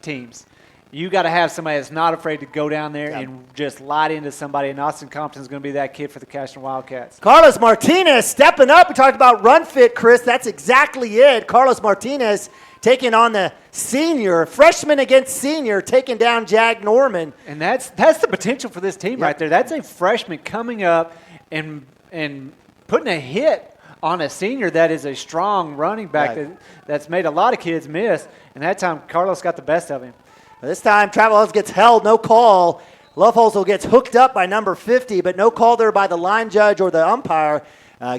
teams. You got to have somebody that's not afraid to go down there and just light into somebody, and Austin Compton's going to be that kid for the Cashion Wildcats. Carlos Martinez stepping up. We talked about run fit, Chris. That's exactly it. Carlos Martinez taking on the senior, freshman against senior, taking down Jag Norman. And that's the potential for this team right there. That's a freshman coming up and putting a hit on a senior that is a strong running back that's made a lot of kids miss. And that time, Carlos got the best of him. This time, Travelhouse gets held, no call. Loveholsel gets hooked up by number 50, but no call there by the line judge or the umpire.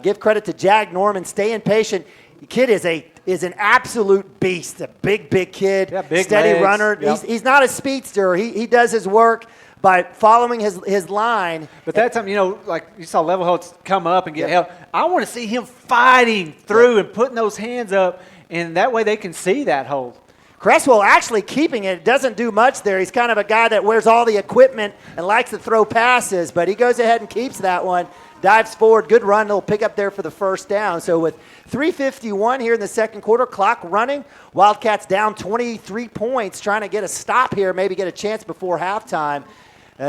Give credit to Jag Norman, staying patient. The kid is an absolute beast, a big kid, big steady legs. runner. Yep. He's not a speedster. He does his work by following his line. But that time, like you saw Levelholtz come up and get help. I want to see him fighting through and putting those hands up, and that way they can see that hold. Cresswell actually keeping it. Doesn't do much there. He's kind of a guy that wears all the equipment and likes to throw passes, but he goes ahead and keeps that one. Dives forward. Good run. He'll pick up there for the first down. So with 3:51 here in the second quarter, clock running, Wildcats down 23 points, trying to get a stop here, maybe get a chance before halftime.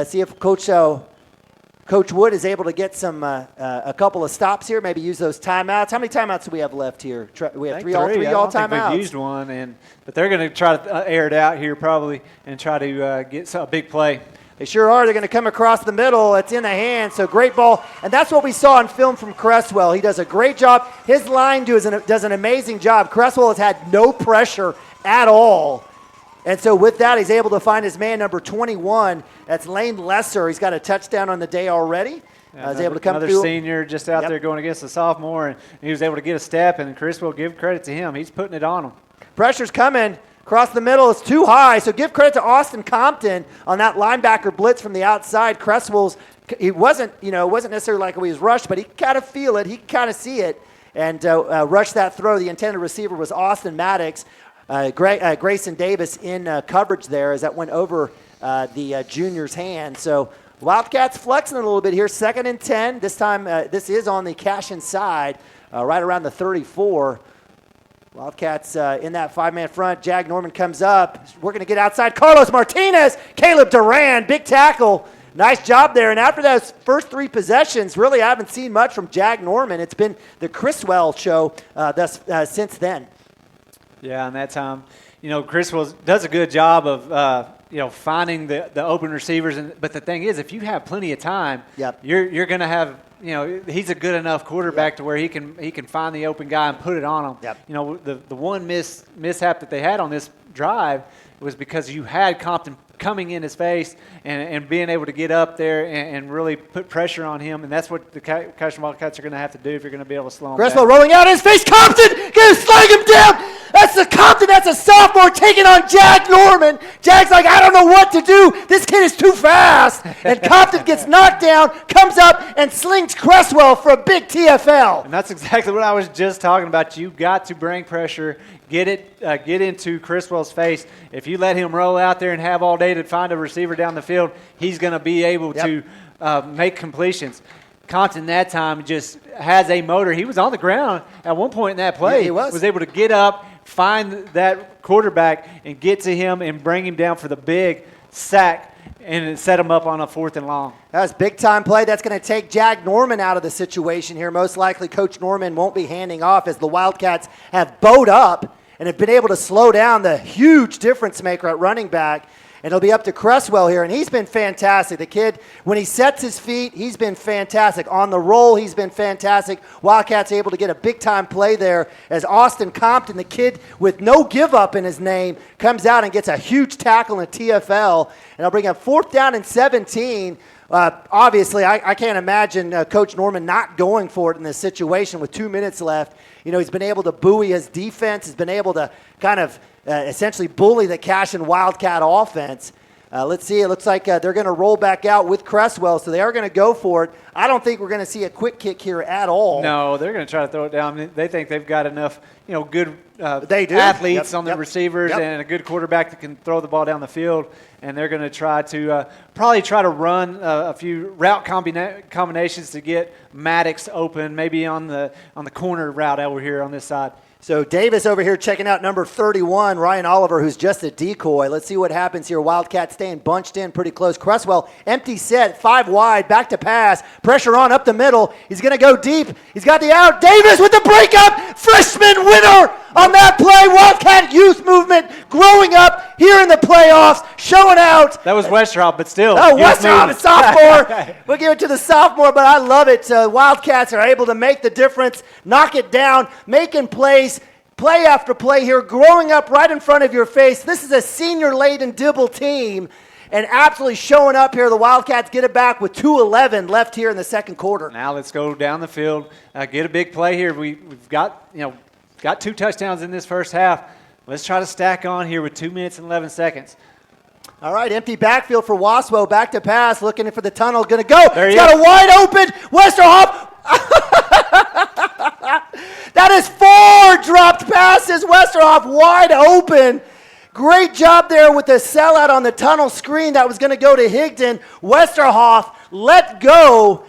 See if Coach Wood is able to get a couple of stops here, maybe use those timeouts. How many timeouts do we have left here? We have three all timeouts. We've used one, but they're going to try to air it out here probably and try to get a big play. They sure are. They're going to come across the middle. It's in the hand, so great ball. And that's what we saw on film from Cresswell. He does a great job. His line does an amazing job. Cresswell has had no pressure at all. And so with that, he's able to find his man, number 21. That's Lane Lesser. He's got a touchdown on the day already. He's able to come another through. Senior just out there going against a sophomore, and he was able to get a step, and Chris will give credit to him. He's putting it on him. Pressure's coming. Across the middle is too high, so give credit to Austin Compton on that linebacker blitz from the outside. Cresswell's, it wasn't necessarily like he was rushed, but he kind of feel it, he kind of see it, and rush that throw. The intended receiver was Austin Maddox. Grayson Davis in coverage there as that went over the junior's hand. So Wildcats flexing a little bit here, 2nd and 10. This time, this is on the Cashion side, right around the 34. Wildcats in that 5-man front. Jag Norman comes up. We're going to get outside. Carlos Martinez, Caleb Duran, big tackle. Nice job there. And after those first 3 possessions, really I haven't seen much from Jag Norman. It's been the Criswell show since then. Yeah, and that time, Criswell does a good job of, finding the open receivers. But the thing is, if you have plenty of time, you're going to have, he's a good enough quarterback to where he can find the open guy and put it on him. The one mishap that they had on this drive was because you had Compton coming in his face and being able to get up there and really put pressure on him, and that's what the Cashion Wildcats are going to have to do if you're going to be able to slow him Criswell down. rolling out in his face. Compton going to slag him down. That's the Compton. That's a sophomore taking on Jag Norman. Jag's like, I don't know what to do. This kid is too fast. And Compton gets knocked down, comes up, and slings Criswell for a big TFL. And that's exactly what I was just talking about. You got to bring pressure, get into Criswell's face. If you let him roll out there and have all day to find a receiver down the field, he's going to be able to make completions. Compton that time just has a motor. He was on the ground at one point in that play. Yeah, he was able to get up, find that quarterback, and get to him and bring him down for the big sack and set him up on a 4th and long. That was big-time play. That's going to take Jag Norman out of the situation here. Most likely Coach Norman won't be handing off as the Wildcats have bowed up and have been able to slow down the huge difference maker at running back. And it'll be up to Criswell here, and he's been fantastic. The kid, when he sets his feet, he's been fantastic. On the roll, he's been fantastic. Wildcats able to get a big-time play there as Austin Compton, the kid with no give-up in his name, comes out and gets a huge tackle in TFL. And I'll bring up 4th down and 17. Obviously, I can't imagine Coach Norman not going for it in this situation with 2 minutes left. He's been able to buoy his defense. He's been able to kind of essentially bully the Cashion Wildcat offense. Let's see. It looks like they're going to roll back out with Criswell, so they are going to go for it. I don't think we're going to see a quick kick here at all. No, they're going to try to throw it down. They think they've got enough, good they do. athletes on the receivers and a good quarterback that can throw the ball down the field. And they're going to try to probably try to run a few route combinations to get Maddox open, maybe on the corner route over here on this side. So Davis over here checking out number 31, Ryan Oliver, who's just a decoy. Let's see what happens here. Wildcats staying bunched in pretty close. Criswell, empty set, 5 wide, back to pass. Pressure on up the middle. He's going to go deep. He's got the out. Davis with the breakup. Freshman winner on that play. Wildcat youth movement growing up here in the playoffs, showing out. That was Westerhoff, but still. Oh, Westerhoff, a sophomore. We'll give it to the sophomore, but I love it. Wildcats are able to make the difference, knock it down, making plays. Play after play here, growing up right in front of your face. This is a senior-laden Dibble team, and absolutely showing up here. The Wildcats get it back with 2:11 left here in the second quarter. Now let's go down the field, get a big play here. We've got 2 touchdowns in this first half. Let's try to stack on here with 2 minutes and 11 seconds. All right, empty backfield for Waswo. Back to pass, looking for the tunnel. Going to go. There He's got a wide open Westerhoff. That is 4 dropped passes. Westerhoff wide open. Great job there with the sellout on the tunnel screen that was going to go to Higdon. Westerhoff let go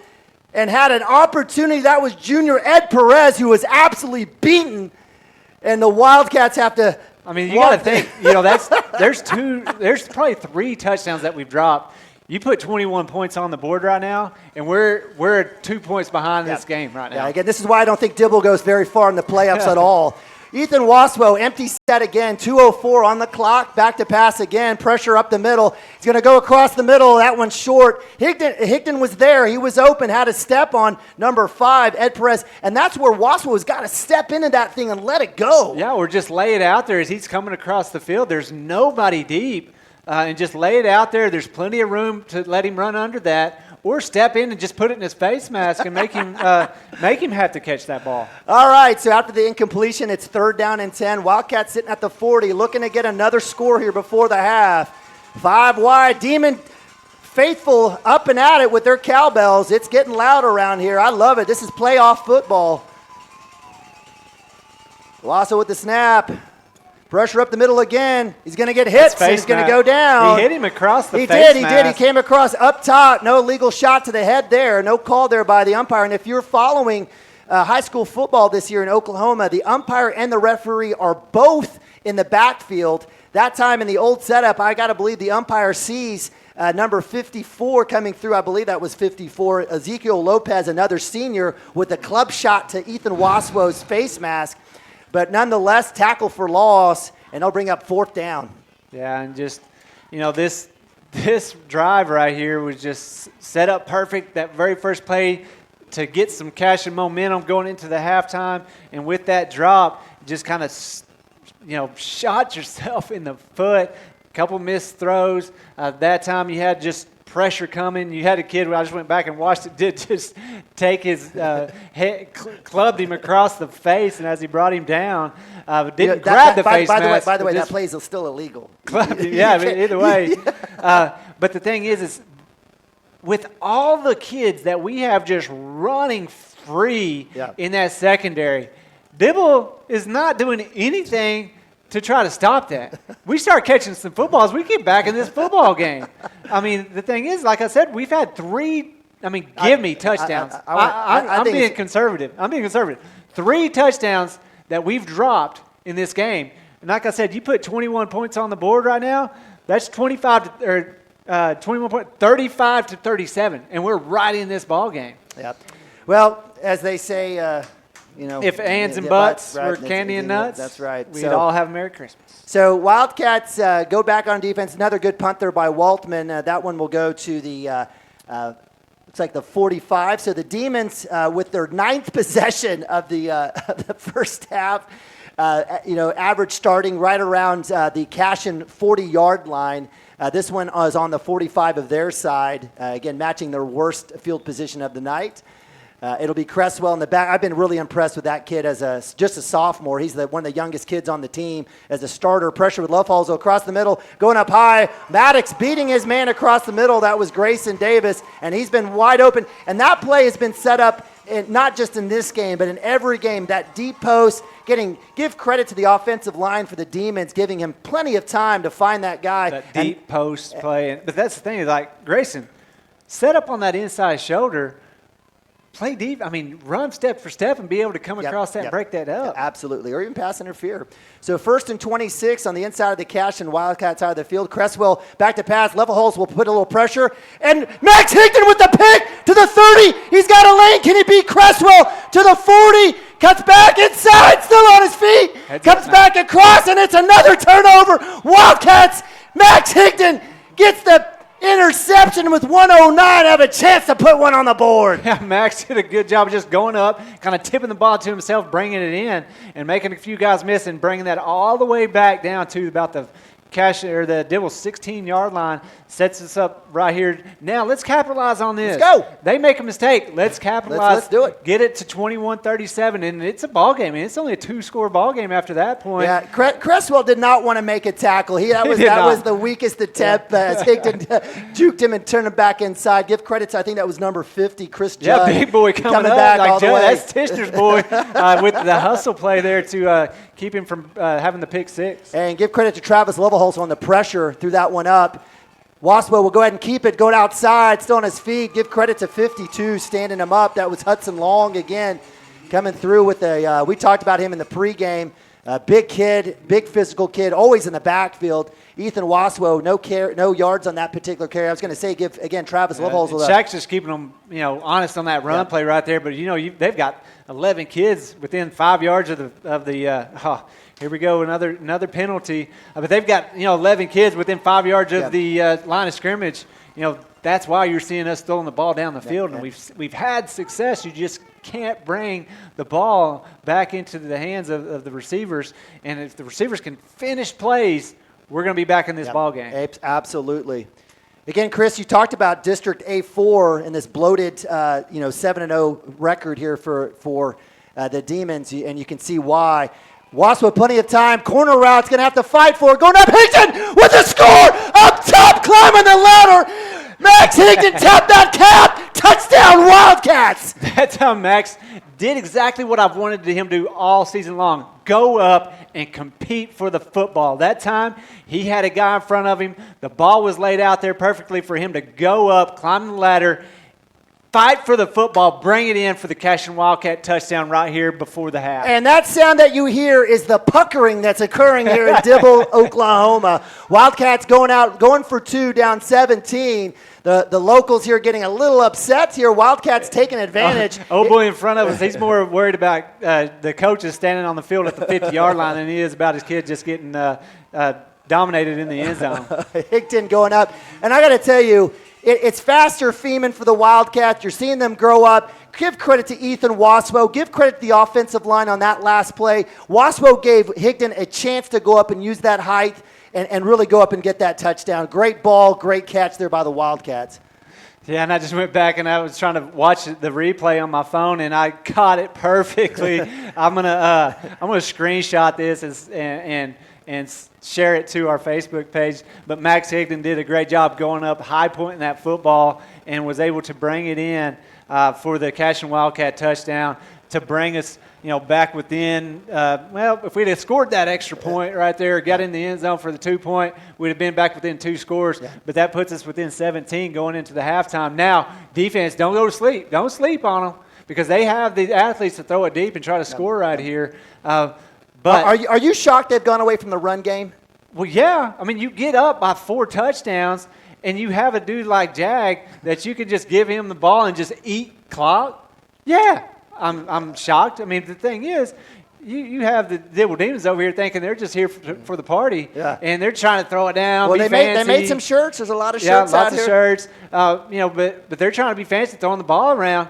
and had an opportunity. That was junior Ed Perez, who was absolutely beaten. And the Wildcats have to. I mean, you got to think. There's probably 3 touchdowns that we've dropped. You put 21 points on the board right now, and we're 2 points behind this game right now. Yeah, again, this is why I don't think Dibble goes very far in the playoffs at all. Ethan Waswo, empty set again, 2:04 on the clock, back to pass again, pressure up the middle. He's going to go across the middle, that one's short. Higdon was there, he was open, had a step on number 5, Ed Perez, and that's where Waswo's got to step into that thing and let it go. Yeah, or just lay it out there as he's coming across the field. There's nobody deep, and just lay it out there. There's plenty of room to let him run under that. Or step in and just put it in his face mask and make him have to catch that ball. All right, so after the incompletion, it's 3rd down and 10. Wildcats sitting at the 40, looking to get another score here before the half. 5 wide. Demon faithful up and at it with their cowbells. It's getting loud around here. I love it. This is playoff football. Wasso with the snap. Pressure up the middle again. He's going to get hit. He's going to go down. He hit him across the face mask. He did. He came across up top. No legal shot to the head there. No call there by the umpire. And if you're following high school football this year in Oklahoma, the umpire and the referee are both in the backfield. That time in the old setup, I got to believe the umpire sees number 54 coming through. I believe that was 54. Ezekiel Lopez, another senior, with a club shot to Ethan Waswo's face mask. But nonetheless, tackle for loss, and they'll bring up 4th down. Yeah, and just, this drive right here was just set up perfect. That very first play to get some Cashion momentum going into the halftime. And with that drop, just kind of, shot yourself in the foot. A couple missed throws. That time you had just pressure coming. You had a kid, I just went back and watched it, did just take his head, clubbed him across the face, and as he brought him down, didn't grab the face mask. By the way, that play is still illegal. Yeah, I mean, either way. But the thing is with all the kids that we have just running free in that secondary, Dibble is not doing anything to try to stop that. We start catching some footballs, we get back in this football game. I mean, the thing is, like I said, we've had 3, give me touchdowns. I'm being conservative. 3 touchdowns that we've dropped in this game. And like I said, you put 21 points on the board right now, that's 35 to 37, and we're right in this ball game. Yep. Well, as they say, if ands and buts were candy and nuts, that's right. We'd all have a Merry Christmas. So Wildcats go back on defense. Another good punt there by Waltman. That one will go to the looks like the 45. So the Demons, with their 9th possession of the first half, average starting right around the Cashion 40-yard line. This one is on the 45 of their side, again matching their worst field position of the night. It'll be Cresswell in the back. I've been really impressed with that kid as just a sophomore. He's one of the youngest kids on the team as a starter. Pressure with Love also across the middle, going up high. Maddox beating his man across the middle. That was Grayson Davis, and he's been wide open. And that play has been set up not just in this game, but in every game. That deep post, give credit to the offensive line for the Demons, giving him plenty of time to find that guy. That deep post play. But that's the thing, like Grayson, set up on that inside shoulder. Play deep. Run step for step and be able to come across that and break that up. Absolutely, or even pass interfere. So 1st and 26 on the inside of the Cashion Wildcat side of the field. Cresswell back to pass. Levelholes will put a little pressure. And Max Higdon with the pick to the 30. He's got a lane. Can he beat Cresswell to the 40? Cuts back inside, still on his feet. Comes back across, and it's another turnover. Wildcats, Max Higdon gets the interception with 109. Have a chance to put one on the board. Yeah, Max did a good job of just going up, kind of tipping the ball to himself, bringing it in, and making a few guys miss, and bringing that all the way back down to about the the Dibble's 16-yard line. Sets us up right here. Now let's capitalize on this. Let's go. They make a mistake. Let's capitalize. Let's do it. Get it to 21-37, and it's a ball game. It's only a 2-score ball game after that point. Yeah, Cresswell did not want to make a tackle. That was the weakest attempt. As Higdon juked him and turned him back inside. Give credit to, I think that was number 50, Chris Judd. Yeah, big boy coming up. Back like all the way. That's Tishner's boy with the hustle play there to keep him from having the pick 6. And give credit to Travis Levelholtz on the pressure through that one up. Waswell will go ahead and keep it, going outside, still on his feet. Give credit to 52 standing him up. That was Hudson Long again coming through with we talked about him in the pregame. Big kid, big physical kid, always in the backfield. Ethan Waswell, no yards on that particular carry. I was going to say, give, again, Travis Levelholtz. Shaq's just keeping them, honest on that run play right there. But, they've got 11 kids within 5 yards of the here we go, another penalty. But they've got 11 kids within 5 yards of the line of scrimmage. That's why you're seeing us throwing the ball down the field, and we've had success. You just can't bring the ball back into the hands of the receivers. And if the receivers can finish plays, we're going to be back in this ball game. Absolutely. Again, Chris, you talked about District A4 and this bloated 7-0 record here for the Demons, and you can see why. Wasp with plenty of time. Corner route's going to have to fight for it. Going up, Higdon with the score! Up top, climbing the ladder! Max Higdon tapped that cap! Touchdown, Wildcats! that time Max did exactly what I've wanted him to do all season long. Go up and compete for the football. That time, he had a guy in front of him. The ball was laid out there perfectly for him to go up, climb the ladder, fight for the football, bring it in for the Cashion Wildcat touchdown right here before the half. And that sound that you hear is the puckering that's occurring here in Dibble, Oklahoma. Wildcats going for 2, down 17. The locals here getting a little upset here. Wildcats taking advantage. Boy in front of us, he's more worried about the coaches standing on the field at the 50-yard line than he is about his kid just getting dominated in the end zone. Higdon going up. And I got to tell you, it's faster Feeman for the Wildcats. You're seeing them grow up. Give credit to Ethan Waspo. Give credit to the offensive line on that last play. Waspo gave Higdon a chance to go up and use that height and really go up and get that touchdown. Great ball, great catch there by the Wildcats. Yeah, and I just went back and I was trying to watch the replay on my phone, and I caught it perfectly. I'm gonna screenshot this and share it to our Facebook page. But Max Higdon did a great job going up, high pointing that football, and was able to bring it in for the Cashion Wildcat touchdown to bring us, back within. If we'd have scored that extra point right there, got in the end zone for the 2-point, we'd have been back within 2 scores. Yeah. But that puts us within 17 going into the halftime. Now, defense, don't go to sleep. Don't sleep on them because they have the athletes to throw it deep and try to score right here. But are you shocked they've gone away from the run game? Well, yeah. I mean, you get up by 4 touchdowns, and you have a dude like Jag that you can just give him the ball and just eat clock. Yeah, I'm shocked. I mean, the thing is, you have the Dibble Demons over here thinking they're just here for the party, and they're trying to throw it down. Well, be they made some shirts. There's a lot of shirts out here. Yeah, lots of shirts. But they're trying to be fancy, throwing the ball around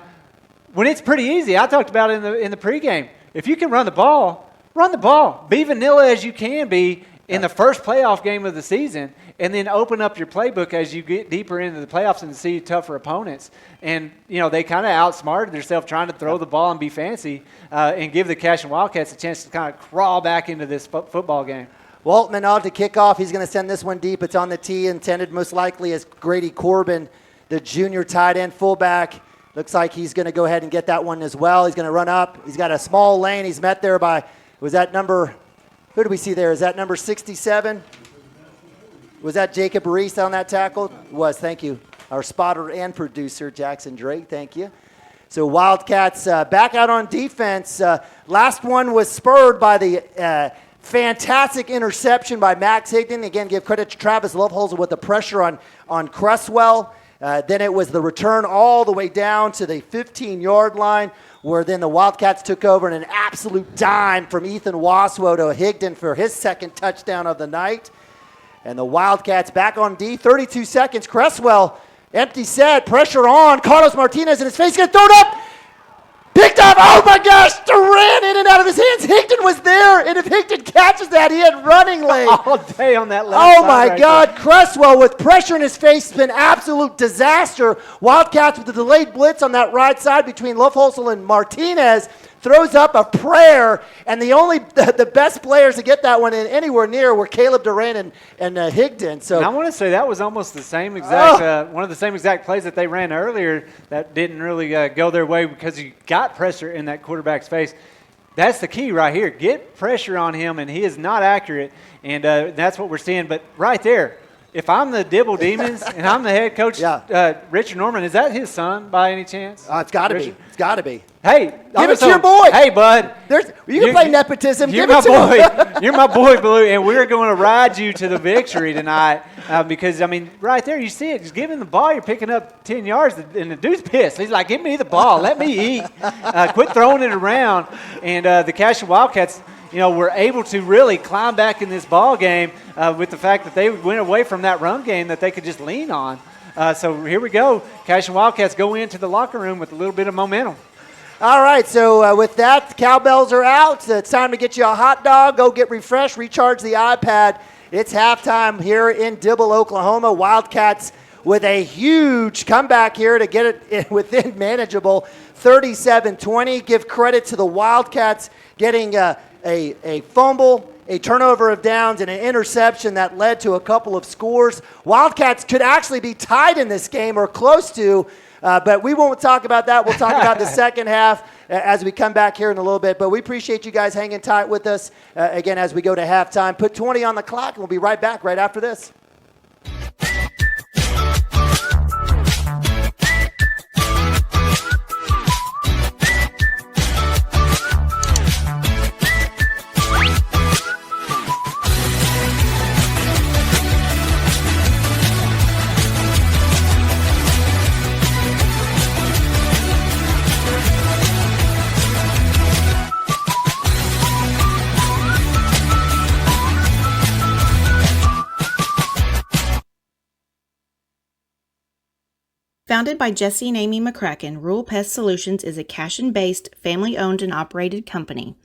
when it's pretty easy. I talked about it in the pregame. If you can run the ball. Run the ball. Be vanilla as you can be in the first playoff game of the season, and then open up your playbook as you get deeper into the playoffs and see tougher opponents. And, they kind of outsmarted themselves trying to throw the ball and be fancy and give the Cashion Wildcats a chance to kind of crawl back into this football game. Waltman on to kick off. He's going to send this one deep. It's on the tee, intended most likely as Grady Corbin, the junior tight end fullback. Looks like he's going to go ahead and get that one as well. He's going to run up. He's got a small lane. He's met there by... Was that number, who do we see there? Is that number 67? Was that Jacob Reese on that tackle? It was, thank you. Our spotter and producer, Jackson Drake, thank you. So Wildcats back out on defense. Last one was spurred by the fantastic interception by Max Higdon. Again, give credit to Travis Loveholzer with the pressure on Cresswell. Then it was the return all the way down to the 15-yard line, where then the Wildcats took over in an absolute dime from Ethan Waswo to Higdon for his second touchdown of the night. And the Wildcats back on D, 32 seconds. Cresswell, empty set, pressure on. Carlos Martinez in his face, going to throw it up. Picked up, oh my gosh, ran in and out of his hands. Higdon was there, and if Higdon catches that, he had running lane. All day on that left Oh side my right God, there. Cresswell with pressure in his face has been absolute disaster. Wildcats with the delayed blitz on that right side between Loveholzer and Martinez throws up a prayer, and the best players to get that one in anywhere near were Caleb Duran and Higdon. So and I want to say that was almost the same exact one of the same exact plays that they ran earlier that didn't really go their way because you got pressure in that quarterback's face. That's the key right here. Get pressure on him, and he is not accurate, and that's what we're seeing. But right there, if I'm the Dibble Demons and I'm the head coach, Richard Norman, is that his son by any chance? It's got to be. It's got to be. Hey, give it to your boy. Hey, bud. You can play nepotism. You're Give it to my him. You're my boy, Blue, and we're going to ride you to the victory tonight because, I mean, right there, you see it. Just give him the ball. You're picking up 10 yards, and the dude's pissed. He's like, give me the ball. Let me eat. Quit throwing it around. And the Cashion Wildcats, were able to really climb back in this ball game with the fact that they went away from that run game that they could just lean on. So here we go. Cashion Wildcats go into the locker room with a little bit of momentum. All right, so with that, the cowbells are out. It's time to get you a hot dog. Go get refreshed, recharge the iPad. It's halftime here in Dibble, Oklahoma. Wildcats with a huge comeback here to get it within manageable 37-20. Give credit to the Wildcats getting a fumble, a turnover of downs, and an interception that led to a couple of scores. Wildcats could actually be tied in this game or close to, But we won't talk about that. We'll talk about the second half as we come back here in a little bit. But we appreciate you guys hanging tight with us, again, as we go to halftime. Put 20 on the clock, and we'll be right back right after this. Founded by Jesse and Amy McCracken, Rural Pest Solutions is a Cashion-based, family-owned and operated company.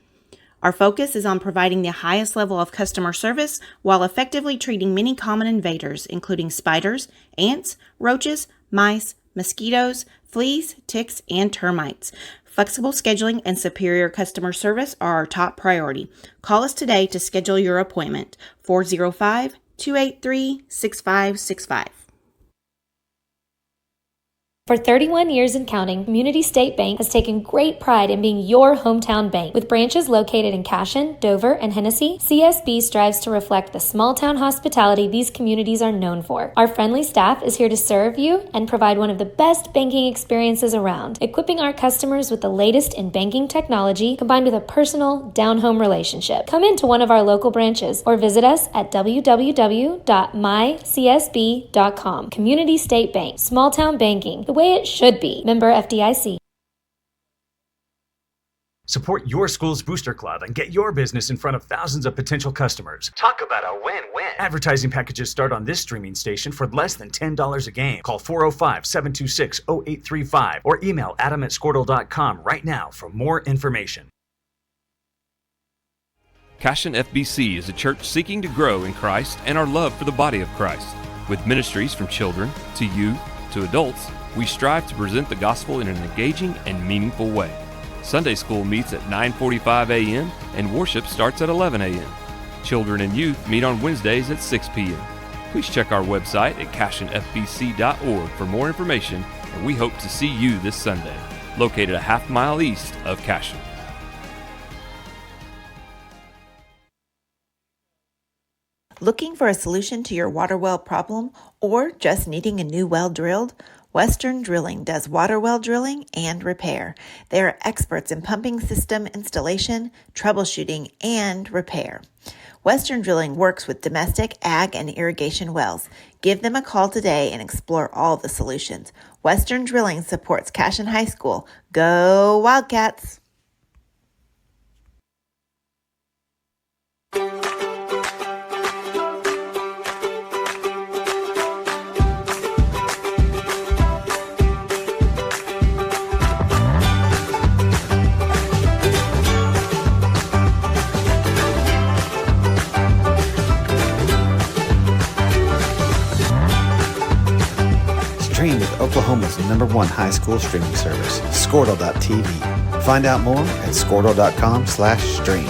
Our focus is on providing the highest level of customer service while effectively treating many common invaders, including spiders, ants, roaches, mice, mosquitoes, fleas, ticks, and termites. Flexible scheduling and superior customer service are our top priority. Call us today to schedule your appointment. 405-283-6565. For 31 years and counting, Community State Bank has taken great pride in being your hometown bank. With branches located in Cashion, Dover, and Hennessy, CSB strives to reflect the small-town hospitality these communities are known for. Our friendly staff is here to serve you and provide one of the best banking experiences around, equipping our customers with the latest in banking technology combined with a personal, down-home relationship. Come into one of our local branches or visit us at www.mycsb.com. Community State Bank, small-town banking, the way it should be. Member FDIC. Support your school's booster club and get your business in front of thousands of potential customers. Talk about a win-win. Advertising packages start on this streaming station for less than $10 a game. Call 405-726-0835 or email adam@squirtle.com right now for more information. Cashion FBC is a church seeking to grow in Christ and our love for the body of Christ. With ministries from children to youth to adults, we strive to present the gospel in an engaging and meaningful way. Sunday school meets at 9:45 a.m. and worship starts at 11 a.m. Children and youth meet on Wednesdays at 6 p.m. Please check our website at cashionfbc.org for more information, and we hope to see you this Sunday, located a half-mile east of Cashion. Looking for a solution to your water well problem or just needing a new well drilled? Western Drilling does water well drilling and repair. They are experts in pumping system installation, troubleshooting, and repair. Western Drilling works with domestic, ag, and irrigation wells. Give them a call today and explore all the solutions. Western Drilling supports Cashion High School. Go Wildcats! Stream with Oklahoma's #1 high school streaming service, Squirtle.tv. Find out more at squirtle.com/stream.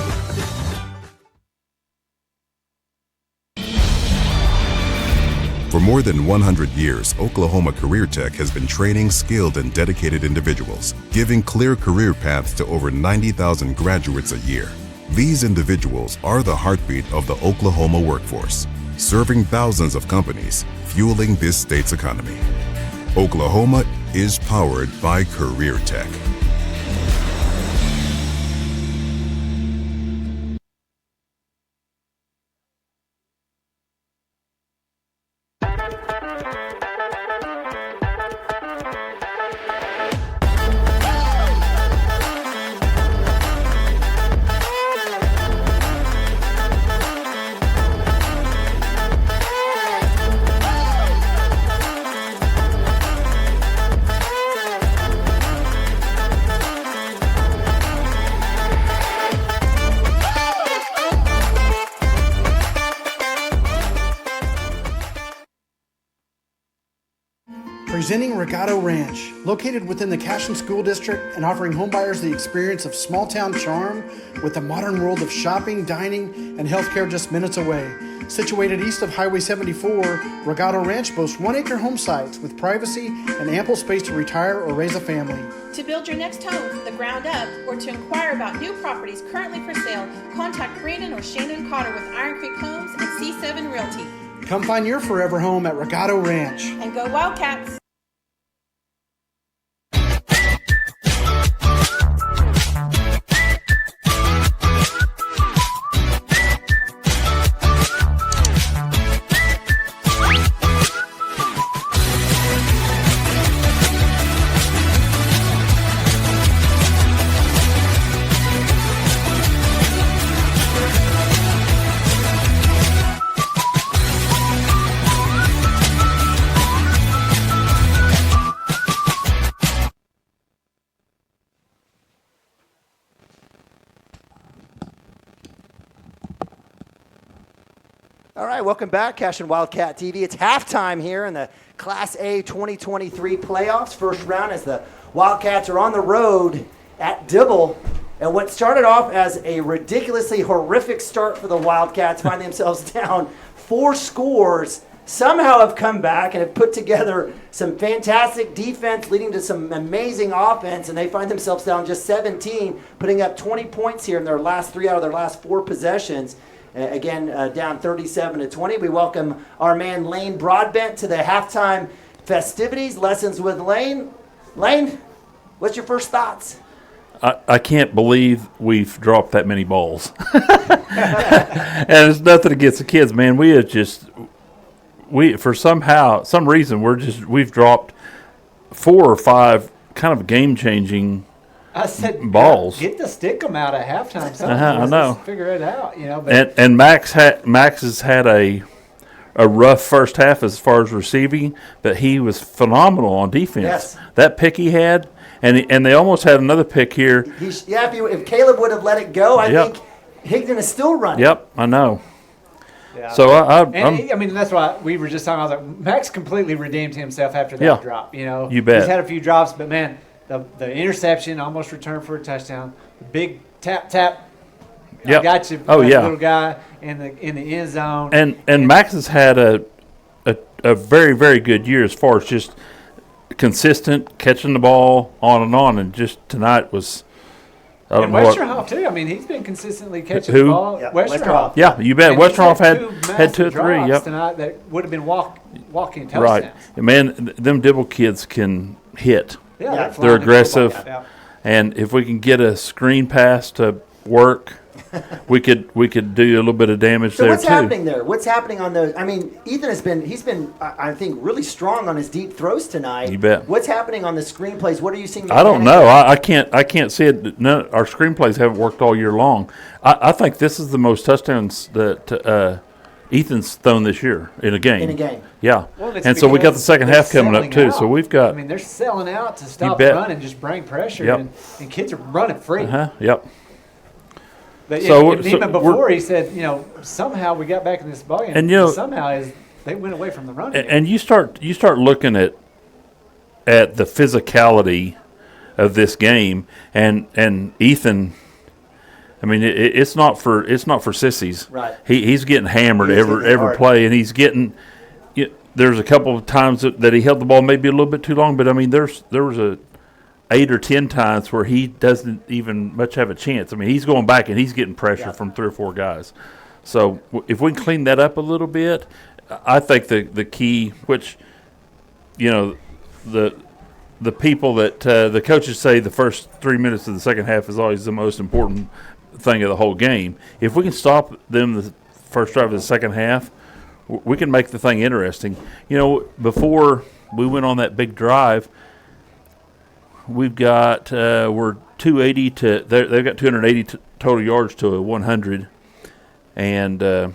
For more than 100 years, Oklahoma Career Tech has been training skilled and dedicated individuals, giving clear career paths to over 90,000 graduates a year. These individuals are the heartbeat of the Oklahoma workforce, serving thousands of companies, fueling this state's economy. Oklahoma is powered by Career Tech. Presenting Regato Ranch, located within the Cashion School District and offering homebuyers the experience of small town charm with the modern world of shopping, dining, and healthcare just minutes away. Situated east of Highway 74, Regato Ranch boasts 1-acre home sites with privacy and ample space to retire or raise a family. To build your next home from the ground up or to inquire about new properties currently for sale, contact Brandon or Shannon Cotter with Iron Creek Homes and C7 Realty. Come find your forever home at Regato Ranch. And go Wildcats! All right, welcome back, Cashion Wildcat TV. It's halftime here in the Class A 2023 playoffs. First round as the Wildcats are on the road at Dibble. And what started off as a ridiculously horrific start for the Wildcats, find themselves down 4 scores, somehow have come back and have put together some fantastic defense leading to some amazing offense, and they find themselves down just 17, putting up 20 points here in their last 3 out of their last 4 possessions. Again, down 37-20. We welcome our man Lane Broadbent to the halftime festivities. Lessons with Lane. Lane, what's your first thoughts? I can't believe we've dropped that many balls. And it's nothing against the kids, man. For some reason, we've dropped 4 or 5 kind of game-changing balls. Get the stick 'em out at halftime. I know. Let's figure it out, you know. But And Max has had a rough first half as far as receiving, but he was phenomenal on defense. Yes. That pick he had, and they almost had another pick here. If Caleb would have let it go, I think Higdon is still running. Yep, I know. Yeah. So I mean, that's why we were just talking. I was like, Max completely redeemed himself after that drop. You know, you bet. He's had a few drops, but man, the interception almost returned for a touchdown. The big tap. Yep. I got you. Little guy in the end zone. And Max has had a very, very good year as far as just consistent catching the ball on, and just tonight was. And Westerhoff too. I mean, he's been consistently catching the ball. Yep. Westerhoff. Yeah, you bet. Westerhoff had 2 or 3. drops Yep. tonight that would have been walking touchdowns. Right, man. Them Dibble kids can hit. Yeah, they're aggressive, and if we can get a screen pass to work, we could do a little bit of damage there too. What's happening there? What's happening on those? I mean, Ethan has been I think really strong on his deep throws tonight. You bet. What's happening on the screenplays? What are you seeing? I don't know. I can't see it. None, our screenplays haven't worked all year long. I think this is the most touchdowns that Ethan's thrown this year in a game. In a game. Yeah. Well, and so we got the second half coming up too. Out. So we've got. I mean, they're selling out to stop the run and just bring pressure, and kids are running free. Yep. But so even before he said, somehow we got back in this ballgame, and somehow they went away from the run. And you start looking at the physicality of this game, and Ethan. I mean, it's not for sissies. Right. He's getting hammered every play, and he's getting. There's a couple of times that he held the ball maybe a little bit too long, but I mean, there was 8 or 10 times where he doesn't even much have a chance. I mean, he's going back and he's getting pressure from 3 or 4 guys. So if we can clean that up a little bit, I think the key, which the people that the coaches say the first 3 minutes of the second half is always the most important thing of the whole game. If we can stop them the first drive of the second half, we can make the thing interesting. Before we went on that big drive, we've got we're 280 to they've got 280 total yards to 100, and I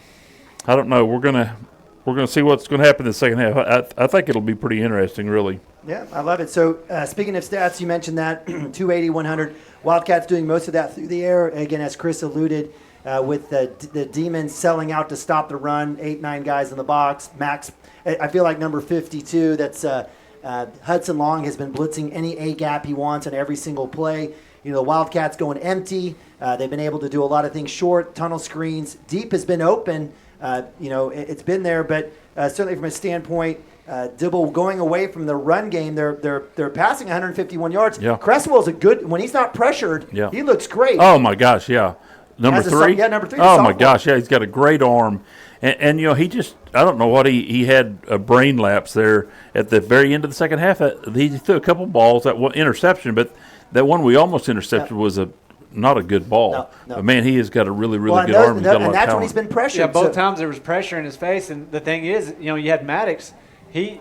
don't know. We're gonna see what's going to happen in the second half. I think it'll be pretty interesting, really. Yeah, I love it. So speaking of stats, you mentioned that 280, 100. Wildcats doing most of that through the air. Again, as Chris alluded, with the Demons selling out to stop the run, 8, 9 guys in the box. Max, I feel like number 52, that's Hudson Long has been blitzing any A gap he wants on every single play. You know, the Wildcats going empty. They've been able to do a lot of things short, tunnel screens. Deep has been open. You know, it's been there, but certainly from a standpoint, Dibble going away from the run game, they're passing 151 yards. Yeah. Cresswell's a good, when he's not pressured, Yeah. he looks great. Oh my gosh, yeah. Number three? Number three. Oh my gosh, yeah, he's got a great arm. And you know, he just, I don't know what he had a brain lapse there at the very end of the second half. He threw a couple balls, that one interception, but that one we almost intercepted was not a good ball. No. But man, he has got a really good arm. He's got a lot and of that's when talent. he's been pressured. Yeah, both times there was pressure in his face, and the thing is, you know, you had Maddox. He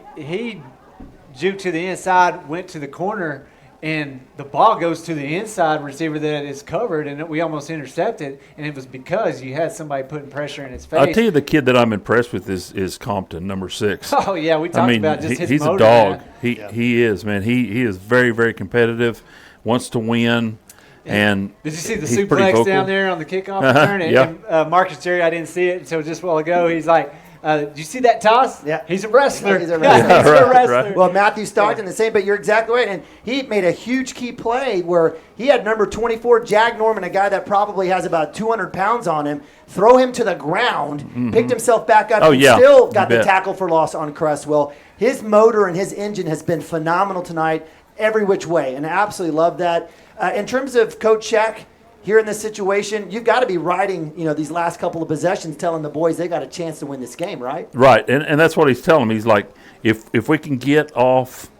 juked to the inside, went to the corner, and the ball goes to the inside receiver that is covered, and we almost intercepted, and it was because you had somebody putting pressure in his face. I'll tell you, the kid that I'm impressed with is Compton, number 6. Oh, yeah, we talked about just his he's motor, a dog. man. He is, man. He is very, very competitive, wants to win. And did you see the he's pretty suplex vocal. down there on the kickoff return? And Marcus Jerry, I didn't see it until just a while ago. He's like, did you see that toss? Yeah. He's a wrestler. He's a wrestler. He's a wrestler. Right. Well, Matthew Stockton the same, but you're exactly right. And he made a huge key play where he had number 24, Jag Norman, a guy that probably has about 200 pounds on him, throw him to the ground, picked himself back up, and still got the tackle for loss on Cresswell. His motor and his engine has been phenomenal tonight, every which way, and I absolutely love that. In terms of Coach Shaq, here in this situation, you've got to be riding, you know, these last couple of possessions, telling the boys they got a chance to win this game, right? Right, and that's what he's telling them. He's like, if we can get off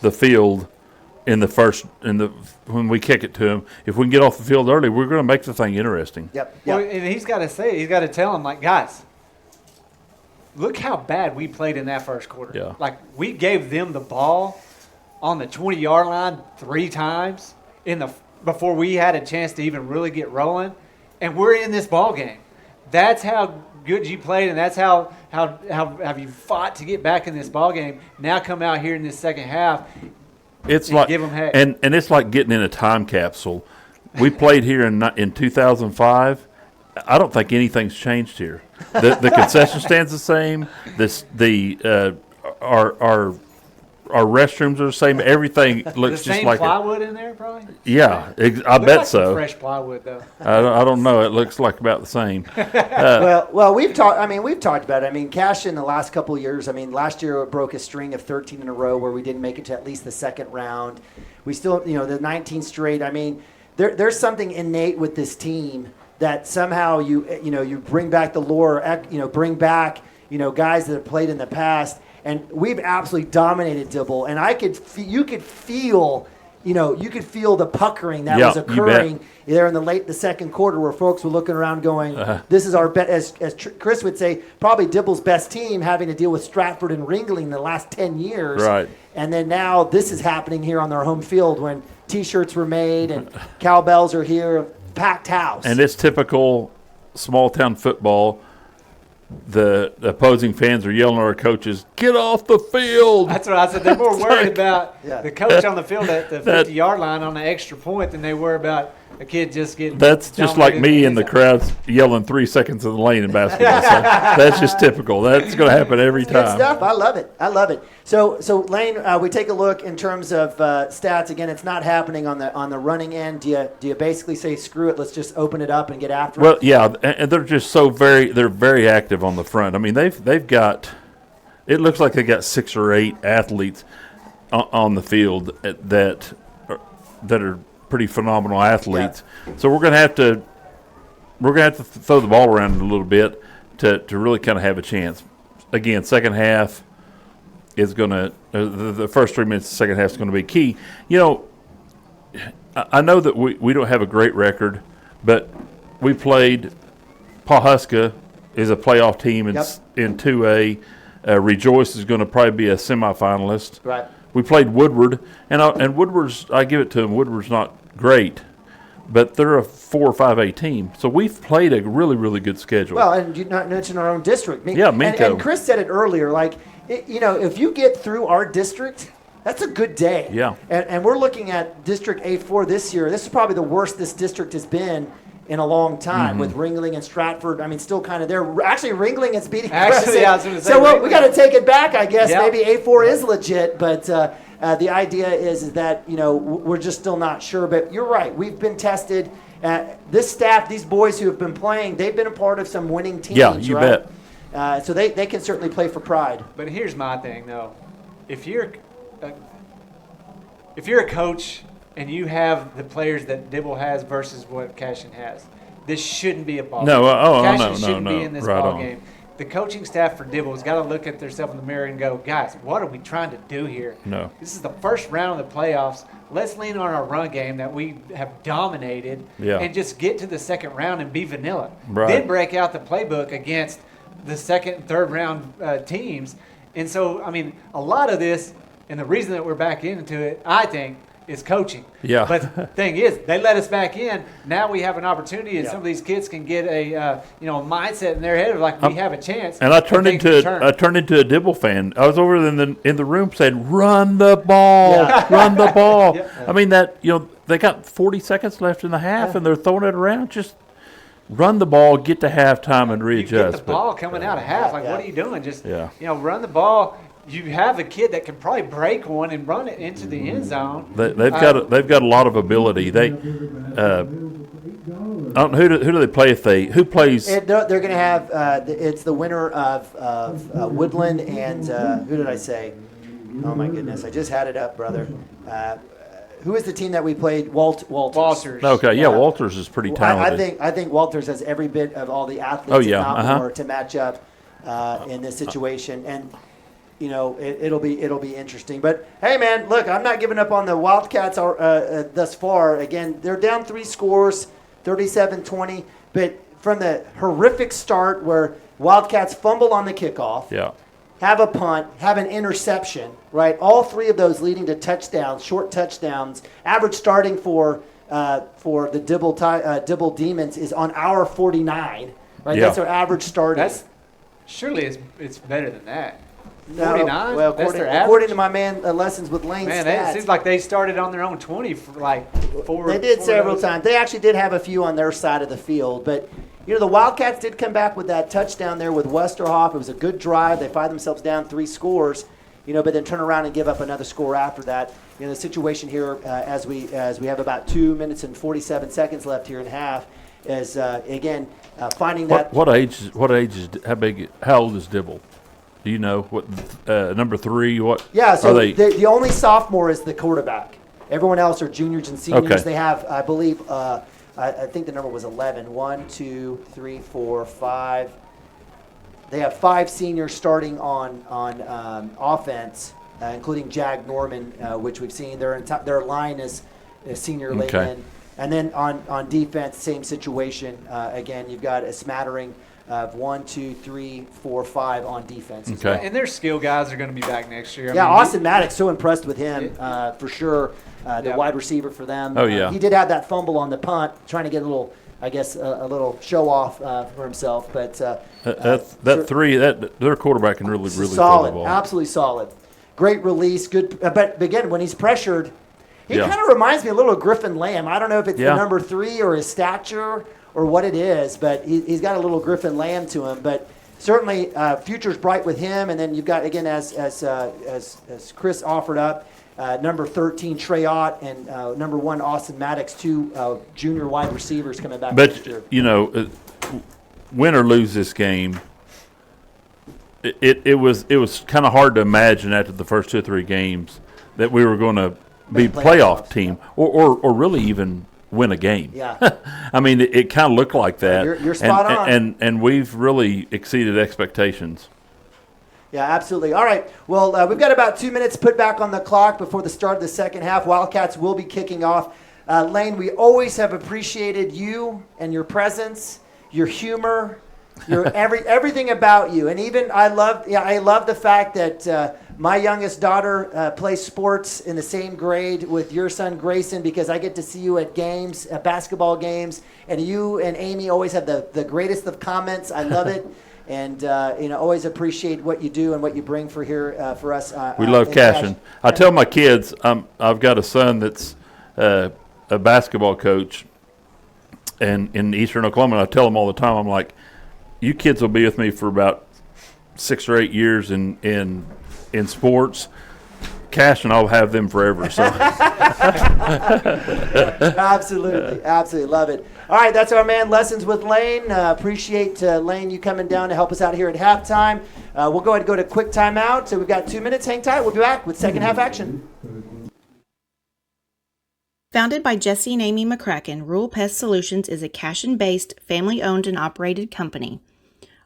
the field when we kick it to him, if we can get off the field early, we're going to make the thing interesting. Yep. Well, and he's got to tell them, like, guys, look how bad we played in that first quarter. Yeah. Like, we gave them the ball on the 20-yard line 3 times before we had a chance to even really get rolling, and we're in this ball game. That's how good you played, and that's how have you fought to get back in this ball game. Now come out here in this second half. It's like give them heck. and it's like getting in a time capsule. We played here in 2005. I don't think anything's changed here. The concession stand's the same. Our restrooms are the same. Everything looks just like plywood in there, probably. Yeah, I bet like so. Fresh plywood, though. I don't know. It looks like about the same. Well, we've talked. I mean, we've talked about it. I mean, Cashion the last couple of years. I mean, last year it broke a string of 13 in a row where we didn't make it to at least the second round. We still, you know, the 19 straight. I mean, there's something innate with this team that somehow you bring back the lore. Bring back guys that have played in the past. And we've absolutely dominated Dibble, and you could feel the puckering that was occurring there in the second quarter, where folks were looking around going, "This is our best." As Chris would say, probably Dibble's best team, having to deal with Stratford and Ringling in the last 10 years. Right. And then now this is happening here on their home field when T-shirts were made and cowbells are here, packed house. And it's typical small town football. The opposing fans are yelling at our coaches, "Get off the field!" That's what I said. They're more worried about the coach on the field at the 50-yard line on the extra point than they were about a kid just getting. That's just like me in the crowd yelling 3 seconds in the lane in basketball. So that's just typical. That's going to happen every time. Good stuff. I love it. So Lane, we take a look in terms of stats. Again, it's not happening on the running end. Do you basically say screw it? Let's just open it up and get after it. Well, yeah, and they're just they're very active on the front. I mean, they've got. It looks like they got 6 or 8 athletes on the field that are pretty phenomenal athletes. Yeah. So we're gonna have to throw the ball around a little bit to really kind of have a chance. Again, second half is gonna the first 3 minutes of the second half is gonna be key. You know, I know that we don't have a great record, but we played Pawhuska is a playoff team in 2A. Rejoice is going to probably be a semifinalist. Right. We played Woodward, and Woodward's, I give it to them, Woodward's not great, but they're a 4 or 5A team. So we've played a really, really good schedule. Well, and you not mention our own district. Minko. And Chris said it earlier, if you get through our district, that's a good day. Yeah. And we're looking at District A4 this year. This is probably the worst this district has been in a long time Mm-hmm. with Ringling and Stratford. I mean, still kind of there. Actually, Ringling is beating Actually, Crescent. I was gonna say So we Ringling. got to take it back, I guess. Yeah. Maybe A4 is legit, but the idea is that, you know, we're just still not sure. But you're right. We've been tested. This staff, these boys who have been playing, they've been a part of some winning teams, Yeah, you right? bet. So they can certainly play for pride. But here's my thing, though. If you're a coach and you have the players that Dibble has versus what Cashion has, this shouldn't be a ball No, game. no, Cashion shouldn't no, be in this right ball on. game. The coaching staff for Dibble has got to look at themselves in the mirror and go, guys, what are we trying to do here? No. This is the first round of the playoffs. Let's lean on our run game that we have dominated Yeah. and just get to the second round and be vanilla. Right. Then break out the playbook against the second and third round teams. And so, I mean, a lot of this, and the reason that we're back into it, I think, is coaching. Yeah. But the thing is, they let us back in. Now we have an opportunity, and Yeah. some of these kids can get a mindset in their head of like we have a chance. And I turned into a Dibble fan. I was over in the room saying, "Run the ball, Yeah. run the ball." Yeah. I mean they got 40 seconds left in the half, and they're throwing it around. Just run the ball, get to halftime, and You readjust. get the ball coming out of half. Like, Yeah. what are you doing? Just Yeah. run the ball. You have a kid that can probably break one and run it into the end zone. They've got a lot of ability. They I don't know, who do they play if they who plays? They're going to have it's the winner of Woodland and who did I say? Oh my goodness, I just had it up, brother. Who is the team that we played? Walters. Walters. Okay, yeah, Walters is pretty talented. I think Walters has every bit of all the athletes, Oh, yeah, if not uh-huh. more, to match up in this situation. And you know, it'll be interesting. But hey, man, look, I'm not giving up on the Wildcats thus far. Again, they're down 3 scores, 37-20. But from the horrific start where Wildcats fumble on the kickoff, Yeah. have a punt, have an interception, right? All 3 of those leading to touchdowns, short touchdowns. Average starting for the Dibble Demons is on hour 49, right? Yeah. That's their average starting. Surely it's better than that. No, 49? well, That's their according average? to my man, Lessons with Lane Man, stats. it seems like they started on their own 20 for like 4. They did 4 several days. times. They actually did have a few on their side of the field. But, you know, the Wildcats did come back with that touchdown there with Westerhoff. It was a good drive. They find themselves down 3 scores, you know, but then turn around and give up another score after that. You know, the situation here as we have about 2 minutes and 47 seconds left here in half is, again, finding that. What age is how old is Dibble? Do you know what number 3? What? Yeah, so are they? the only sophomore is the quarterback. Everyone else are juniors and seniors. Okay. They have, I believe, I think the number was 11. 1, 2, 3, 4, 5. They have 5 seniors starting on offense, including Jag Norman, which we've seen. Their line is senior Okay. layman. And then on defense, same situation. Again, you've got a smattering of 1, 2, 3, 4, 5 on defense. as Okay. well. And their skill guys are going to be back next year. I Yeah, mean, Austin Maddox, so impressed with him, for sure. The Yeah. wide receiver for them. Oh, yeah. He did have that fumble on the punt, trying to get a little, I guess, a little show off for himself. But that 3, their quarterback can really throw the solid, ball. absolutely solid. Great release, good. But again, when he's pressured, he Yeah. kind of reminds me a little of Griffin Lamb. I don't know if it's Yeah. the number 3 or his stature or what it is, but he's got a little Griffin Lamb to him. But certainly, future's bright with him. And then you've got, again, as Chris offered up, number 13 Trey Ott and number 1 Austin Maddox, 2 junior wide receivers coming back next year. But you know, win or lose this game, it was kind of hard to imagine after the first 2 or 3 games that we were going to be playoff team or really even win a game. Yeah. I mean, it kind of looked like that. You're spot on. And we've really exceeded expectations. Yeah, absolutely. All right. Well, we've got about 2 minutes put back on the clock before the start of the second half. Wildcats will be kicking off. Lane, we always have appreciated you and your presence, your humor, your everything about you. And even I love the fact that my youngest daughter plays sports in the same grade with your son Grayson, because I get to see you at games, at basketball games, and you and Amy always have the greatest of comments. I love it. And always appreciate what you do and what you bring for us. We love Cashion. I tell my kids, I've got a son that's a basketball coach, and in Eastern Oklahoma, I tell them all the time, I'm like, you kids will be with me for about 6 or 8 years in sports. Cashion, I'll have them forever. So absolutely love it. All right, that's our man Lessons with Lane. Appreciate Lane you coming down to help us out here at halftime. We'll go ahead and go to quick timeout. So we've got 2 minutes. Hang tight. We'll be back with second half action. Founded by Jesse and Amy McCracken, Rural Pest Solutions is a Cashion-based, family-owned and operated company.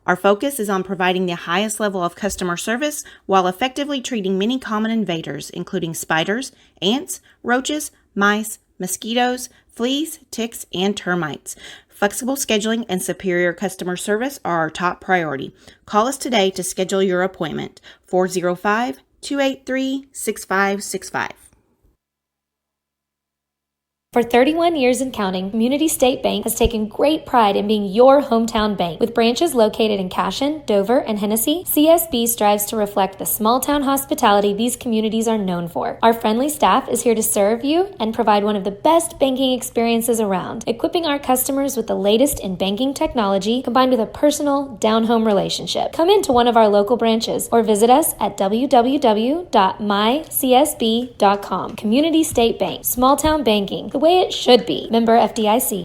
Our focus is on providing the highest level of customer service while effectively treating many common invaders, including spiders, ants, roaches, mice, mosquitoes, fleas, ticks, and termites. Flexible scheduling and superior customer service are our top priority. Call us today to schedule your appointment. 405-283-6565. For 31 years and counting, Community State Bank has taken great pride in being your hometown bank. With branches located in Cashion, Dover, and Hennessy, CSB strives to reflect the small-town hospitality these communities are known for. Our friendly staff is here to serve you and provide one of the best banking experiences around, equipping our customers with the latest in banking technology combined with a personal, down-home relationship. Come into one of our local branches or visit us at www.mycsb.com. Community State Bank, small-town banking, the way it should be. Member FDIC.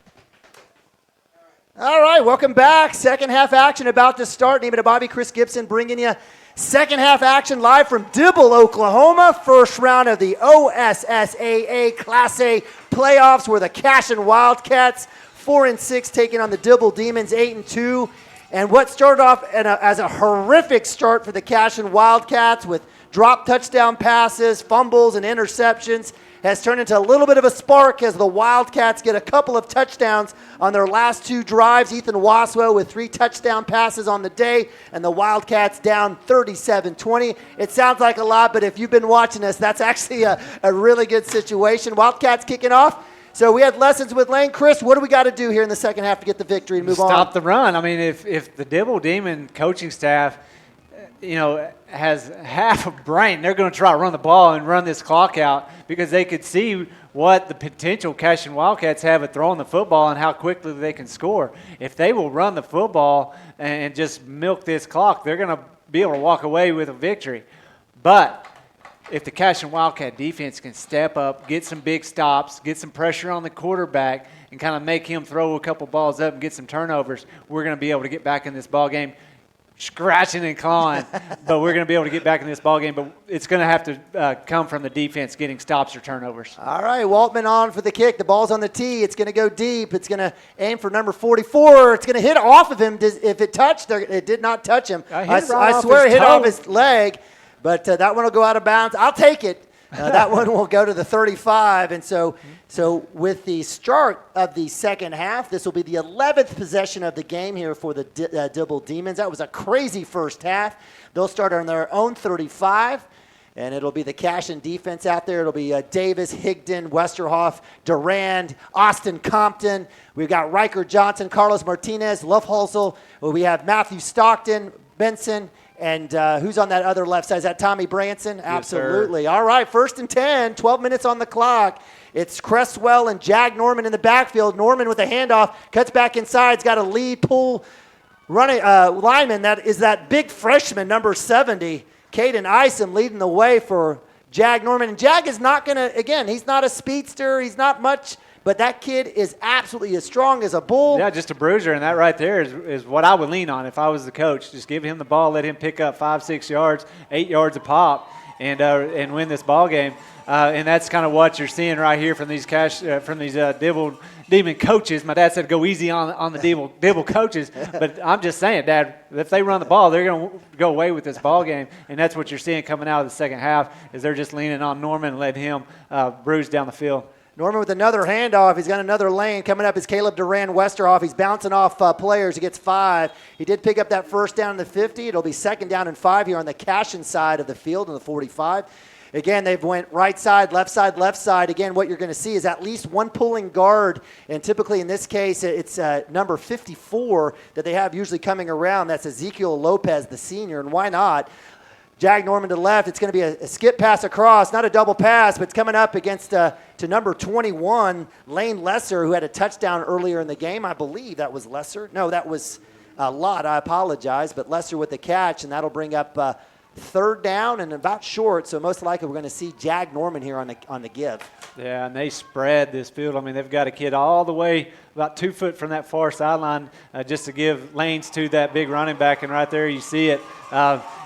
All right, welcome back. Second half action about to start. Name it Bobby, Chris Gibson bringing you second half action live from Dibble, Oklahoma. First round of the OSSAA Class A playoffs where the Cashion Wildcats 4-6 taking on the Dibble Demons 8-2. And what started off as a horrific start for the Cashion Wildcats with drop touchdown passes, fumbles, and interceptions has turned into a little bit of a spark as the Wildcats get a couple of touchdowns on their last 2 drives. Ethan Waswell with 3 touchdown passes on the day, and the Wildcats down 37-20. It sounds like a lot, but if you've been watching us, that's actually a really good situation. Wildcats kicking off. So we had Lessons with Lane. Chris, what do we got to do here in the second half to get the victory and move on? Stop the run. I mean, if the Dibble Demon coaching staff, has half a brain, they're going to try to run the ball and run this clock out because they could see what the potential Cashion Wildcats have at throwing the football and how quickly they can score. If they will run the football and just milk this clock, they're going to be able to walk away with a victory. But if the Cashion Wildcat defense can step up, get some big stops, get some pressure on the quarterback, and kind of make him throw a couple balls up and get some turnovers, we're going to be able to get back in this ball game. Scratching and clawing, but we're going to be able to get back in this ballgame. But it's going to have to come from the defense getting stops or turnovers. All right, Waltman on for the kick. The ball's on the tee. It's going to go deep. It's going to aim for number 44. It's going to hit off of him. If it touched, it did not touch him. I swear it hit off his leg, but that one will go out of bounds. I'll take it. That one will go to the 35. And so with the start of the second half, this will be the 11th possession of the game here for the Dibble Demons. That was a crazy first half. They'll start on their own 35, and it'll be the Cashion defense out there. It'll be Davis, Higdon, Westerhoff, Durand, Austin Compton. We've got Riker Johnson, Carlos Martinez, Lufhalsel. We have Matthew Stockton, Benson, and who's on that other left side? Is that Tommy Branson? Yes, Absolutely. Sir. All right, 1st and 10, 12 minutes on the clock. It's Cresswell and Jag Norman in the backfield. Norman with a handoff, cuts back inside. He's got a lead pull running lineman. That is that big freshman, number 70, Caden Isom, leading the way for Jag Norman. And Jag is not going to, again, he's not a speedster. He's not much. But that kid is absolutely as strong as a bull. Yeah, just a bruiser, and that right there is what I would lean on if I was the coach. Just give him the ball, let him pick up 5-6 yards, 8 yards a pop, and win this ball game. And that's kind of what you're seeing right here from these Dibble Demon coaches. My dad said go easy on the Dibble coaches, but I'm just saying, Dad, if they run the ball, they're going to go away with this ball game, and that's what you're seeing coming out of the second half is they're just leaning on Norman and letting him bruise down the field. Norman with another handoff. He's got another lane. Coming up is Caleb Durand Westerhoff. He's bouncing off players. He gets 5. He did pick up that first down in the 50. It'll be 2nd down and 5 here on the Cashion side of the field in the 45. Again, they've went right side, left side, left side. Again, what you're going to see is at least one pulling guard, and typically in this case, it's number 54 that they have usually coming around. That's Ezekiel Lopez, the senior, and why not? Jag Norman to the left. It's going to be a skip pass across, not a double pass, but it's coming up against to number 21, Lane Lesser, who had a touchdown earlier in the game. I believe that was Lesser. No, that was Lott. I apologize, but Lesser with the catch, and that'll bring up third down and about short. So most likely we're going to see Jag Norman here on the give. Yeah, and they spread this field. I mean, they've got a kid all the way about 2 foot from that far sideline just to give lanes to that big running back. And right there you see it.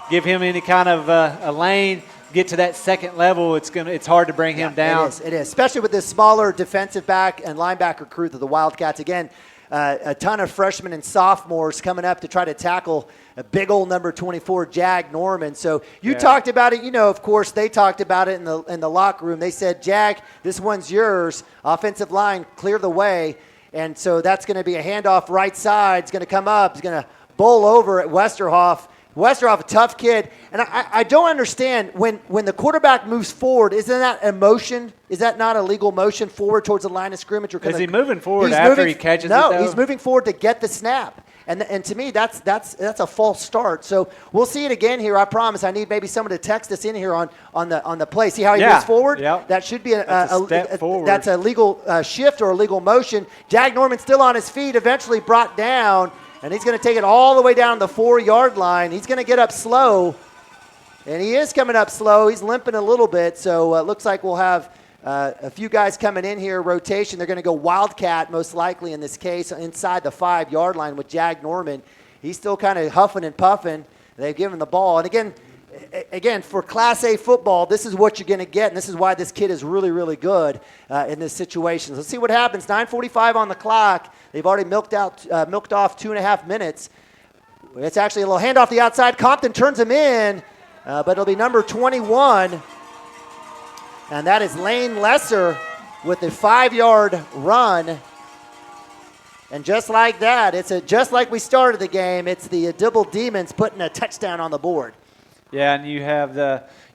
Give him any kind of a lane, get to that second level. It's hard to bring him down. It is, especially with this smaller defensive back and linebacker crew of the Wildcats. Again, a ton of freshmen and sophomores coming up to try to tackle a big old number 24 Jag Norman. So you talked about it. Of course, they talked about it in the locker room. They said, Jag, this one's yours. Offensive line, clear the way. And so that's going to be a handoff right side. It's going to come up. It's going to bowl over at Westerhoff. Westerhoff, a tough kid. And I don't understand, when the quarterback moves forward, isn't that a motion? Is that not a legal motion forward towards the line of scrimmage? Is he moving forward after he catches it, No, though? he's moving forward to get the snap. And to me, that's a false start. So we'll see it again here. I promise. I need maybe someone to text us in here on the play. See how he moves forward? Yep. That should be a step forward. That's a legal shift or a legal motion. Jag Norman still on his feet, eventually brought down. And he's going to take it all the way down the 4-yard line. He's going to get up slow. And he is coming up slow. He's limping a little bit. So it looks like we'll have a few guys coming in here, rotation. They're going to go Wildcat, most likely in this case, inside the 5-yard line with Jag Norman. He's still kind of huffing and puffing. They've given him the ball. And again, for Class A football, this is what you're going to get, and this is why this kid is really, really good in this situation. Let's see what happens. 9:45 on the clock. They've already milked off 2.5 minutes. It's actually a little handoff the outside. Compton turns him in, but it'll be number 21, and that is Lane Lesser with a 5-yard run. And just like that, just like we started the game, it's the Dibble Demons putting a touchdown on the board. Yeah, and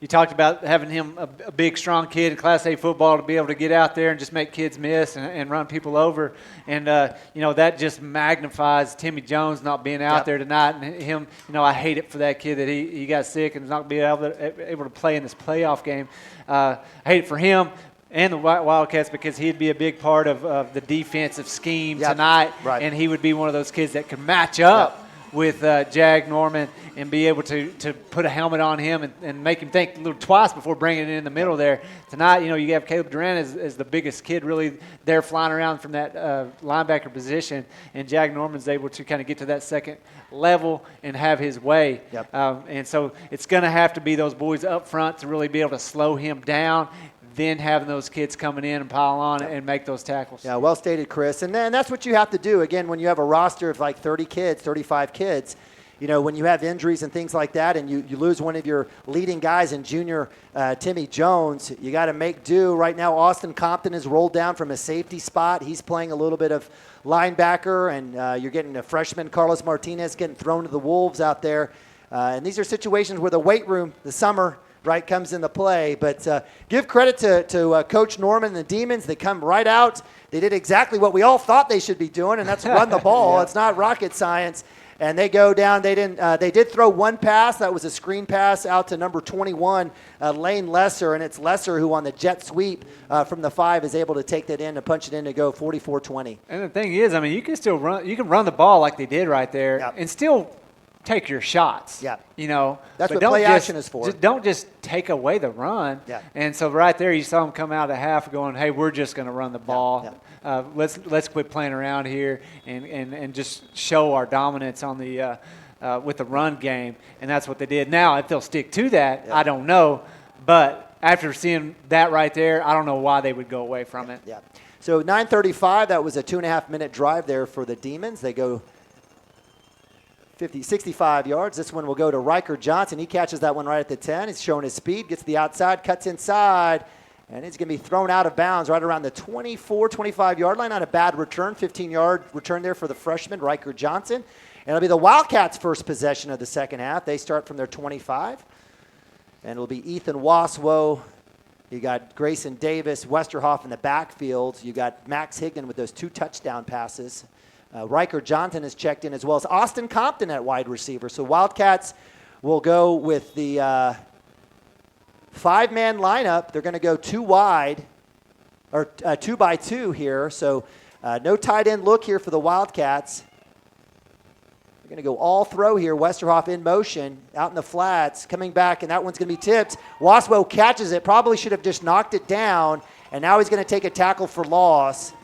you talked about having him a big, strong kid in Class A football to be able to get out there and just make kids miss and run people over. And, that just magnifies Timmy Jones not being out there tonight. And him, I hate it for that kid that he got sick and is not being able to play in this playoff game. I hate it for him and the Wildcats because he'd be a big part of the defensive scheme tonight. Right. And he would be one of those kids that could match up with Jag Norman and be able to put a helmet on him and make him think a little twice before bringing it in the middle there. Tonight, you have Caleb Durant as the biggest kid really there flying around from that linebacker position, and Jag Norman's able to kind of get to that second level and have his way. Yep. And so it's going to have to be those boys up front to really be able to slow him down, then having those kids coming in and pile on and make those tackles. Yeah, well stated, Chris. And then that's what you have to do. Again, when you have a roster of like 30 kids, 35 kids, when you have injuries and things like that and you lose one of your leading guys in junior Timmy Jones, you got to make do. Right now, Austin Compton is rolled down from a safety spot. He's playing a little bit of linebacker, and you're getting a freshman, Carlos Martinez, getting thrown to the Wolves out there. And these are situations where the weight room, the summer, comes into play. But give credit to Coach Norman and the Demons. They come right out. They did exactly what we all thought they should be doing, and that's run the ball. It's not rocket science. And they go down. They did throw one pass. That was a screen pass out to number 21, Lane Lesser, and it's Lesser who on the jet sweep from the 5 is able to take that in and punch it in to go 44-20. And the thing is, you can still run. You can run the ball like they did right there and still take your shots. Yeah. That's what play action is for. Don't just take away the run. Yeah. And so right there, you saw them come out of the half going, hey, we're just going to run the ball. Yeah. Let's quit playing around here and just show our dominance on the with the run game. And that's what they did. Now, if they'll stick to that, I don't know. But after seeing that right there, I don't know why they would go away from it. Yeah. So 9:35, that was a 2.5-minute drive there for the Demons. They go 65 yards. This one will go to Riker Johnson. He catches that one right at the 10. He's showing his speed, gets to the outside, cuts inside, and it's going to be thrown out of bounds right around the 24, 25-yard line. Not a bad return, 15-yard return there for the freshman, Riker Johnson. And it'll be the Wildcats' first possession of the second half. They start from their 25. And it'll be Ethan Waswo. You got Grayson Davis, Westerhoff in the backfield. You got Max Higdon with those 2 touchdown passes. Riker Johnson is checked in as well as Austin Compton at wide receiver. So Wildcats will go with the 5-man lineup. They're going to go 2 wide, or 2 by 2 here. So no tight end look here for the Wildcats. They're going to go all throw here. Westerhoff in motion, out in the flats, coming back, and that one's going to be tipped. Waspo catches it. Probably should have just knocked it down, and now he's going to take a tackle for loss.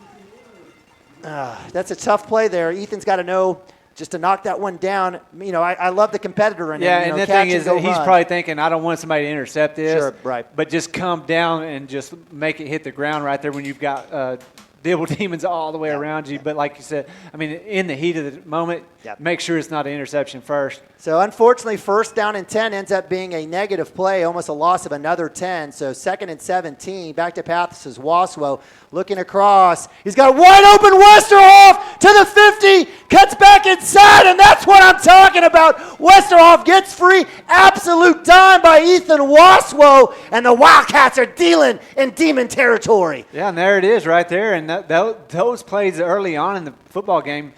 That's a tough play there. Ethan's got to know just to knock that one down. You know, I love the competitor in him. Yeah, and the thing is, he's probably thinking, I don't want somebody to intercept this. Sure, right. But just come down and just make it hit the ground right there when you've got Dibble demons all the way around you. But like you said, I mean, in the heat of the moment, make sure it's not an interception first. So unfortunately, 1st down and 10 ends up being a negative play, almost a loss of another 10. So 2nd and 17, back to pass is Waswo. Looking across. He's got wide open Westerhoff to the 50, cuts back inside, and that's what I'm talking about. Westerhoff gets free, absolute dime by Ethan Waswo, and the Wildcats are dealing in demon territory. Yeah, and there it is right there. And those plays early on in the football game,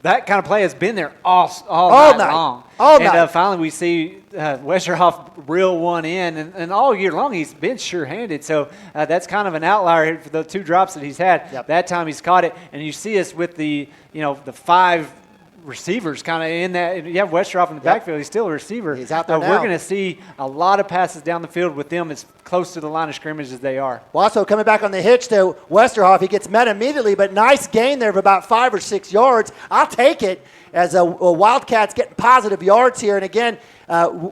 that kind of play has been there all night long. All night. And finally we see Westerhoff reel one in, and all year long he's been sure-handed. So that's kind of an outlier for the 2 drops that he's had. That time he's caught it, and you see us with the 5 receivers kind of in that. You have Westerhoff in the backfield. He's still a receiver. He's out there now. We're going to see a lot of passes down the field with them as close to the line of scrimmage as they are. Wasso coming back on the hitch to Westerhoff. He gets met immediately, but nice gain there of about 5 or 6 yards. I'll take it as a Wildcats getting positive yards here. And again,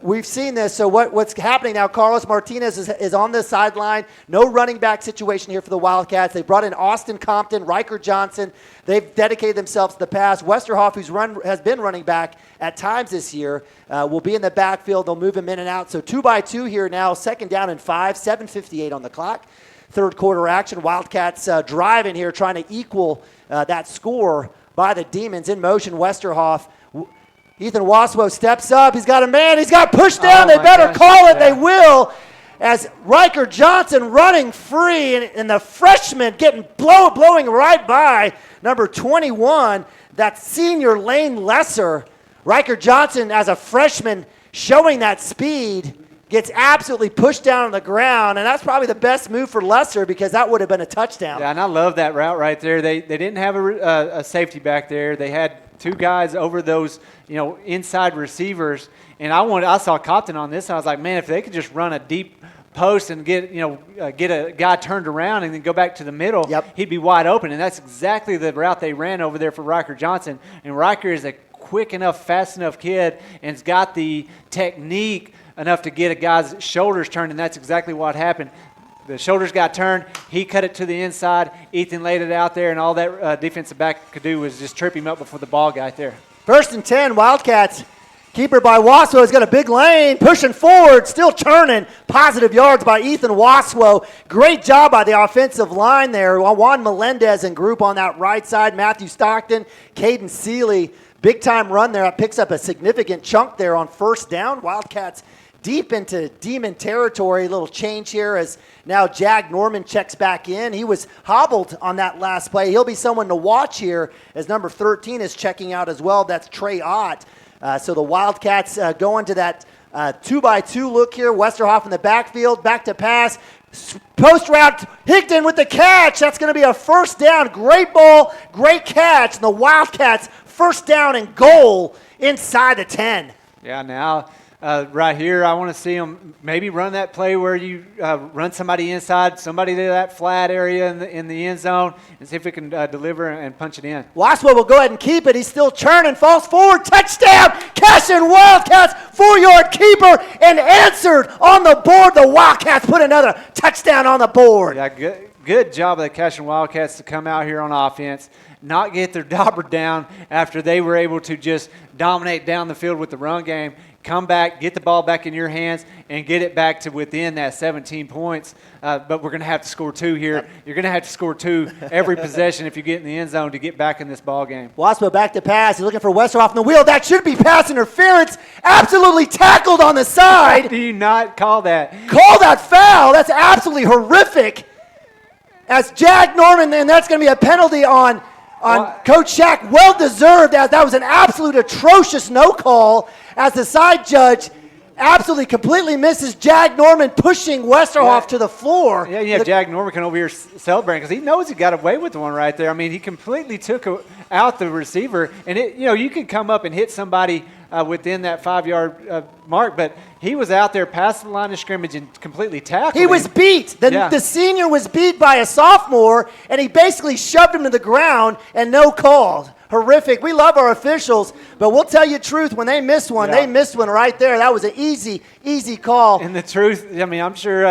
we've seen this. So what's happening now, Carlos Martinez is on the sideline. No running back situation here for the Wildcats. They brought in Austin Compton, Riker Johnson. They've dedicated themselves to the pass. Westerhoff, has been running back at times this year, will be in the backfield. They'll move him in and out. So 2 by 2 here now, 2nd down and 5, 7:58 on the clock. 3rd quarter action. Wildcats driving here, trying to equal that score by the Demons. In motion, Westerhoff. Ethan Waswo steps up. He's got a man. He's got pushed down. They better call it. They will. As Riker Johnson running free, and the freshman getting blowing right by number 21, that senior Lane Lesser. Riker Johnson, as a freshman, showing that speed, gets absolutely pushed down on the ground, and that's probably the best move for Lesser because that would have been a touchdown. Yeah, and I love that route right there. They didn't have a safety back there. They had 2 guys over those, inside receivers, and I saw Compton on this. I was like, man, if they could just run a deep post and get a guy turned around and then go back to the middle, he'd be wide open, and that's exactly the route they ran over there for Riker Johnson. And Riker is a quick enough, fast enough kid, and's got the technique enough to get a guy's shoulders turned, and that's exactly what happened. The shoulders got turned. He cut it to the inside. Ethan laid it out there, and all that defensive back could do was just trip him up before the ball got there. 1st and 10, Wildcats. Keeper by Waswo has got a big lane, pushing forward, still churning. Positive yards by Ethan Waswo. Great job by the offensive line there. Juan Melendez and group on that right side. Matthew Stockton, Caden Seeley. Big time run there. That picks up a significant chunk there on 1st down. Wildcats deep into Demon territory. A little change here as now Jag Norman checks back in. He was hobbled on that last play. He'll be someone to watch here as number 13 is checking out as well. That's Trey Ott. So the Wildcats go into that 2 by 2 look here. Westerhoff in the backfield, back to pass. Post route, Higdon with the catch. That's going to be a 1st down. Great ball, great catch. And the Wildcats 1st down and goal inside the 10. Yeah, now right here, I want to see them maybe run that play where you run somebody inside, somebody to that flat area in the end zone, and see if we can deliver and punch it in. Waspo will go ahead and keep it. He's still churning, falls forward, touchdown. Cashion Wildcats, 4-yard keeper, and answered on the board. The Wildcats put another touchdown on the board. Yeah, good job of the Cashion Wildcats to come out here on offense, not get their dauber down after they were able to just dominate down the field with the run game. Come back, get the ball back in your hands, and get it back to within that 17 points. But we're going to have to score 2 here. Yep. You're going to have to score 2 every possession if you get in the end zone to get back in this ball game. Waspo back to pass. He's looking for Westerhoff on the wheel. That should be pass interference. Absolutely tackled on the side. Why do you not call that? Call that foul. That's absolutely horrific. As Jag Norman, and that's going to be a penalty on on Coach Shack. Well-deserved, as that was an absolute atrocious no call as the side judge absolutely completely misses Jag Norman pushing Westerhoff to the floor. Yeah, you have Jag Norman over here celebrating because he knows he got away with one right there. I mean, he completely took out the receiver, and you can come up and hit somebody within that 5-yard mark, but he was out there past the line of scrimmage and completely tackled him. He was beat. The senior was beat by a sophomore, and he basically shoved him to the ground and no call. Horrific. We love our officials, but we'll tell you the truth. When they missed one, they missed one right there. That was an easy call. And the truth, I mean, I'm sure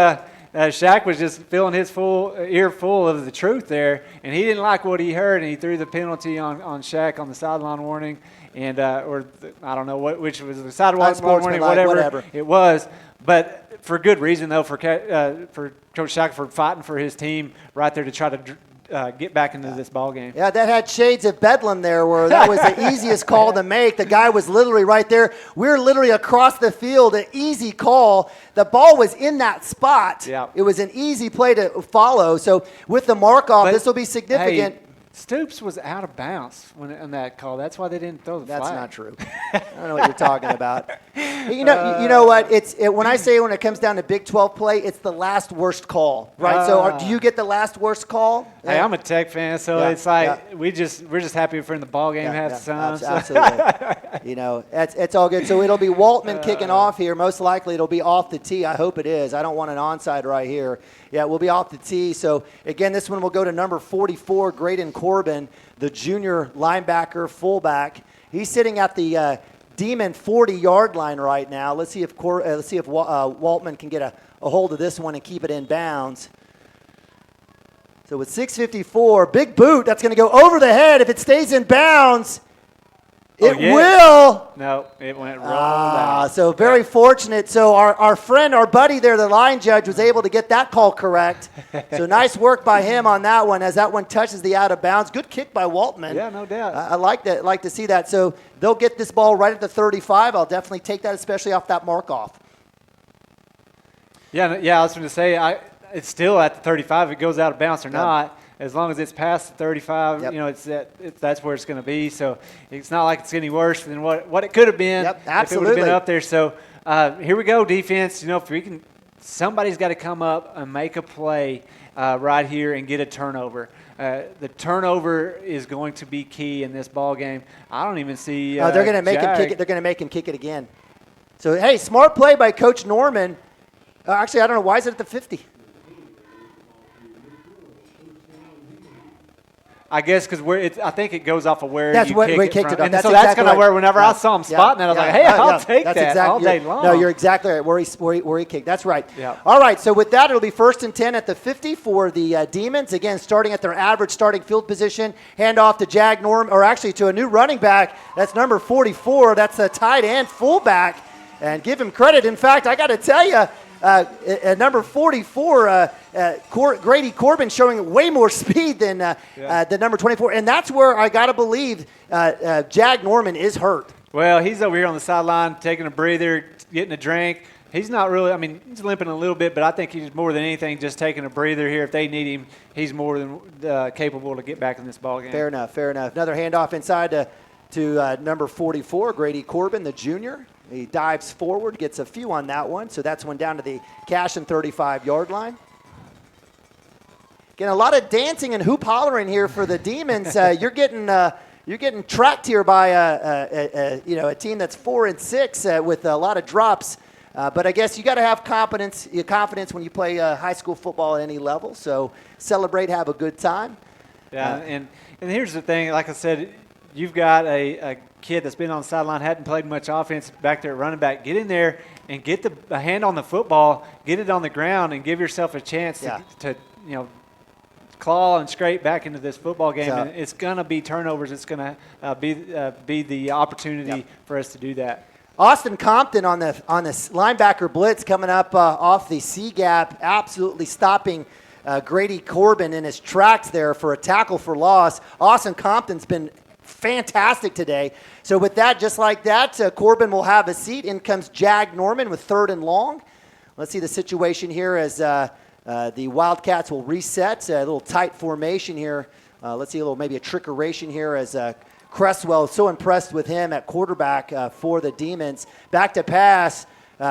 Shaq was just feeling his earful of the truth there, and he didn't like what he heard, and he threw the penalty on Shaq on the sideline warning, and I don't know which was the sideline warning, whatever it was, but for good reason though, for Coach Shaq for fighting for his team right there to try to get back into this ball game. Yeah, that had shades of Bedlam there, where that was the easiest call to make. The guy was literally right there. We were literally across the field, an easy call. The ball was in that spot. Yeah. It was an easy play to follow. So with the mark-off, this will be significant. Hey, Stoops was out of bounds on that call. That's why they didn't throw the flag. That's not true. I don't know what you're talking about. You know what? When I say when it comes down to Big 12 play, it's the last worst call, right? So do you get the last worst call? Hey, I'm a Tech fan, so it's like we're just happy if we're in the ball game half the time. Absolutely. It's all good. So it'll be Waltman kicking off here. Most likely it'll be off the tee. I hope it is. I don't want an onside right here. Yeah, we'll be off the tee. So, again, this one will go to number 44, Graydon Corbin, the junior linebacker, fullback. He's sitting at the Demon 40-yard line right now. Let's see if Waltman can get a hold of this one and keep it in bounds. So with 6:54, big boot. That's going to go over the head. If it stays in bounds, it will. No, it went rolling down. So very fortunate. So our friend, our buddy there, the line judge, was able to get that call correct. So nice work by him on that one as that one touches the out of bounds. Good kick by Waltman. Yeah, no doubt. I like that. Like to see that. So they'll get this ball right at the 35. I'll definitely take that, especially off that mark off. Yeah, I was going to say, it's still at the 35 if it goes out of bounds or not. As long as it's past the 35, that's where it's going to be. So it's not like it's any worse than what it could have been if it would have been up there. So here we go, defense. If we can, somebody's got to come up and make a play right here and get a turnover. The turnover is going to be key in this ball game. I don't even see. They're going to make him kick it. They're going to make him kick it again. So hey, smart play by Coach Norman. Actually, I don't know why is it at the 50. I guess because I think it goes off of where that's you where kick we it kicked from. it off. And that's so exactly that's kind of where whenever I saw him spotting that, I was like, hey, I'll take that all day long. No, you're exactly right. Where he kicked. That's right. Yeah. All right, so with that, it'll be 1st and 10 at the 50 for the Demons. Again, starting at their average starting field position. Hand off to Jag Norm, or actually to a new running back. That's number 44. That's a tight end fullback. And give him credit. In fact, I got to tell you, at number 44, Grady Corbin showing way more speed than the number 24. And that's where I got to believe Jag Norman is hurt. Well, he's over here on the sideline taking a breather, getting a drink. He's not really, he's limping a little bit, but I think he's more than anything just taking a breather here. If they need him, he's more than capable to get back in this ballgame. Fair enough. Another handoff inside to number 44, Grady Corbin, the junior. He dives forward, gets a few on that one. So that's one down to the Cashion 35-yard line. Getting a lot of dancing and hoop hollering here for the Demons. You're getting tracked here by a team that's 4-6 with a lot of drops. But I guess you got to have confidence when you play high school football at any level. So celebrate, have a good time. Yeah, and here's the thing. Like I said, you've got a kid that's been on the sideline, hadn't played much offense back there at running back. Get in there and get a hand on the football, get it on the ground, and give yourself a chance to claw and scrape back into this football game. And it's going to be turnovers. It's going to be the opportunity for us to do that. Austin Compton on the linebacker blitz coming up off the C gap, absolutely stopping Grady Corbin in his tracks there for a tackle for loss. Austin Compton's been fantastic today. So with that, just like that, Corbin will have a seat. In comes Jag Norman with 3rd and long. Let's see the situation here as the Wildcats will reset. A little tight formation here Let's see maybe a trickeration here as Cresswell is so impressed with him at quarterback for the Demons. Back to pass.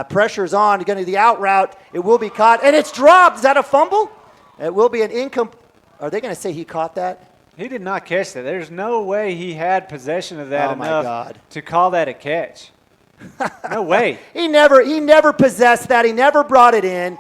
Pressure's on. Going to the out route. It will be caught, and it's dropped. Is that a fumble? It will be an incomplete. Are they going to say he caught that? He did not catch that. There's no way he had possession of that enough to call that a catch. No way. He never possessed that. He never brought it in.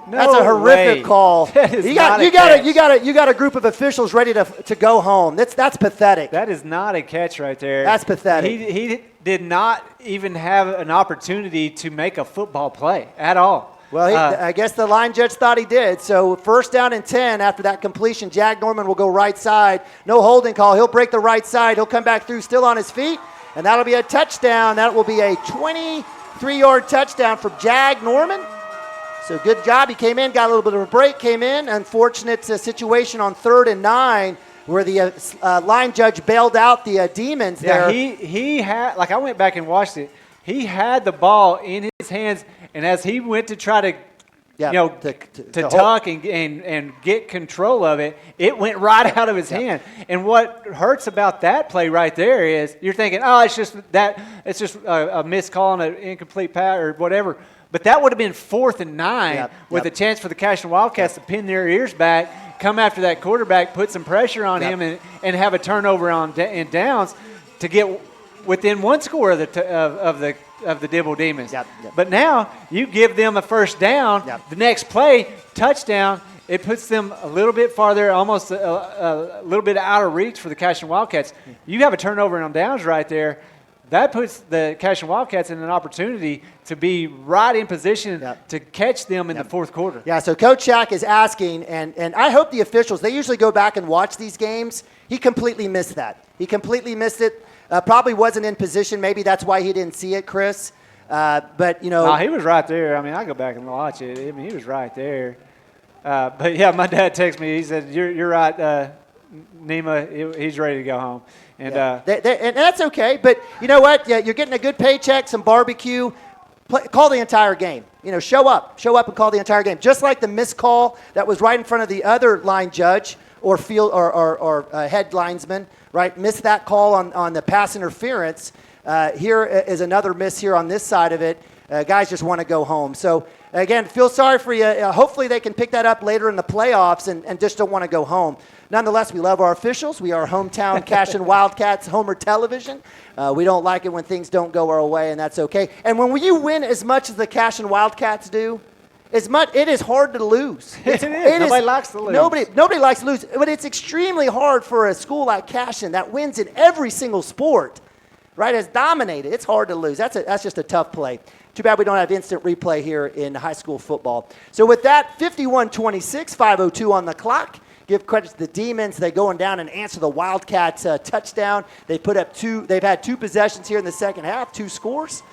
That's a horrific call. That is you got a group of officials ready to go home. That's pathetic. That is not a catch right there. That's pathetic. He did not even have an opportunity to make a football play at all. Well, I guess the line judge thought he did. So 1st down and 10 after that completion. Jag Norman will go right side. No holding call. He'll break the right side. He'll come back through still on his feet, and that'll be a touchdown. That will be a 23-yard touchdown for Jag Norman. So good job. He came in, got a little bit of a break, came in. Unfortunate situation on 3rd and 9 where the line judge bailed out the Demons there. Yeah, he had, like I went back and watched it, he had the ball in his hands, and as he went to try to tuck and get control of it, it went right out of his hand. And what hurts about that play right there is you're thinking, oh, it's just a missed call and an incomplete pass or whatever. But that would have been 4th and 9 with a chance for the Cashion Wildcats to pin their ears back, come after that quarterback, put some pressure on him, and have a turnover in downs to get within one score of the Dibble Demons. But now you give them a 1st down. The next play, touchdown. It puts them a little bit farther, almost a little bit out of reach for the Cashion Wildcats. You have a turnover on downs right there. That puts the Cashion Wildcats in an opportunity to be right in position to catch them in the 4th quarter. Yeah, so Coach Shack is asking, and I hope the officials, they usually go back and watch these games. He completely missed that. He completely missed it. Probably wasn't in position. Maybe that's why he didn't see it, Chris. But, you know. No, he was right there. I mean, I go back and watch it. I mean, he was right there. But, yeah, my dad texted me. He said, you're right, Nima. He's ready to go home. And, and that's okay. But you know what? Yeah, you're getting a good paycheck, some barbecue. Call the entire game. You know, show up and call the entire game. Just like the missed call that was right in front of the other line judge or field or head linesman, right? Missed that call on the pass interference. Here is another miss here on this side of it. Guys just want to go home. So, again, feel sorry for you. Hopefully they can pick that up later in the playoffs and just don't want to go home. Nonetheless, we love our officials. We are hometown Cashion Wildcats, Homer Television. We don't like it when things don't go our way, and that's okay. And when you win as much as the Cashion Wildcats do, it is hard to lose. It is. Nobody likes to lose. Nobody likes to lose, but it's extremely hard for a school like Cashion that wins in every single sport, right, has dominated. It's hard to lose. That's just a tough play. Too bad we don't have instant replay here in high school football. So with that, 51-26, 5:02 on the clock. Give credit to the Demons. They going down and answer the Wildcats touchdown. They put up they've had 2 possessions here in the second half, 2 scores.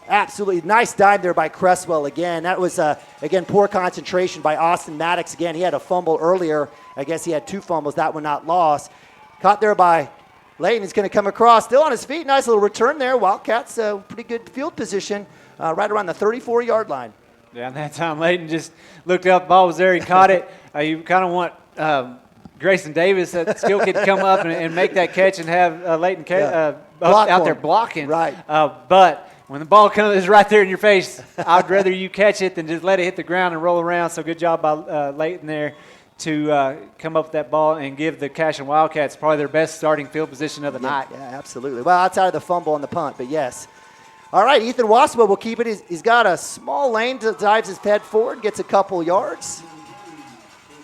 Absolutely nice dive there by Cresswell again. That was, again, poor concentration by Austin Maddox. Again, he had a fumble earlier. I guess he had 2 fumbles. That one not lost. Caught there by Layton. He's going to come across. Still on his feet. Nice little return there. Wildcats, pretty good field position right around the 34-yard line. Yeah, and that time Layton just looked up, the ball was there, he caught it. You kind of want Grayson Davis, that skill kid, to come up and make that catch and have Layton out there blocking. Right. But when the ball is right there in your face, I'd rather you catch it than just let it hit the ground and roll around. So good job by Layton there to come up with that ball and give the Cashion Wildcats probably their best starting field position of the night. Yeah, absolutely. Well, outside of the fumble and the punt, but yes. All right, Ethan Waspa will keep it. He's got a small lane, dives his head forward, gets a couple yards.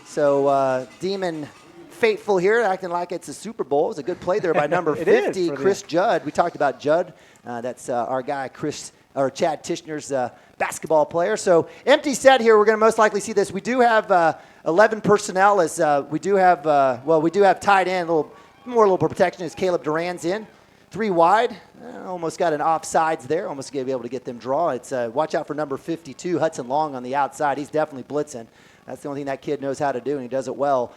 So Demon faithful here, acting like it's a Super Bowl. It was a good play there by number 50, Chris Judd. We talked about Judd. That's our guy, Chad Tishner's basketball player. So empty set here. We're going to most likely see this. We do have 11 personnel as we do have tight end, a little protection as Caleb Duran's in. 3 wide. Almost got an offsides there. Almost going to be able to get them draw. It's watch out for number 52, Hudson Long on the outside. He's definitely blitzing. That's the only thing that kid knows how to do, and he does it well.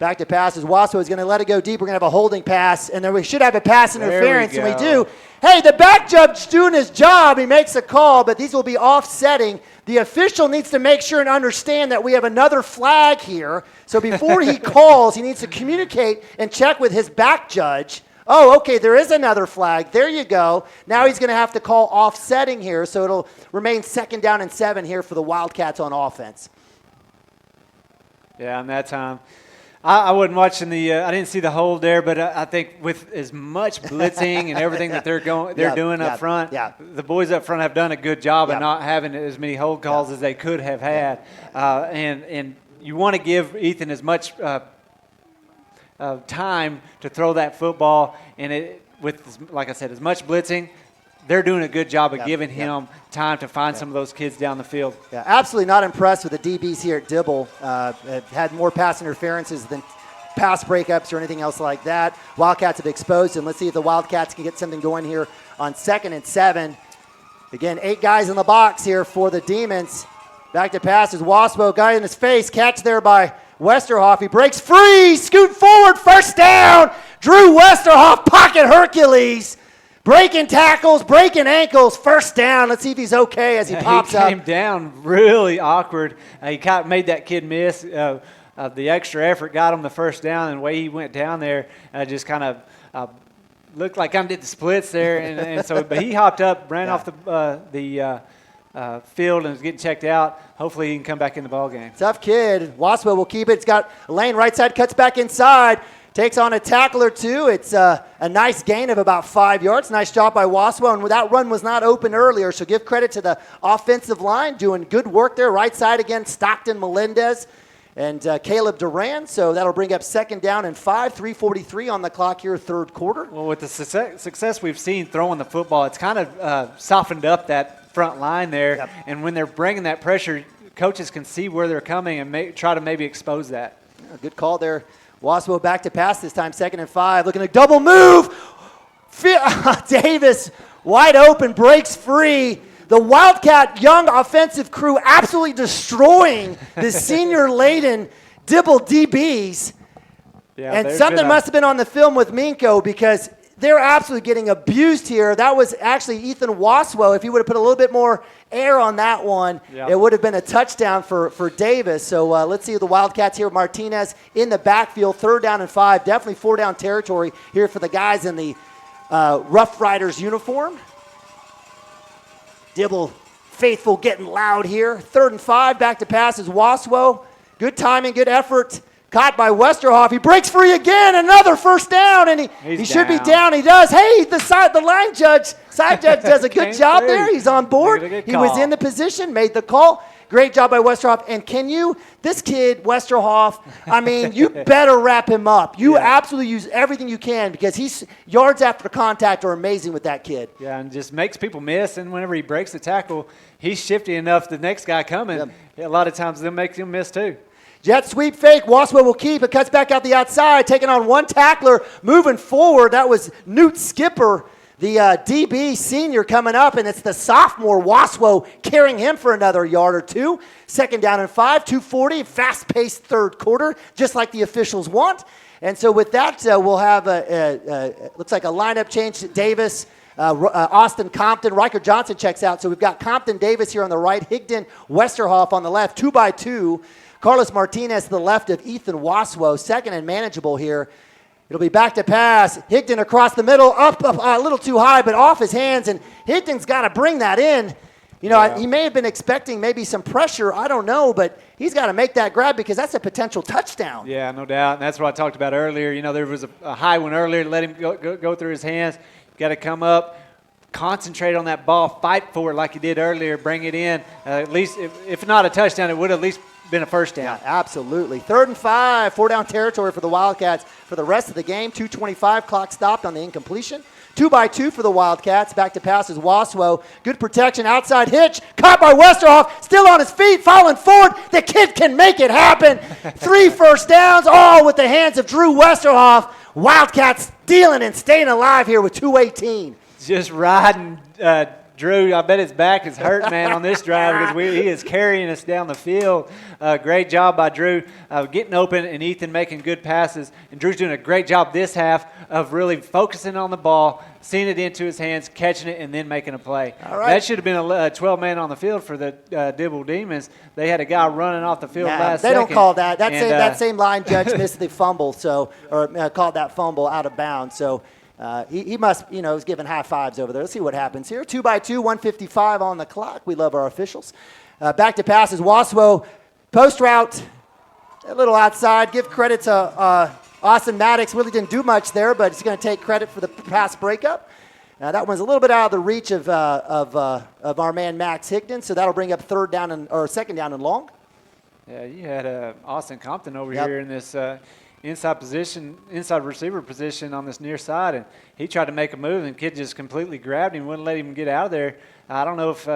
Back to passes. Waspo is going to let it go deep. We're going to have a holding pass, and then we should have a pass interference, and we do. Hey, the back judge doing his job. He makes a call, but these will be offsetting. The official needs to make sure and understand that we have another flag here. So before he calls, he needs to communicate and check with his back judge. Oh, okay, there is another flag. There you go. Now he's going to have to call offsetting here, so it'll remain 2nd down and 7 here for the Wildcats on offense. Yeah, on that time. I wasn't watching I didn't see the hold there, but I think with as much blitzing and everything that they're doing up front, the boys up front have done a good job of not having as many hold calls as they could have had. And you want to give Ethan as much time to throw that football, and like I said, as much blitzing, they're doing a good job of giving him time to find some of those kids down the field. Yeah, absolutely not impressed with the DBs here at Dibble. Have had more pass interferences than pass breakups or anything else like that. Wildcats have exposed him. Let's see if the Wildcats can get something going here on 2nd and 7. Again, 8 guys in the box here for the Demons. Back to passes. Waspo, guy in his face, catch there by Westerhoff. He breaks free, scoot forward, 1st down. Drew Westerhoff, pocket Hercules. Breaking tackles, breaking ankles, 1st down. Let's see if he's okay as he pops up. He came down really awkward. He made that kid miss. The extra effort got him the 1st down, and the way he went down there just kind of looked like I did the splits there. And so, but he hopped up, ran off the field, and was getting checked out. Hopefully he can come back in the ball game. Tough kid. Waspo will keep it. It's got a lane right side, cuts back inside. Takes on a tackle or two. It's a nice gain of about 5 yards. Nice job by Waspo, and that run was not open earlier, so give credit to the offensive line doing good work there. Right side again, Stockton, Melendez, and Caleb Duran. So that'll bring up 2nd down and 5, 3:43 on the clock here, 3rd quarter. Well, with the success we've seen throwing the football, it's kind of softened up that front line there. Yep. And when they're bringing that pressure, coaches can see where they're coming and try to maybe expose that. Yeah, good call there. Waspo back to pass this time, 2nd and 5. Looking to double move. Davis wide open, breaks free. The Wildcat young offensive crew absolutely destroying the senior-laden Dibble DBs. Yeah, and something must have been on the film with Minko because they're absolutely getting abused here. That was actually Ethan Waspo. If he would have put a little bit more air on that one, it would have been a touchdown for Davis. So let's see the Wildcats here. Martinez in the backfield, 3rd down and 5. Definitely 4-down territory here for the guys in the Rough Riders uniform. Dibble faithful getting loud here. 3rd and 5, back to passes. Waspo, good timing, good effort. Caught by Westerhoff. He breaks free again. Another 1st down, and he should be down. He does. Hey, the side judge does a good job there. He's on board. He was in the position, made the call. Great job by Westerhoff. And this kid, Westerhoff, I mean, you better wrap him up. You absolutely use everything you can because he's yards after contact are amazing with that kid. Yeah, and just makes people miss. And whenever he breaks the tackle, he's shifty enough. The next guy coming, a lot of times they'll make him miss too. Jet sweep fake. Waspo will keep. It cuts back out the outside, taking on one tackler, moving forward. That was Newt Skipper, the DB senior coming up, and it's the sophomore Waspo carrying him for another yard or two. 2nd down and 5, 2:40, fast-paced 3rd quarter, just like the officials want. And so with that, we'll have looks like a lineup change. Davis, Austin Compton, Riker Johnson checks out. So we've got Compton Davis here on the right, Higdon Westerhoff on the left, 2x2. Carlos Martinez to the left of Ethan Waspo, 2nd and manageable here. It'll be back to pass. Higdon across the middle, up a little too high, but off his hands, and Higdon's got to bring that in. You know, he may have been expecting maybe some pressure. I don't know, but he's got to make that grab because that's a potential touchdown. Yeah, no doubt, and that's what I talked about earlier. You know, there was a high one earlier. Let him go through his hands. Got to come up, concentrate on that ball, fight for it like he did earlier, bring it in. At least, if not a touchdown, it would at least been a 1st down. Yeah, absolutely. 3rd and 5, 4-down territory for the Wildcats for the rest of the game. 2:25, clock stopped on the incompletion. 2x2 for the Wildcats. Back to passes, Waspo. Good protection, outside hitch. Caught by Westerhoff, still on his feet, falling forward. The kid can make it happen. 3 1st downs, all with the hands of Drew Westerhoff. Wildcats dealing and staying alive here with 2:18. Just riding Drew, I bet his back is hurt, man, on this drive because he is carrying us down the field. Great job by Drew getting open and Ethan making good passes. And Drew's doing a great job this half of really focusing on the ball, seeing it into his hands, catching it, and then making a play. All right. That should have been a 12-man on the field for the Dibble Demons. They had a guy running off the field last they second. don't call that. That same line judge missed the fumble, or called that fumble out of bounds. So he must, was giving high fives over there. Let's see what happens here. 2-by-2, 1:55 on the clock. We love our officials. Back to passes. Waswo, post route, a little outside. Give credit to Austin Maddox. Really didn't do much there, but he's going to take credit for the pass breakup. That one's a little bit out of the reach of our man Max Higdon, so that'll bring up second down and long. Yeah, you had Austin Compton over here in this inside receiver position on this near side, and he tried to make a move, and the kid just completely grabbed him, wouldn't let him get out of there. I don't know if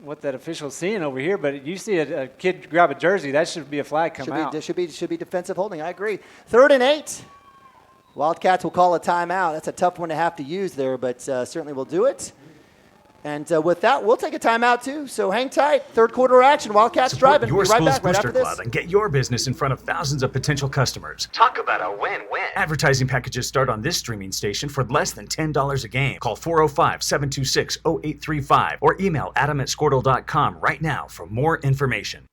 what that official's seeing over here, but you see a kid grab a jersey, that should be a flag come out. Should be defensive holding. I agree. 3rd and 8. Wildcats will call a timeout. That's a tough one to have to use there, but certainly we'll do it. And with that, we'll take a timeout too. So hang tight. Third quarter action. Wildcats driving. Your We'll be right school's back right booster after club this. and get your business in front of thousands of potential customers. Talk about a win-win. Advertising packages start on this streaming station for less than $10 a game. Call 405-726-0835 or email adam@squirtle.com right now for more information.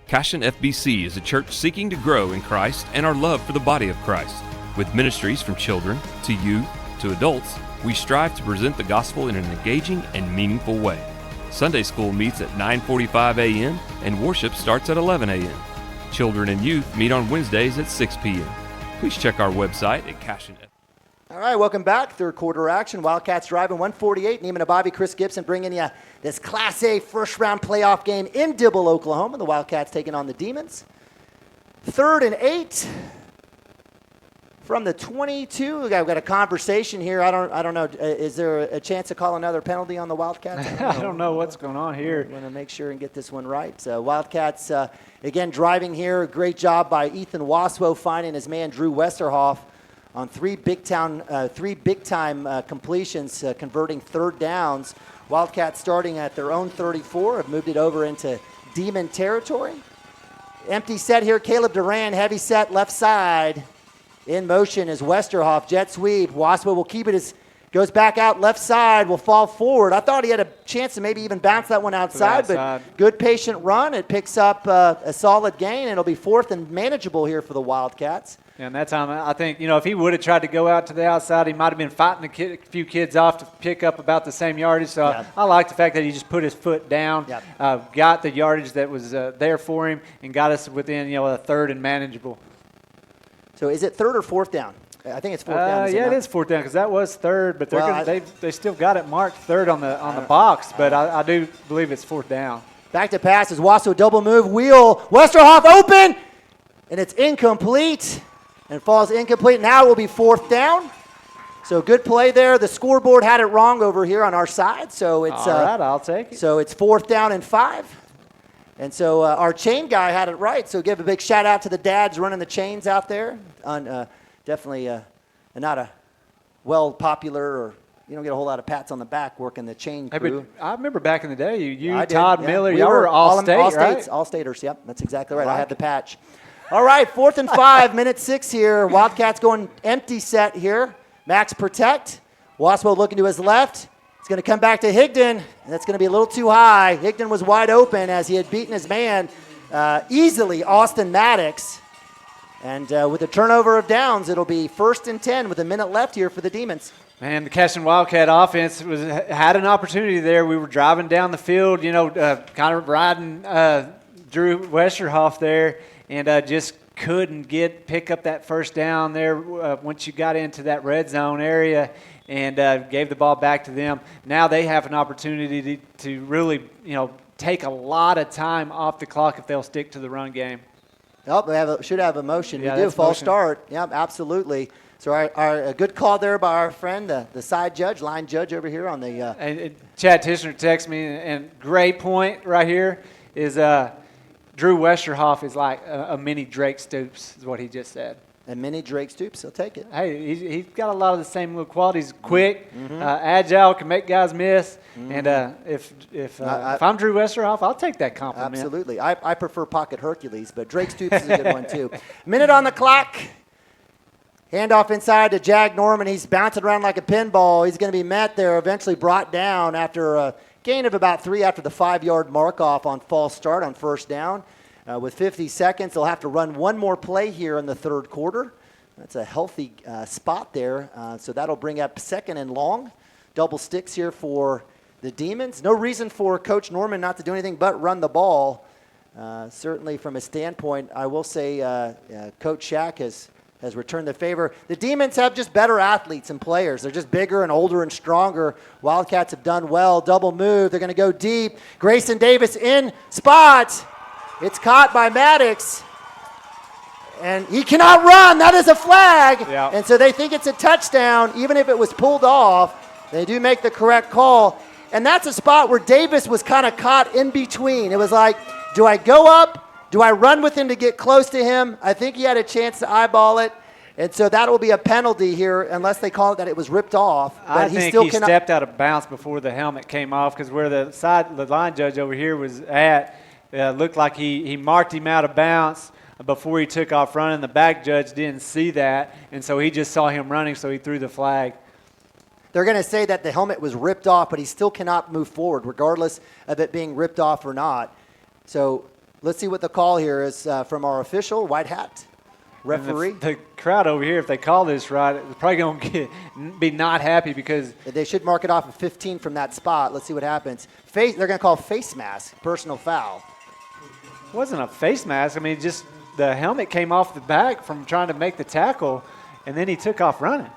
Cashion FBC is a church seeking to grow in Christ and our love for the body of Christ. With ministries from children to youth to adults, we strive to present the gospel in an engaging and meaningful way. Sunday school meets at 9:45 a.m. and worship starts at 11 a.m. Children and youth meet on Wednesdays at 6 p.m. Please check our website at Cashion. All right, welcome back. Third quarter action. Wildcats driving 148. Neiman Ababi, Chris Gibson bringing you this Class A first-round playoff game in Dibble, Oklahoma. The Wildcats taking on the Demons. 3rd and 8 from the 22. We've got a conversation here. I don't know. Is there a chance to call another penalty on the Wildcats? I don't know what's going on here. We're going to make sure and get this one right. Wildcats, again, driving here. Great job by Ethan Waswo finding his man Drew Westerhoff on three big-time completions, converting 3rd downs. Wildcats starting at their own 34 have moved it over into Demon territory. Empty set here. Caleb Duran, heavy set, left side. In motion is Westerhoff, jet sweep. Waswa will keep it, goes back out left side, will fall forward. I thought he had a chance to maybe even bounce that one outside, but good patient run. It picks up a solid gain. It'll be 4th and manageable here for the Wildcats. And that time, I think, if he would have tried to go out to the outside, he might have been fighting a few kids off to pick up about the same yardage. So I like the fact that he just put his foot down, got the yardage that was there for him, and got us within, a 3rd and manageable. So is it 3rd or 4th down? I think it's 4th down. Yeah, it is 4th down because that was 3rd, but they still got it marked 3rd on the box. But I do believe it's 4th down. Back to passes. Wasso double move, wheel. Westerhoff open, and it's incomplete, and falls incomplete. Now it will be 4th down. So good play there. The scoreboard had it wrong over here on our side. So it's all right. I'll take it. So it's 4th down and 5. And so our chain guy had it right. So give a big shout out to the dads running the chains out there. Definitely not a popular, or you don't get a whole lot of pats on the back working the chain crew. Hey, I remember back in the day, I Todd did, Miller, we y'all were all-state, right? All-staters, yep. That's exactly right. I had the patch. All right, 4th and 5, minute 6 here. Wildcats going empty set here. Max protect. Waspo looking to his left. It's going to come back to Higdon, and that's going to be a little too high. Higdon was wide open as he had beaten his man easily, Austin Maddox. And with a turnover of downs, it'll be 1st and 10 with a minute left here for the Demons. Man, the Cashion Wildcat offense had an opportunity there. We were driving down the field, kind of riding Drew Westerhoff there, and just couldn't pick up that 1st down there once you got into that red zone area, and gave the ball back to them. Now they have an opportunity to really, take a lot of time off the clock if they'll stick to the run game. Oh, they should have a motion. Yeah, we do, false motion. start. Yep, absolutely. So a good call there by our friend, the side judge, line judge over here on the. And Chad Tishner texted me, and great point right here is Drew Westerhoff is like a mini Drake Stoops, is what he just said. And mini Drake Stoops, he'll take it. Hey, he's got a lot of the same little qualities. Quick, agile, can make guys miss. And if I'm Drew Westerhoff, I'll take that compliment. Absolutely. I prefer Pocket Hercules, but Drake Stoops is a good one too. Minute on the clock. Handoff inside to Jag Norman. He's bouncing around like a pinball. He's going to be met there, eventually brought down after a gain of about 3 after the 5-yard mark off on false start on first down. With 50 seconds, they'll have to run one more play here in the third quarter. That's a healthy spot there. So that'll bring up 2nd and long. Double sticks here for the Demons. No reason for Coach Norman not to do anything but run the ball. Certainly from a standpoint, I will say Coach Shack has returned the favor. The Demons have just better athletes and players. They're just bigger and older and stronger. Wildcats have done well. Double move. They're going to go deep. Grayson Davis in spot. It's caught by Maddox. And he cannot run. That is a flag. Yeah. And so they think it's a touchdown, even if it was pulled off. They do make the correct call. And that's a spot where Davis was kind of caught in between. It was like, do I go up? Do I run with him to get close to him? I think he had a chance to eyeball it. And so that will be a penalty here unless they call it that it was ripped off. But I think he stepped out of bounds before the helmet came off, because where the line judge over here was at, looked like he marked him out of bounds before he took off running. The back judge didn't see that, and so he just saw him running, so he threw the flag. They're going to say that the helmet was ripped off, but he still cannot move forward, regardless of it being ripped off or not. So let's see what the call here is from our official, white hat referee. The crowd over here, if they call this right, is probably going to be not happy, because they should mark it off at 15 from that spot. Let's see what happens. They're going to call face mask, personal foul. It wasn't a face mask. I mean, just the helmet came off the back from trying to make the tackle, and then he took off running.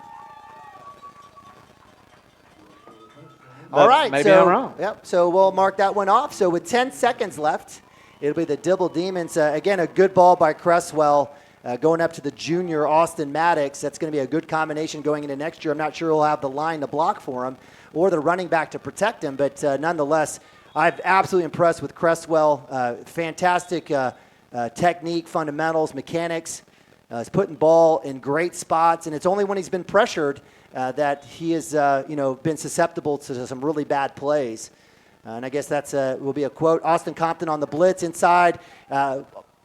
All right. Maybe I'm wrong. Yep. So we'll mark that one off. So with 10 seconds left, it'll be the Dibble Demons. Again, a good ball by Cresswell going up to the junior Austin Maddox. That's going to be a good combination going into next year. I'm not sure he'll have the line to block for him or the running back to protect him, but nonetheless, I'm absolutely impressed with Cresswell. Fantastic technique, fundamentals, mechanics. He's putting ball in great spots, and it's only when he's been pressured that he has been susceptible to some really bad plays. And I guess that's will be a quote. Austin Compton on the blitz inside.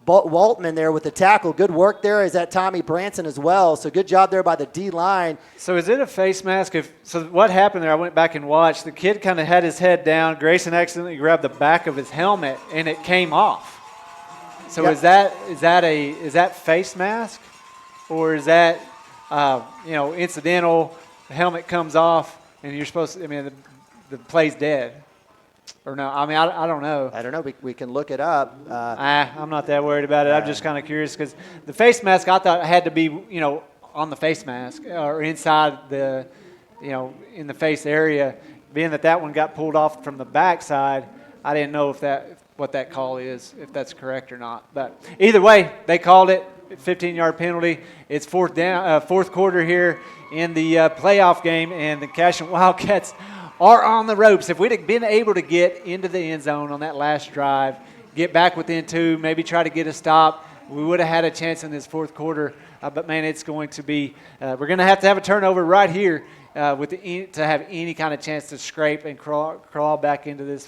Waltman there with the tackle. Good work there. Is that Tommy Branson as well. So good job there by the D-line. So is it a face mask? So what happened there, I went back and watched. The kid kind of had his head down. Grayson accidentally grabbed the back of his helmet, and it came off. So Yep. is that face mask? Or is that, incidental, the helmet comes off, and you're supposed to, the play's dead? Or no, I don't know. I don't know. We can look it up. I'm not that worried about it. I'm just kind of curious, because the face mask, I thought had to be, on the face mask or inside the, in the face area. Being that one got pulled off from the backside, I didn't know what that call is, if that's correct or not. But either way, they called it. 15-yard penalty. It's fourth quarter here in the playoff game, and the Cashion Wildcats are on the ropes. If we'd have been able to get into the end zone on that last drive, get back within 2, maybe try to get a stop, we would have had a chance in this fourth quarter. But, man, it's going to be we're going to have a turnover right here to have any kind of chance to scrape and crawl back into this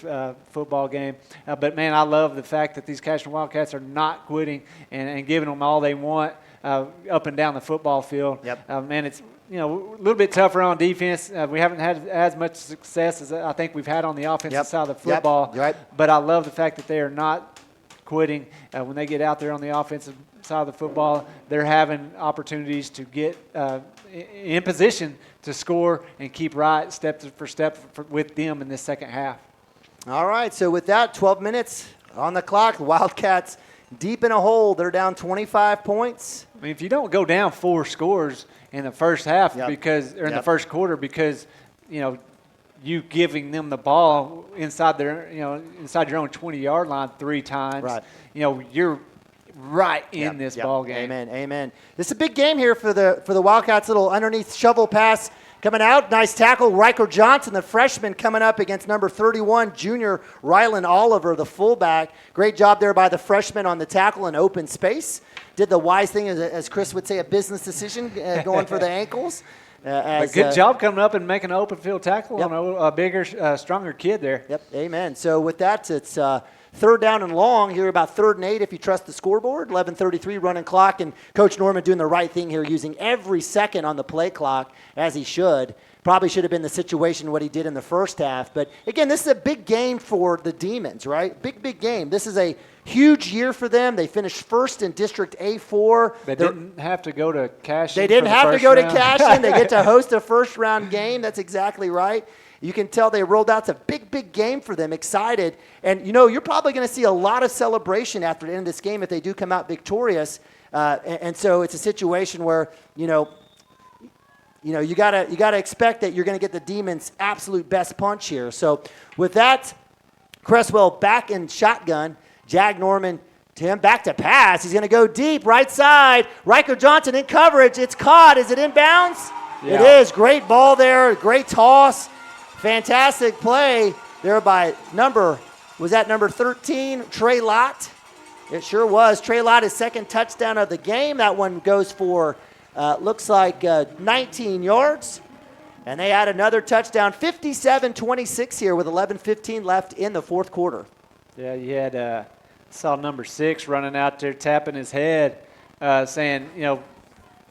football game. But, man, I love the fact that these Cashion Wildcats are not quitting and giving them all they want up and down the football field. Yep. Man, it's a little bit tougher on defense. We haven't had as much success as I think we've had on the offensive side of the football. Yep. Right. But I love the fact that they are not quitting. When they get out there on the offensive side of the football, they're having opportunities to get in position to score and keep right step for step with them in this second half. All right, so with that, 12 minutes on the clock. The Wildcats deep in a hole. They're down 25 points. I mean, if you don't go down 4 scores in the first half in the first quarter because, you giving them the ball inside their, inside your own 20-yard line 3 times, right. You're right in this ball game. Amen. This is a big game here for the Wildcats. Little underneath shovel pass Coming out, nice tackle, Riker Johnson, the freshman, coming up against number 31, junior Rylan Oliver, the fullback. Great job there by the freshman on the tackle in open space. Did the wise thing, as Chris would say, a business decision, going for the ankles. Good job coming up and making an open field tackle on a bigger, stronger kid there. Yep, amen. So with that, it's third down and long here, about 3rd and 8 if you trust the scoreboard. 11:33 running clock, and Coach Norman doing the right thing here, using every second on the play clock as he should. Probably should have been the situation what he did in the first half. But again, this is a big game for the Demons, right? Big game. This is a huge year for them. They finished first in District A4. They didn't have to go to Cashion. They didn't have to go to Cashion. They get to host a first-round game. That's exactly right. You can tell they rolled out. It's a big game for them, excited. And, you're probably going to see a lot of celebration after the end of this game if they do come out victorious. And so it's a situation where, you gotta expect that you're going to get the Demons' absolute best punch here. So with that, Cresswell back in shotgun. Jag Norman, Tim, back to pass. He's going to go deep, right side. Riker Johnson in coverage. It's caught. Is it inbounds? Yeah. It is. Great ball there. Great toss. Fantastic play there by number 13, Trey Lott? It sure was. Trey Lott, his second touchdown of the game. That one goes for, looks like 19 yards. And they had another touchdown, 57-26 here with 11:15 left in the fourth quarter. Yeah, you had, saw number 6 running out there tapping his head, saying,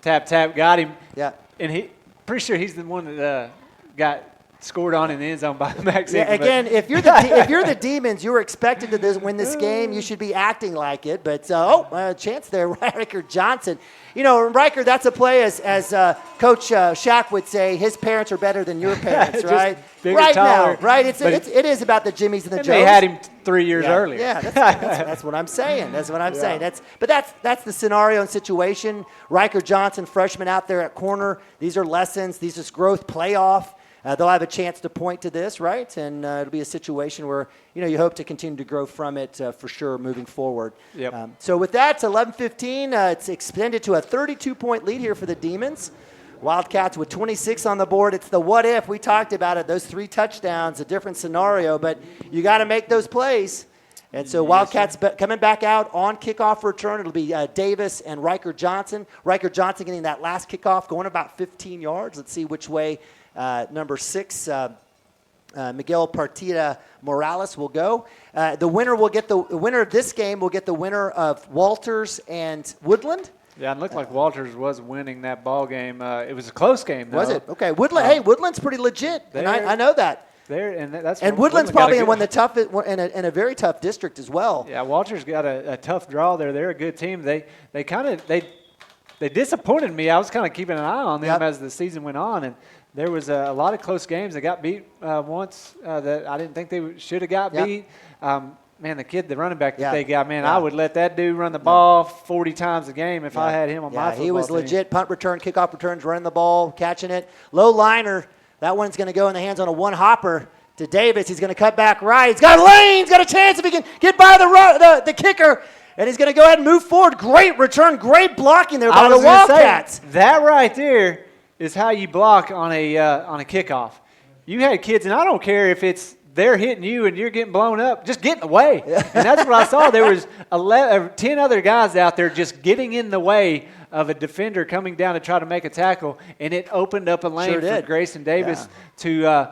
tap, got him. Yeah. And pretty sure he's the one that got scored on in the end zone by Max. Yeah, again, if you're the Demons, you're expected to win this game. You should be acting like it. But chance there, Riker Johnson. Riker, that's a play as Coach Shaq would say. His parents are better than your parents, right? Right taller. Now, right? It is about the Jimmies and the Joes. They had him 3 years earlier. Yeah, that's what I'm saying. That's what I'm saying. That's the scenario and situation. Riker Johnson, freshman out there at corner. These are lessons. These are growth playoff. They'll have a chance to point to this, right? And it'll be a situation where, you hope to continue to grow from it for sure moving forward. Yep. So with that, it's 11:15. It's extended to a 32-point lead here for the Demons. Wildcats with 26 on the board. It's the what if. We talked about it. Those 3 touchdowns, a different scenario, but you got to make those plays. And so Wildcats coming back out on kickoff return. It'll be Davis and Riker Johnson. Riker Johnson getting that last kickoff, going about 15 yards. Let's see which way number 6, Miguel Partida Morales will go. The winner of this game will get the winner of Walters and Woodland. Yeah, it looked like Walters was winning that ball game. It was a close game, though. Was it? Okay. Woodland. Woodland's pretty legit, and I know that. Woodland's probably in a very tough district as well. Yeah, Walters got a tough draw there. They're a good team. They disappointed me. I was kind of keeping an eye on them as the season went on, and there was a lot of close games. They got beat once that I didn't think they should have got beat. The running back that they got, I would let that dude run the ball 40 times a game if I had him on my football he was team. legit. Punt return, kickoff returns, running the ball, catching it. Low liner. That one's going to go in the hands on a one-hopper to Davis. He's going to cut back right. He's got a lane. He's got a chance if he can get by the kicker. And he's going to go ahead and move forward. Great return. Great blocking there by the Wildcats. That right there is how you block on a kickoff. You had kids, and I don't care if they're hitting you and you're getting blown up, just get in the way. And that's what I saw. There was 10 other guys out there just getting in the way of a defender coming down to try to make a tackle, and it opened up a lane for Grayson Davis to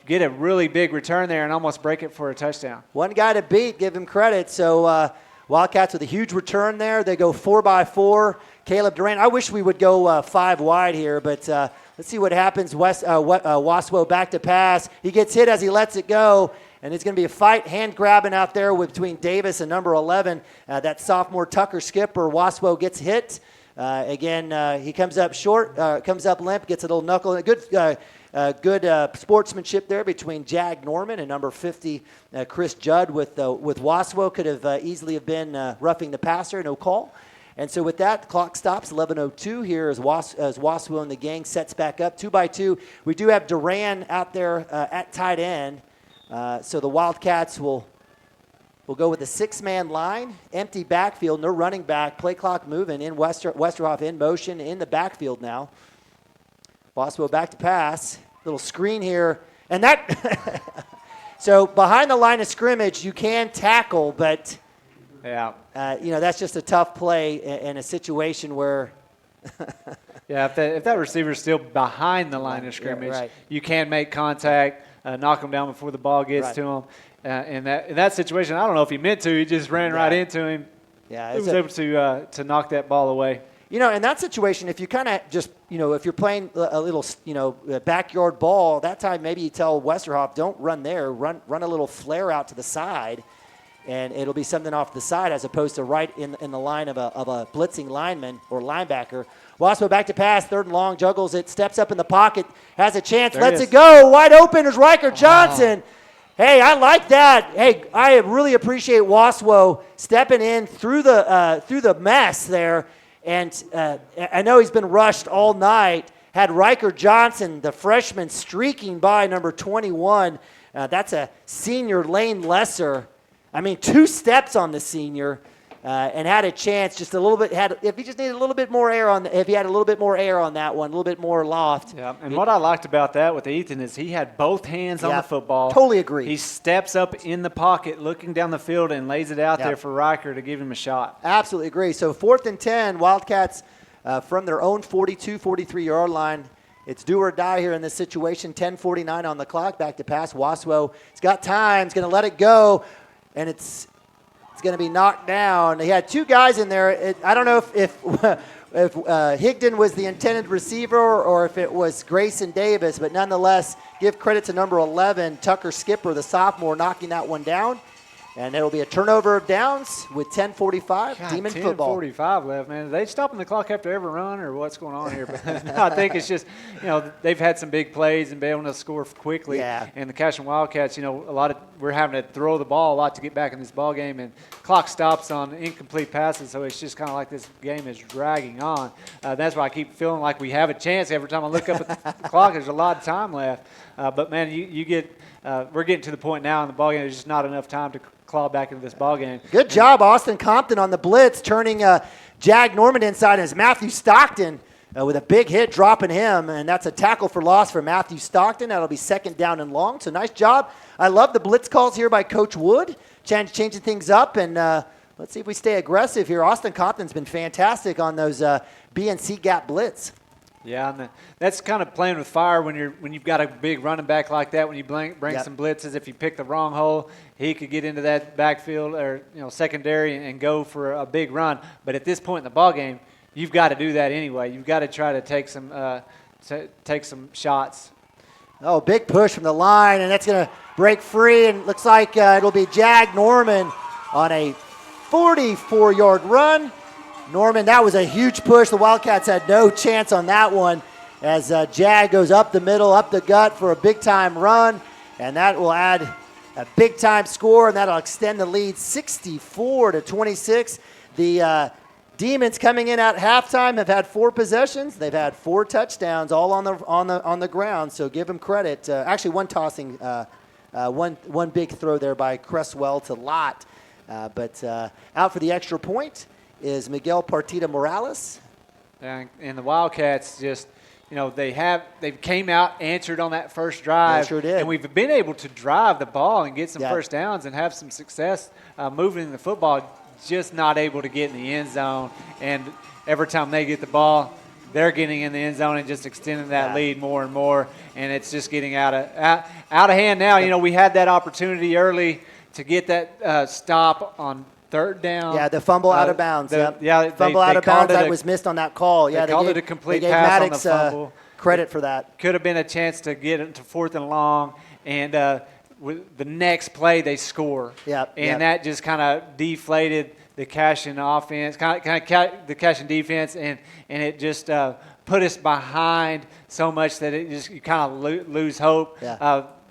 get a really big return there and almost break it for a touchdown. One guy to beat, give him credit. So Wildcats with a huge return there. They go 4x4. Caleb Durant. I wish we would go 5 wide here, but let's see what happens. Waswo back to pass. He gets hit as he lets it go, and it's going to be a fight, hand grabbing out there between Davis and number 11. That sophomore Tucker Skipper. Waswo gets hit. He comes up short, comes up limp, gets a little knuckle. Good sportsmanship there between Jag Norman and number 50 Chris Judd with Waswo. Could have easily have been roughing the passer, no call. And so with that, the clock stops, 11:02 here as Waswo and the gang sets back up. 2x2. We do have Duran out there at tight end. So the Wildcats will go with a 6-man line, empty backfield, no running back, play clock moving in Westerhoff in motion in the backfield now. Waspo back to pass. Little screen here. And that – so behind the line of scrimmage, you can tackle, but Yeah. That's just a tough play in a situation where Yeah, if that receiver's still behind the line of scrimmage, right. you can make contact, knock him down before the ball gets Right. to him. In that situation, I don't know if he meant to. He just ran right into him. Yeah, He was able to knock that ball away. in that situation, if you kind of just, if you're playing a little, backyard ball, that time maybe you tell Westerhoff, don't run there, run a little flare out to the side, and it'll be something off the side as opposed to right in the line of a blitzing lineman or linebacker. Waspo back to pass, 3rd and long, juggles it, steps up in the pocket, has a chance, There lets it is. it go, wide open is Riker Johnson. Hey, I like that. Hey, I really appreciate Waspo stepping in through the mess there. And I know he's been rushed all night. Had Riker Johnson, the freshman, streaking by number 21. That's a senior, Lane Lesser. 2 steps on the senior, and had a chance just a little bit. If he just needed a little bit more air if he had a little bit more air on that one, a little bit more loft. Yeah, and what I liked about that with Ethan is he had both hands on the football. Totally agree. He steps up in the pocket, looking down the field, and lays it out there for Riker to give him a shot. Absolutely agree. So 4th and 10, Wildcats from their own 42, 43-yard line. It's do or die here in this situation. 10:49 on the clock. Back to pass. Waspo, he's got time. He's going to let it go, and it's going to be knocked down. He had 2 guys in there. I don't know if Higdon was the intended receiver or if it was Grayson Davis, but nonetheless, give credit to number 11, Tucker Skipper, the sophomore, knocking that one down. And it'll be a turnover of downs with 10:45. Demon football. 10:45 left, man. Are they stopping the clock after every run, or what's going on here? But no, I think it's just, they've had some big plays and been able to score quickly. Yeah. And the Cashion Wildcats, we're having to throw the ball a lot to get back in this ball game, and clock stops on incomplete passes, so it's just kind of like this game is dragging on. That's why I keep feeling like we have a chance every time I look up at the clock. There's a lot of time left. But man, you get we're getting to the point now in the ball game. There's just not enough time to claw back into this ball game. Good job, Austin Compton on the blitz, turning Jag Norman inside as Matthew Stockton with a big hit, dropping him, and that's a tackle for loss for Matthew Stockton. That'll be 2nd down and long. So nice job. I love the blitz calls here by Coach Wood, changing things up, and let's see if we stay aggressive here. Austin Compton's been fantastic on those B and C gap blitz. Yeah, and that's kind of playing with fire when you've got a big running back like that. When you bring some blitzes, if you pick the wrong hole, he could get into that backfield or secondary and go for a big run. But at this point in the ball game, you've got to do that anyway. You've got to try to take some shots. Oh, big push from the line, and that's going to break free, and looks like it'll be Jag Norman on a 44-yard run. Norman, that was a huge push. The Wildcats had no chance on that one as Jag goes up the middle, up the gut for a big-time run, and that will add a big-time score, and that'll extend the lead 64-26. The Demons coming in at halftime have had 4 possessions. They've had 4 touchdowns, all on the ground, so give them credit. Actually, one tossing, one big throw there by Cresswell to Lott, but out for the extra point is Miguel Partida Morales. And the Wildcats just, they came out, answered on that first drive. They sure did. And we've been able to drive the ball and get some first downs and have some success moving the football, just not able to get in the end zone. And every time they get the ball, they're getting in the end zone and just extending that lead more and more. And it's just getting out of hand now. We had that opportunity early to get that stop on 3rd down. Yeah, the fumble out of bounds. Fumble out of bounds that was missed on that call. They called it a complete pass Maddox, on the fumble. Credit for that. Could have been a chance to get it to 4th and long, and with the next play they score. And that just kind of deflated the Cashion offense, kind of the Cashion defense, and it just put us behind so much that you kind of lose hope.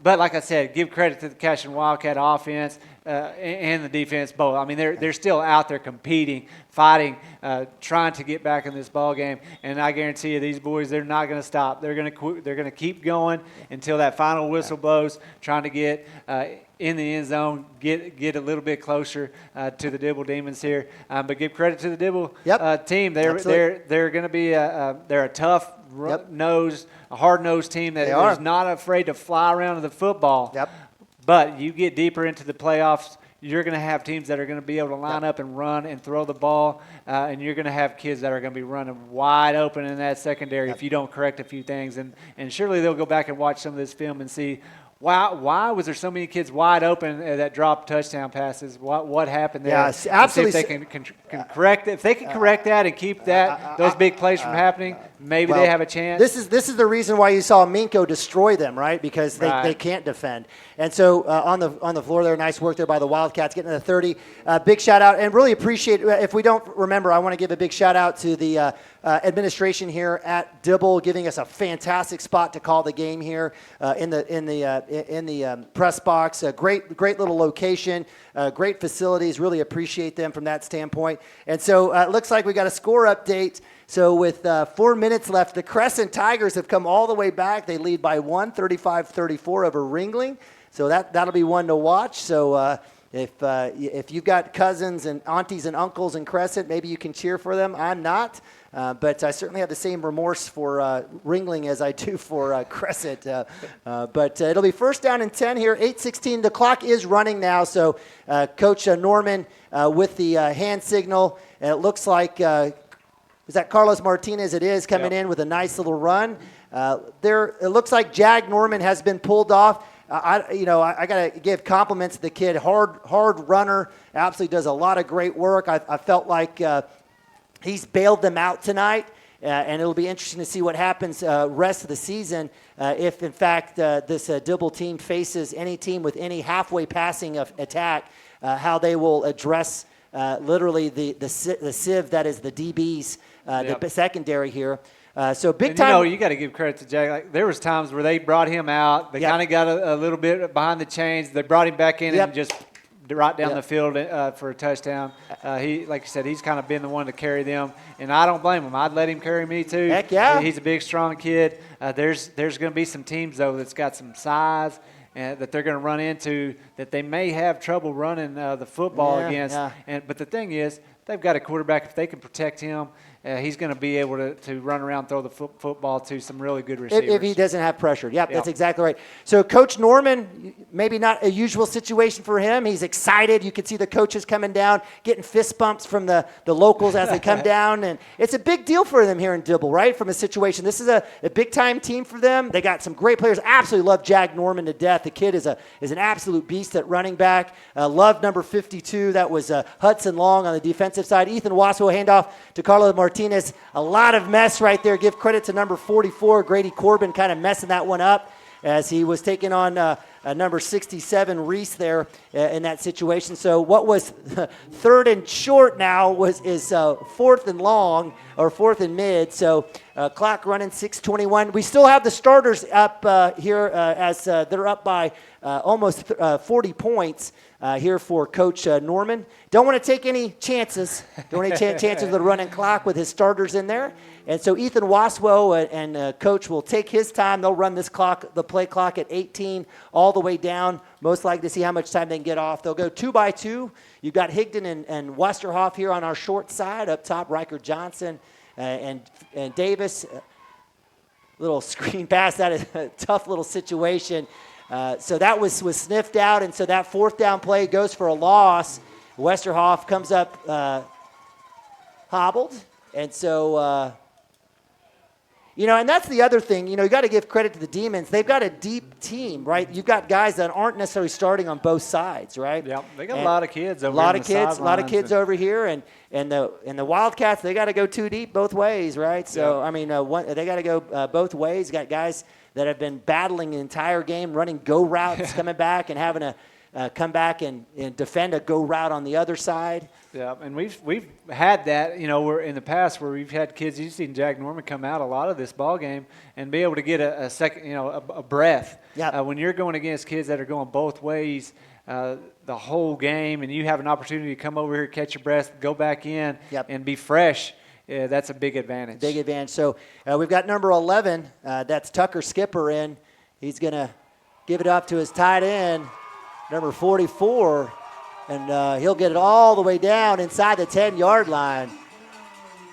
But like I said, give credit to the Cashion Wildcat offense and the defense both. I mean, they're still out there competing, fighting, trying to get back in this ball game. And I guarantee you, these boys, they're not going to stop. They're going to keep going until that final whistle blows, trying to get in the end zone, get a little bit closer to the Dibble Demons here. But give credit to the Dibble team. They're going to be they're a tough, a hard-nosed team that is not afraid to fly around to the football. But you get deeper into the playoffs, you're going to have teams that are going to be able to line up and run and throw the ball, and you're going to have kids that are going to be running wide open in that secondary if you don't correct a few things. And surely they'll go back and watch some of this film and see, why was there so many kids wide open that dropped touchdown passes? What happened there? Yes, absolutely. See if they can correct it. If they can correct that and keep those big plays from happening, maybe they have a chance. This is the reason why you saw Minko destroy them, right? Because they can't defend. And so on the floor there, nice work there by the Wildcats, getting to the 30. Big shout out, and really appreciate. If we don't remember, I want to give a big shout out to the administration here at Dibble, giving us a fantastic spot to call the game here in the press box. A great little location, great facilities. Really appreciate them from that standpoint. And so it looks like we got a score update. So with 4 minutes left, the Crescent Tigers have come all the way back. They lead by 35-34 over Ringling. So that'll be one to watch. So if you've got cousins and aunties and uncles in Crescent, maybe you can cheer for them. I'm not. But I certainly have the same remorse for Ringling as I do for Crescent. But it'll be first down and 10 here, 8:16. The clock is running now, so Coach Norman with the hand signal. And it looks like, is that Carlos Martinez? It is, coming in with a nice little run. It looks like Jag Norman has been pulled off. I got to give compliments to the kid. Hard runner, absolutely does a lot of great work. I felt like he's bailed them out tonight, and it'll be interesting to see what happens rest of the season if, in fact, this Dibble team faces any team with any halfway passing of attack, how they will address literally the sieve that is the DBs, the secondary here. So big time. You got to give credit to Jack. Like, there was times where they brought him out. They kind of got a little bit behind the chains. They brought him back in and just right down the field for a touchdown. He, like you said, he's kind of been the one to carry them, and I don't blame him. I'd let him carry me too. Heck yeah. He's a big, strong kid. There's going to be some teams though that's got some size that they're going to run into that they may have trouble running the football against. But the thing is, they've got a quarterback. If they can protect him, he's going to be able to run around, throw the football to some really good receivers. If he doesn't have pressure. Yep, that's exactly right. So Coach Norman, maybe not a usual situation for him. He's excited. You can see the coaches coming down, getting fist bumps from the locals as they come down. And it's a big deal for them here in Dibble, right, from a situation. This is a big-time team for them. They got some great players. Absolutely love Jag Norman to death. The kid is an absolute beast at running back. Love number 52. That was Hudson Long on the defensive side. Ethan Wasco handoff to Carlos Martinez. A lot of mess right there. Give credit to number 44, Grady Corbin, kind of messing that one up as he was taking on number 67, Reese, there in that situation. So what was third and short now is fourth and long, or fourth and mid. So clock running, 6:21. We still have the starters up here as they're up by almost 40 points. Here for Coach Norman. Don't want to take any chances. Don't want any chances of the running clock with his starters in there. And so Ethan Waswo and Coach will take his time. They'll run this clock, the play clock, at 18 all the way down, most likely to see how much time they can get off. They'll go 2 by 2. You've got Higdon and Westerhoff here on our short side. Up top, Riker Johnson and Davis. Little screen pass. That is a tough little situation. So that was sniffed out, and so that fourth down play goes for a loss. Westerhoff comes up hobbled, and so, and that's the other thing. You got to give credit to the Demons. They've got a deep team, right? You've got guys that aren't necessarily starting on both sides, right? Yeah, they got a lot of kids over here. A lot of kids over here, and the Wildcats, they got to go too deep both ways, right? So, they got to go both ways. You got guys that have been battling the entire game, running go routes, coming back and having to come back and defend a go route on the other side. Yeah, and we've had that, we're in the past where we've had kids. You've seen Jack Norman come out a lot of this ball game and be able to get a second, a breath. Yeah. When you're going against kids that are going both ways the whole game, and you have an opportunity to come over here, catch your breath, go back in, and be fresh. Yeah, that's a big advantage. Big advantage. So we've got number 11. That's Tucker Skipper in. He's going to give it up to his tight end. number 44, and he'll get it all the way down inside the 10-yard line.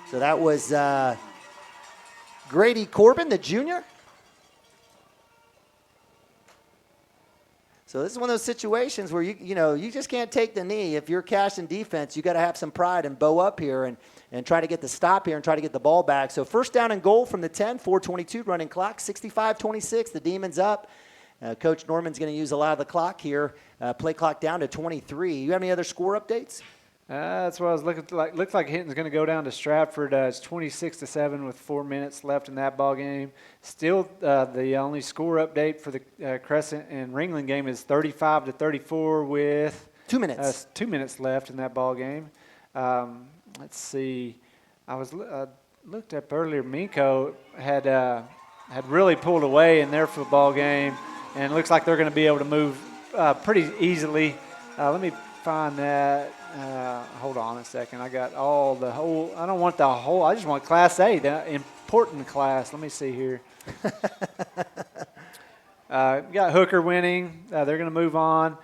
So that was Grady Corbin, the junior. So this is one of those situations where you just can't take the knee. If you're Cashion defense, you got to have some pride and bow up here and try to get the stop here and try to get the ball back. So first down and goal from the 10, 4:22 running clock, 65-26. The Demons up. Coach Norman's going to use a lot of the clock here. Play clock down to 23. You have any other score updates? That's what I was looking like. Looks like Hinton's going to go down to Stratford. It's 26-7 with 4 minutes left in that ball game. Still, the only score update for the Crescent and Ringling game is 35-34 with 2 minutes. 2 minutes left in that ball game. Let's see. I was looked up earlier. Minko had really pulled away in their football game, and it looks like they're going to be able to move pretty easily. Let me find that. Hold on a second. I got I don't want the whole. I just want Class A, the important class. Let me see here. Got Hooker winning. They're going to move on.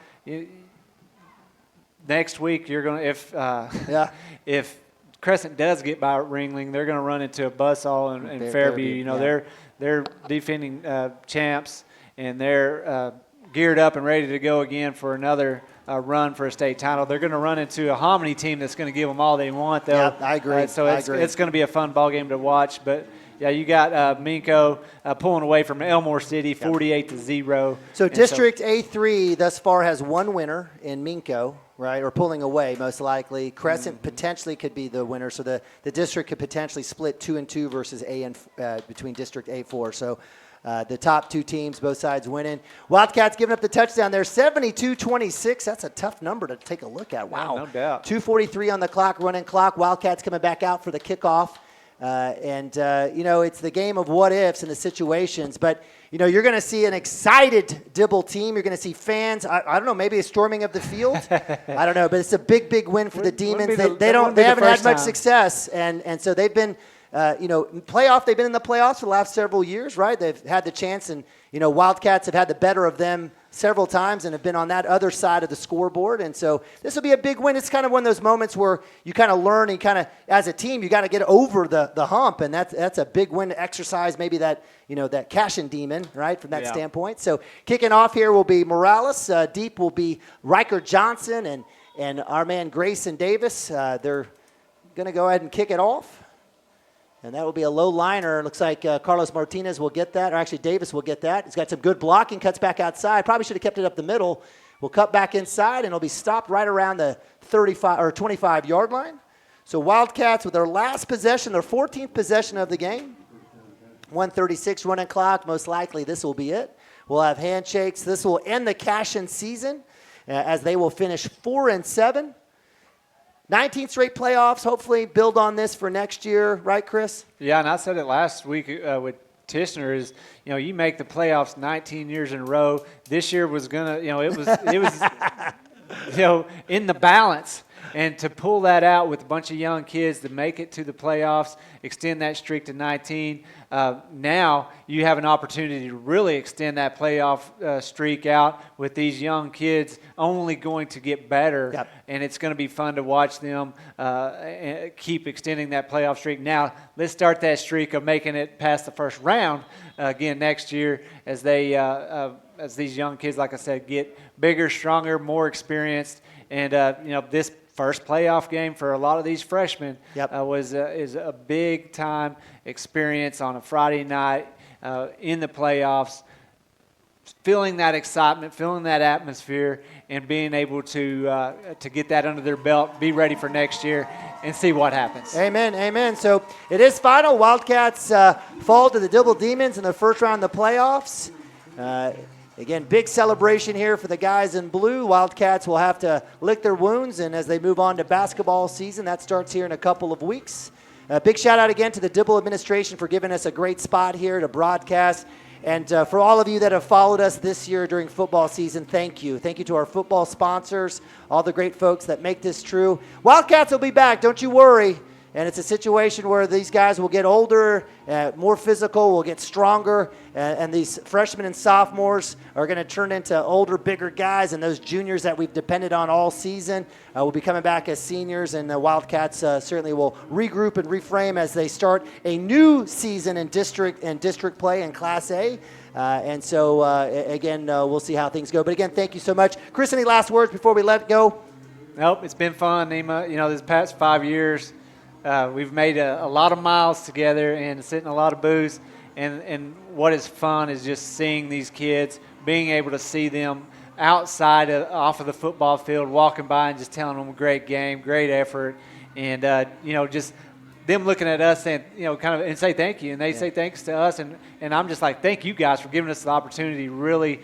Next week, you're going to if Crescent does get by Ringling, they're going to run into a buzzsaw in Fairview. They're defending champs, and they're geared up and ready to go again for another run for a state title. They're going to run into a Hominy team that's going to give them all they want, though. Yeah, I agree. So it's going to be a fun ball game to watch. But yeah, you got Minko pulling away from Elmore City, 48-0. So District A3 thus far has one winner in Minko, right, or pulling away most likely. Crescent potentially could be the winner, so the district could potentially split 2-2 versus between District A4. So the top two teams, both sides winning. Wildcats giving up the touchdown there, 72-26. That's a tough number to take a look at. Wow. Yeah, no doubt. 2:43 on the clock, running clock. Wildcats coming back out for the kickoff. It's the game of what ifs and the situations. But, you're going to see an excited Dibble team. You're going to see fans. I don't know, maybe a storming of the field. I don't know, but it's a big, big win for the Demons. They haven't had much success, and so they've been playoff. They've been in the playoffs for the last several years, right? They've had the chance, and Wildcats have had the better of them several times and have been on that other side of the scoreboard. And so this will be a big win. It's kind of one of those moments where you kind of learn, and kind of as a team, you got to get over the hump, and that's a big win to exercise maybe that that Cashion demon, right, from that standpoint. So kicking off here will be Morales. Deep will be Riker Johnson and our man Grayson Davis. They're going to go ahead and kick it off. And that will be a low liner. Looks like Carlos Martinez will get that, or actually Davis will get that. He's got some good blocking, cuts back outside. Probably should have kept it up the middle. Will cut back inside, and it'll be stopped right around the 35 or 25-yard line. So Wildcats with their last possession, their 14th possession of the game. 1:36 running clock. Most likely this will be it. We'll have handshakes. This will end the Cashion season as they will finish 4-7. 19th straight playoffs, hopefully build on this for next year, right, Chris? Yeah, and I said it last week with Tishner is, you make the playoffs 19 years in a row. This year was going to, it was in the balance. And to pull that out with a bunch of young kids to make it to the playoffs, extend that streak to 19, now you have an opportunity to really extend that playoff streak out with these young kids only going to get better. Yep. And it's going to be fun to watch them keep extending that playoff streak. Now, let's start that streak of making it past the first round again next year as they as these young kids, like I said, get bigger, stronger, more experienced. And, this first playoff game for a lot of these freshmen is a big-time experience on a Friday night in the playoffs, feeling that excitement, feeling that atmosphere, and being able to get that under their belt, be ready for next year, and see what happens. Amen, amen. So it is final. Wildcats fall to the Dibble Demons in the first round of the playoffs. Again, big celebration here for the guys in blue. Wildcats will have to lick their wounds, and as they move on to basketball season, that starts here in a couple of weeks. Big shout out again to the Dibble administration for giving us a great spot here to broadcast. And for all of you that have followed us this year during football season, thank you. Thank you to our football sponsors, all the great folks that make this true. Wildcats will be back, don't you worry. And it's a situation where these guys will get older, more physical, will get stronger, and these freshmen and sophomores are going to turn into older, bigger guys, and those juniors that we've depended on all season will be coming back as seniors, and the Wildcats certainly will regroup and reframe as they start a new season in district play in Class A. And so, again, we'll see how things go. But, again, thank you so much. Chris, any last words before we let go? Nope, it's been fun, Nima. You know, this past 5 years, we've made a lot of miles together and sitting a lot of booths. And what is fun is just seeing these kids, being able to see them outside off of the football field, walking by and just telling them great game, great effort. And, you know, just them looking at us and, you know, kind of and say thank you. And they say thanks to us. And I'm just like, thank you guys for giving us the opportunity to really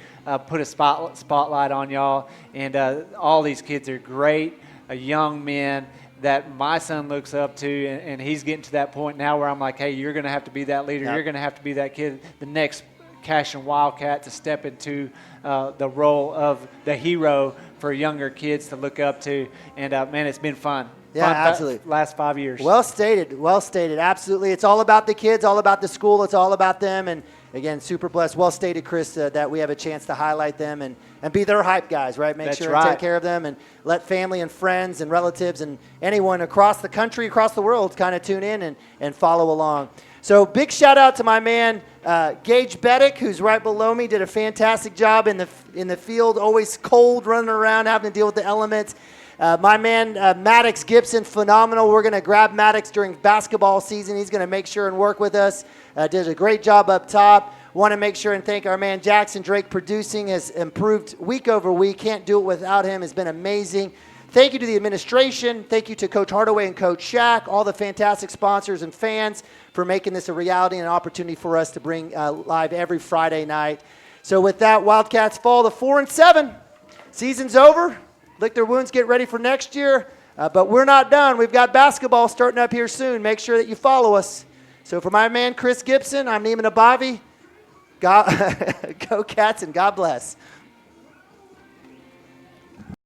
put a spotlight on y'all. And all these kids are great, young men that my son looks up to, and he's getting to that point now where I'm like, hey, you're going to have to be that leader. Yep. You're going to have to be that kid, the next Cashion Wildcat, to step into the role of the hero for younger kids to look up to. And, man, it's been fun. Yeah, fun absolutely. Last 5 years. Well stated. Absolutely. It's all about the kids, all about the school. It's all about them. And, again, super blessed. Well stated, Chris, that we have a chance to highlight them and be their hype guys, right? Make sure and take care of them and let family and friends and relatives and anyone across the country, across the world kind of tune in and follow along. So big shout out to my man, Gage Beddick, who's right below me, did a fantastic job in the field, always cold, running around, having to deal with the elements. My man, Maddox Gibson, phenomenal. We're going to grab Maddox during basketball season. He's going to make sure and work with us. Did a great job up top. Want to make sure and thank our man Jackson Drake. Producing has improved week over week. Can't do it without him. It's been amazing. Thank you to the administration. Thank you to Coach Hardaway and Coach Shack, all the fantastic sponsors and fans for making this a reality and an opportunity for us to bring live every Friday night. So with that, Wildcats fall to 4-7. Season's over. Lick their wounds, get ready for next year. But we're not done. We've got basketball starting up here soon. Make sure that you follow us. So for my man, Chris Gibson, I'm Neiman Abavi. Go Cats and God bless.